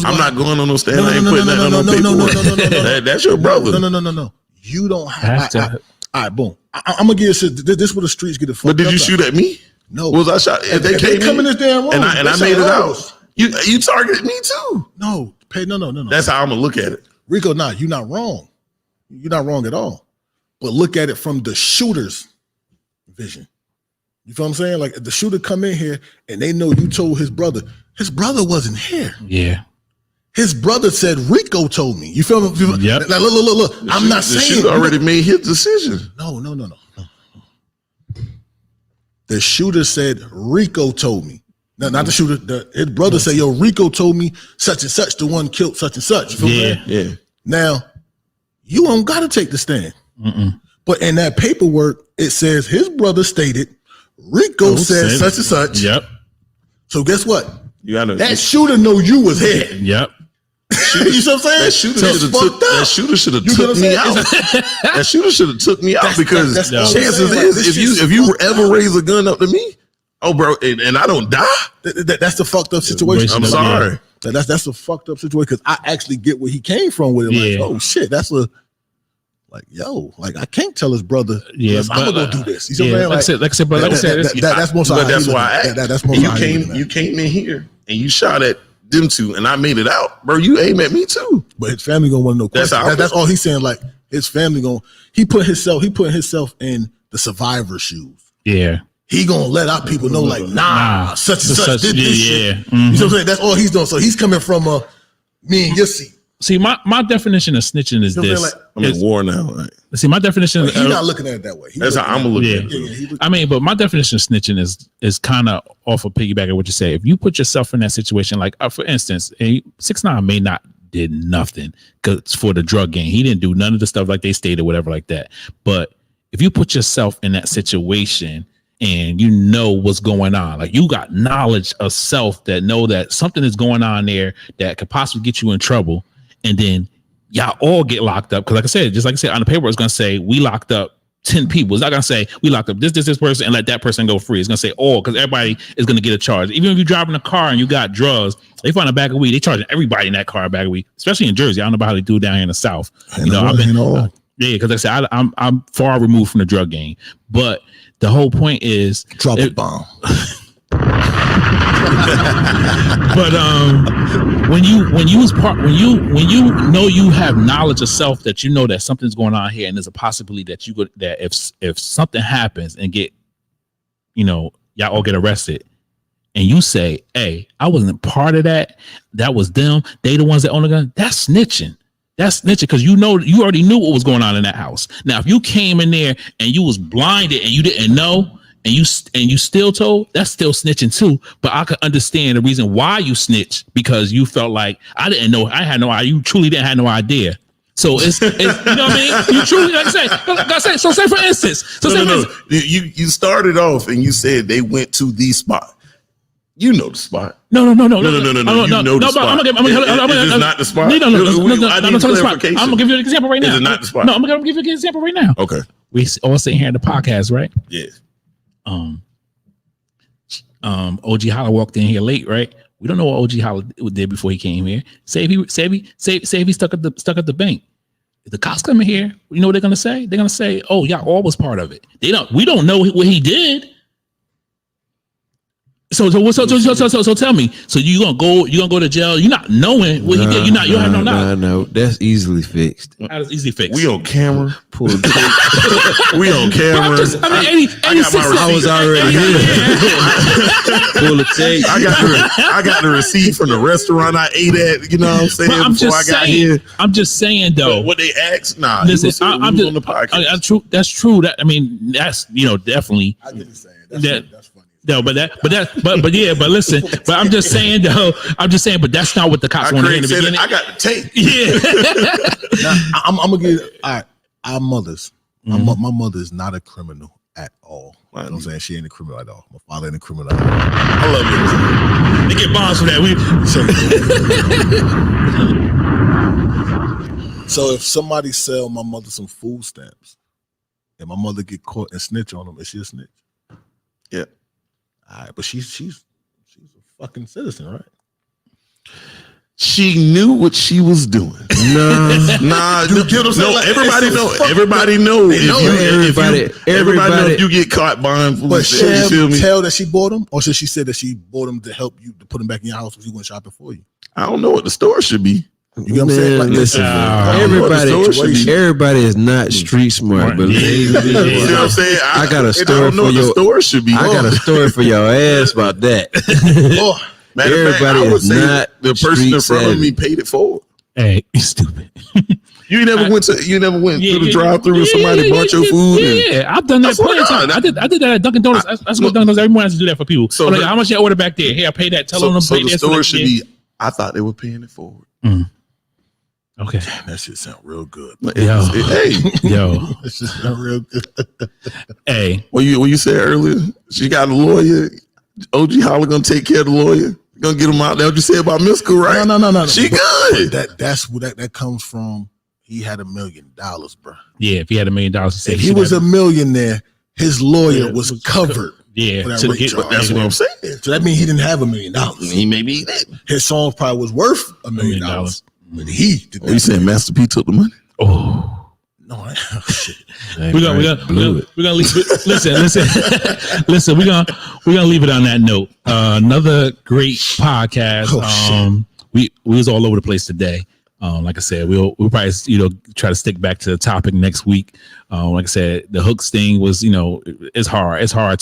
I'm not going on no stand. I ain't putting that on no paperwork. That's your brother. No. You don't have to. All right, boom. I'm gonna give you this. Is where the streets get it. But did you shoot at me? No. Was I shot? If they come in this damn room and I made it out. You targeted me too. No. That's how I'm gonna look at it. Rico, you're not wrong. You're not wrong at all. But look at it from the shooter's vision. You feel what I'm saying? Like, if the shooter come in here and they know you told his brother wasn't here. Yeah. His brother said, Rico told me. You feel me? Yep. Like, look. I'm not saying. The shooter already made his decision. No. The shooter said, Rico told me. No, not the shooter. His brother said, yo, Rico told me such and such, the one killed such and such. You feel me? Yeah. Now, you don't got to take the stand. But in that paperwork, it says his brother stated, Rico said such and such. Yep. So guess what? That shooter know you was here. Yep. You know what I'm saying? That shooter should have took me out. That shooter should have took me out because chances is, if you ever raise a gun up to me, oh, bro, and I don't die. That's the fucked up situation. I'm sorry. That's a fucked up situation because I actually get where he came from with it. Like, oh shit, I can't tell his brother. I'm gonna go do this. You know what I'm saying? Like I said, that's most. But that's why that's most. You came in here and you shot at them two, and I made it out, bro. You aim at me too. But his family gonna want to know questions. That's all he's saying. Like, his family he put himself in the survivor shoes. Yeah. He gonna let our people know, like, such and such did this shit. Mm-hmm. You know what I'm saying? That's all he's doing. So he's coming from me and your seat. See, my definition of snitching is this. I'm in war now. Right? See, my definition. He's not looking at it that way. That's how I'm gonna look at it. I mean, but my definition of snitching is kind of off of piggyback at what you say. If you put yourself in that situation, like for instance, 6ix9ine may not did nothing because for the drug game, he didn't do none of the stuff like they stated, whatever like that. But if you put yourself in that situation and you know what's going on, like you got knowledge of self that know that something is going on there that could possibly get you in trouble, and then y'all all get locked up. Because like I said, on the paper, it's going to say we locked up 10 people. It's not going to say we locked up this person and let that person go free. It's going to say all, because everybody is going to get a charge. Even if you're driving a car and you got drugs, they find a bag of weed, they charging everybody in that car a bag of weed, especially in Jersey. I don't know about how they do it down here in the South. Yeah, because like I said I'm far removed from the drug game, but the whole point is Drop a bomb. But when you know you have knowledge of self, that you know that something's going on here, and there's a possibility that if something happens and y'all all get arrested, and you say, "Hey, I wasn't part of that. That was them. They the ones that own the gun." That's snitching. That's snitching because you already knew what was going on in that house. Now, if you came in there and you was blinded and you didn't know, and you still told, that's still snitching too. But I could understand the reason why you snitched, because you felt like I didn't know. I had no idea. You truly didn't have no idea. So it's you know what I mean? You truly, like I say. So say for instance. You started off and you said they went to the spot. You know the spot. No. You know the spot. I'm gonna It's not the spot. No, I need clarification. I'm gonna give you an example right now. Is it not the spot? No, I'm gonna give you an example right now. Okay. We all sitting here in the podcast, right? Yeah. OG Holla walked in here late, right? We don't know what OG Holla did before he came here. Say if he stuck at the bank. If the cops come in here, you know what they're gonna say? They're gonna say, "Oh, y'all all was part of it." We don't know what he did. So tell me. So you gonna go to jail? You're not knowing what he did. You have no knowledge. No, that's easily fixed. That is easily fixed. We on camera. Pull the tape. We on camera. I was already here. Pull the tape. I got the receipt from the restaurant I ate at. You know what I'm saying? I'm just saying though. What they asked? Nah. Listen, I'm just on the podcast. true. That's true. That's definitely. I get what you're saying. That's funny. No, but listen, but I'm just saying though. But that's not what the cops want to hear in the beginning. I got the tape. Yeah. Now, I'm gonna get all right. Our mothers. My mother is not a criminal at all. You know what I'm saying? She ain't a criminal at all. My father ain't a criminal at all. I love you. They get bombs for that. So if somebody sell my mother some food stamps, and my mother get caught and snitch on them, is she a snitch? Yeah. All right, but she's a fucking citizen, right? She knew what she was doing. Nah. You get what I'm saying? Like, everybody know. Everybody know. Everybody know if you get caught buying food. But should she tell that she bought them, or should she say that she bought them to help you to put them back in your house when you went shopping for you? I don't know what the store should be. You know what I'm saying? Like, listen, everybody is not street smart, but you know what I'm saying? I got a story for your store should be. I got a story for your ass about that. Everybody is not the person in front of me paid it forward. Hey, you stupid. You never went through the drive-through and somebody bought your food. Yeah, I've done that plenty of times. I did that at Dunkin' Donuts. That's what Dunkin' Donuts. Everyone has to do that for people. So like, how much you order back there? Hey, I pay that. Tell them to pay that. So the store should be. I thought they were paying it forward. Okay, that shit sound real good. Yo, That shit sound real good. Hey, what you said earlier? She got a lawyer. OG Holla gonna take care of the lawyer. Gonna get him out. That's what you said about Mystical, right? No. She good. That's where that comes from. He had $1 million, bro. Yeah, if he had $1 million, if he was a millionaire, his lawyer was covered. Yeah, that's what I'm saying. So that means he didn't have $1 million. He maybe his song probably was worth $1 million. But he did. You saying Master P took the money? Oh no! Shit. We're gonna leave. Listen. We're gonna leave it on that note. Another great podcast. We was all over the place today. Like I said, we'll probably try to stick back to the topic next week. Like I said, the hooks thing was it's hard. It's hard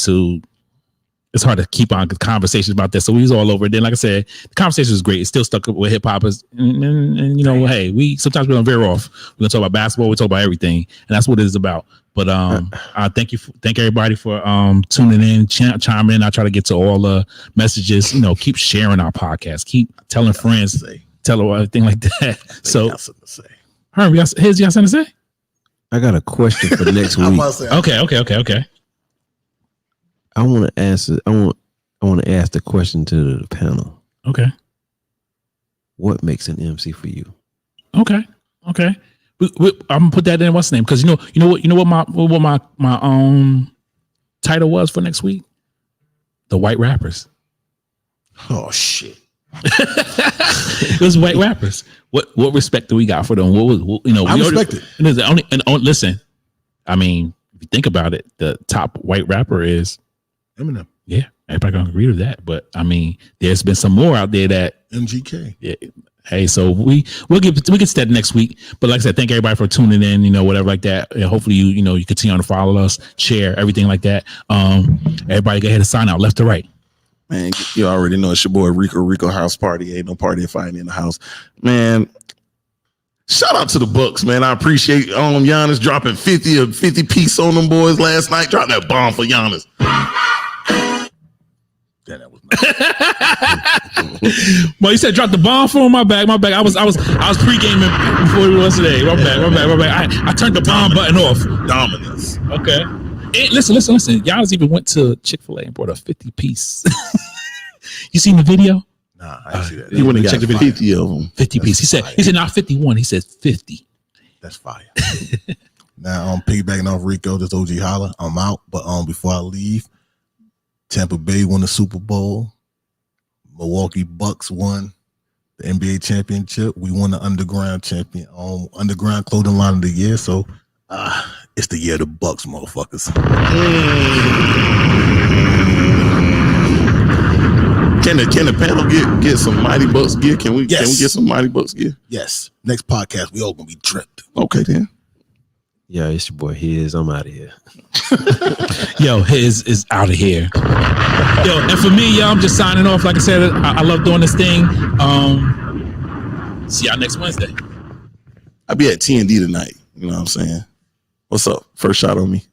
to keep on conversations about that. So we was all over it. Then, like I said, the conversation was great. It's still stuck with hip hoppers, and hey, we sometimes we're gonna veer off. We're gonna talk about basketball. We talk about everything, and that's what it is about. But I thank everybody for tuning in, chiming in. I try to get to all the messages. Keep sharing our podcast. Keep telling friends. Tell her everything like that. So, Herb, you got something to say? I got a question for next week. Okay. I want to answer. I want to ask the question to the panel. Okay. What makes an MC for you? Okay. I'm gonna put that in. What's the name? Because you know what my title was for next week? The White Rappers. Oh shit. Those white rappers. What respect do we got for them? What you know? I respect it. And listen, I mean, if you think about it, the top white rapper is Eminem, yeah. Everybody gonna agree with that, but I mean, there's been some more out there that MGK. yeah. Hey, so we get to that next week. But like I said, thank everybody for tuning in. You know, whatever like that. And hopefully you continue to follow us, share everything like that. Everybody go ahead and sign out left to right. Man, you already know it's your boy Rico House Party. Ain't no party if I ain't in the house. Man, shout out to the Bucks, man. I appreciate Giannis dropping 50 piece on them boys last night. Drop that bomb for Giannis. Yeah, that was Well, you said drop the bomb for him. My bad. I was pre-gaming before it was today. My bad. I turned the bomb button off. Dominance. Okay. And listen. Giannis even went to Chick-fil-A and bought a 50 piece. You seen the video? Nah, I didn't see that. He went and got Check the video. 50 of them. 50 piece. He said not 51. He said 50. That's fire. Now, piggybacking off Rico, this OG Holla. I'm out, but before I leave, Tampa Bay won the Super Bowl. Milwaukee Bucks won the NBA championship. We won the underground clothing line of the year. So it's the year of the Bucks, motherfuckers. Can the panel get some Mighty Bucks gear? Can we get some Mighty Bucks gear? Yes. Next podcast, we all gonna be tripped. Okay then. Yeah, it's your boy His. I'm out of here. Yo, His is out of here. Yo, and for me, yo, I'm just signing off. Like I said, I love doing this thing. See y'all next Wednesday. I'll be at T&D tonight. You know what I'm saying? What's up? First shot on me.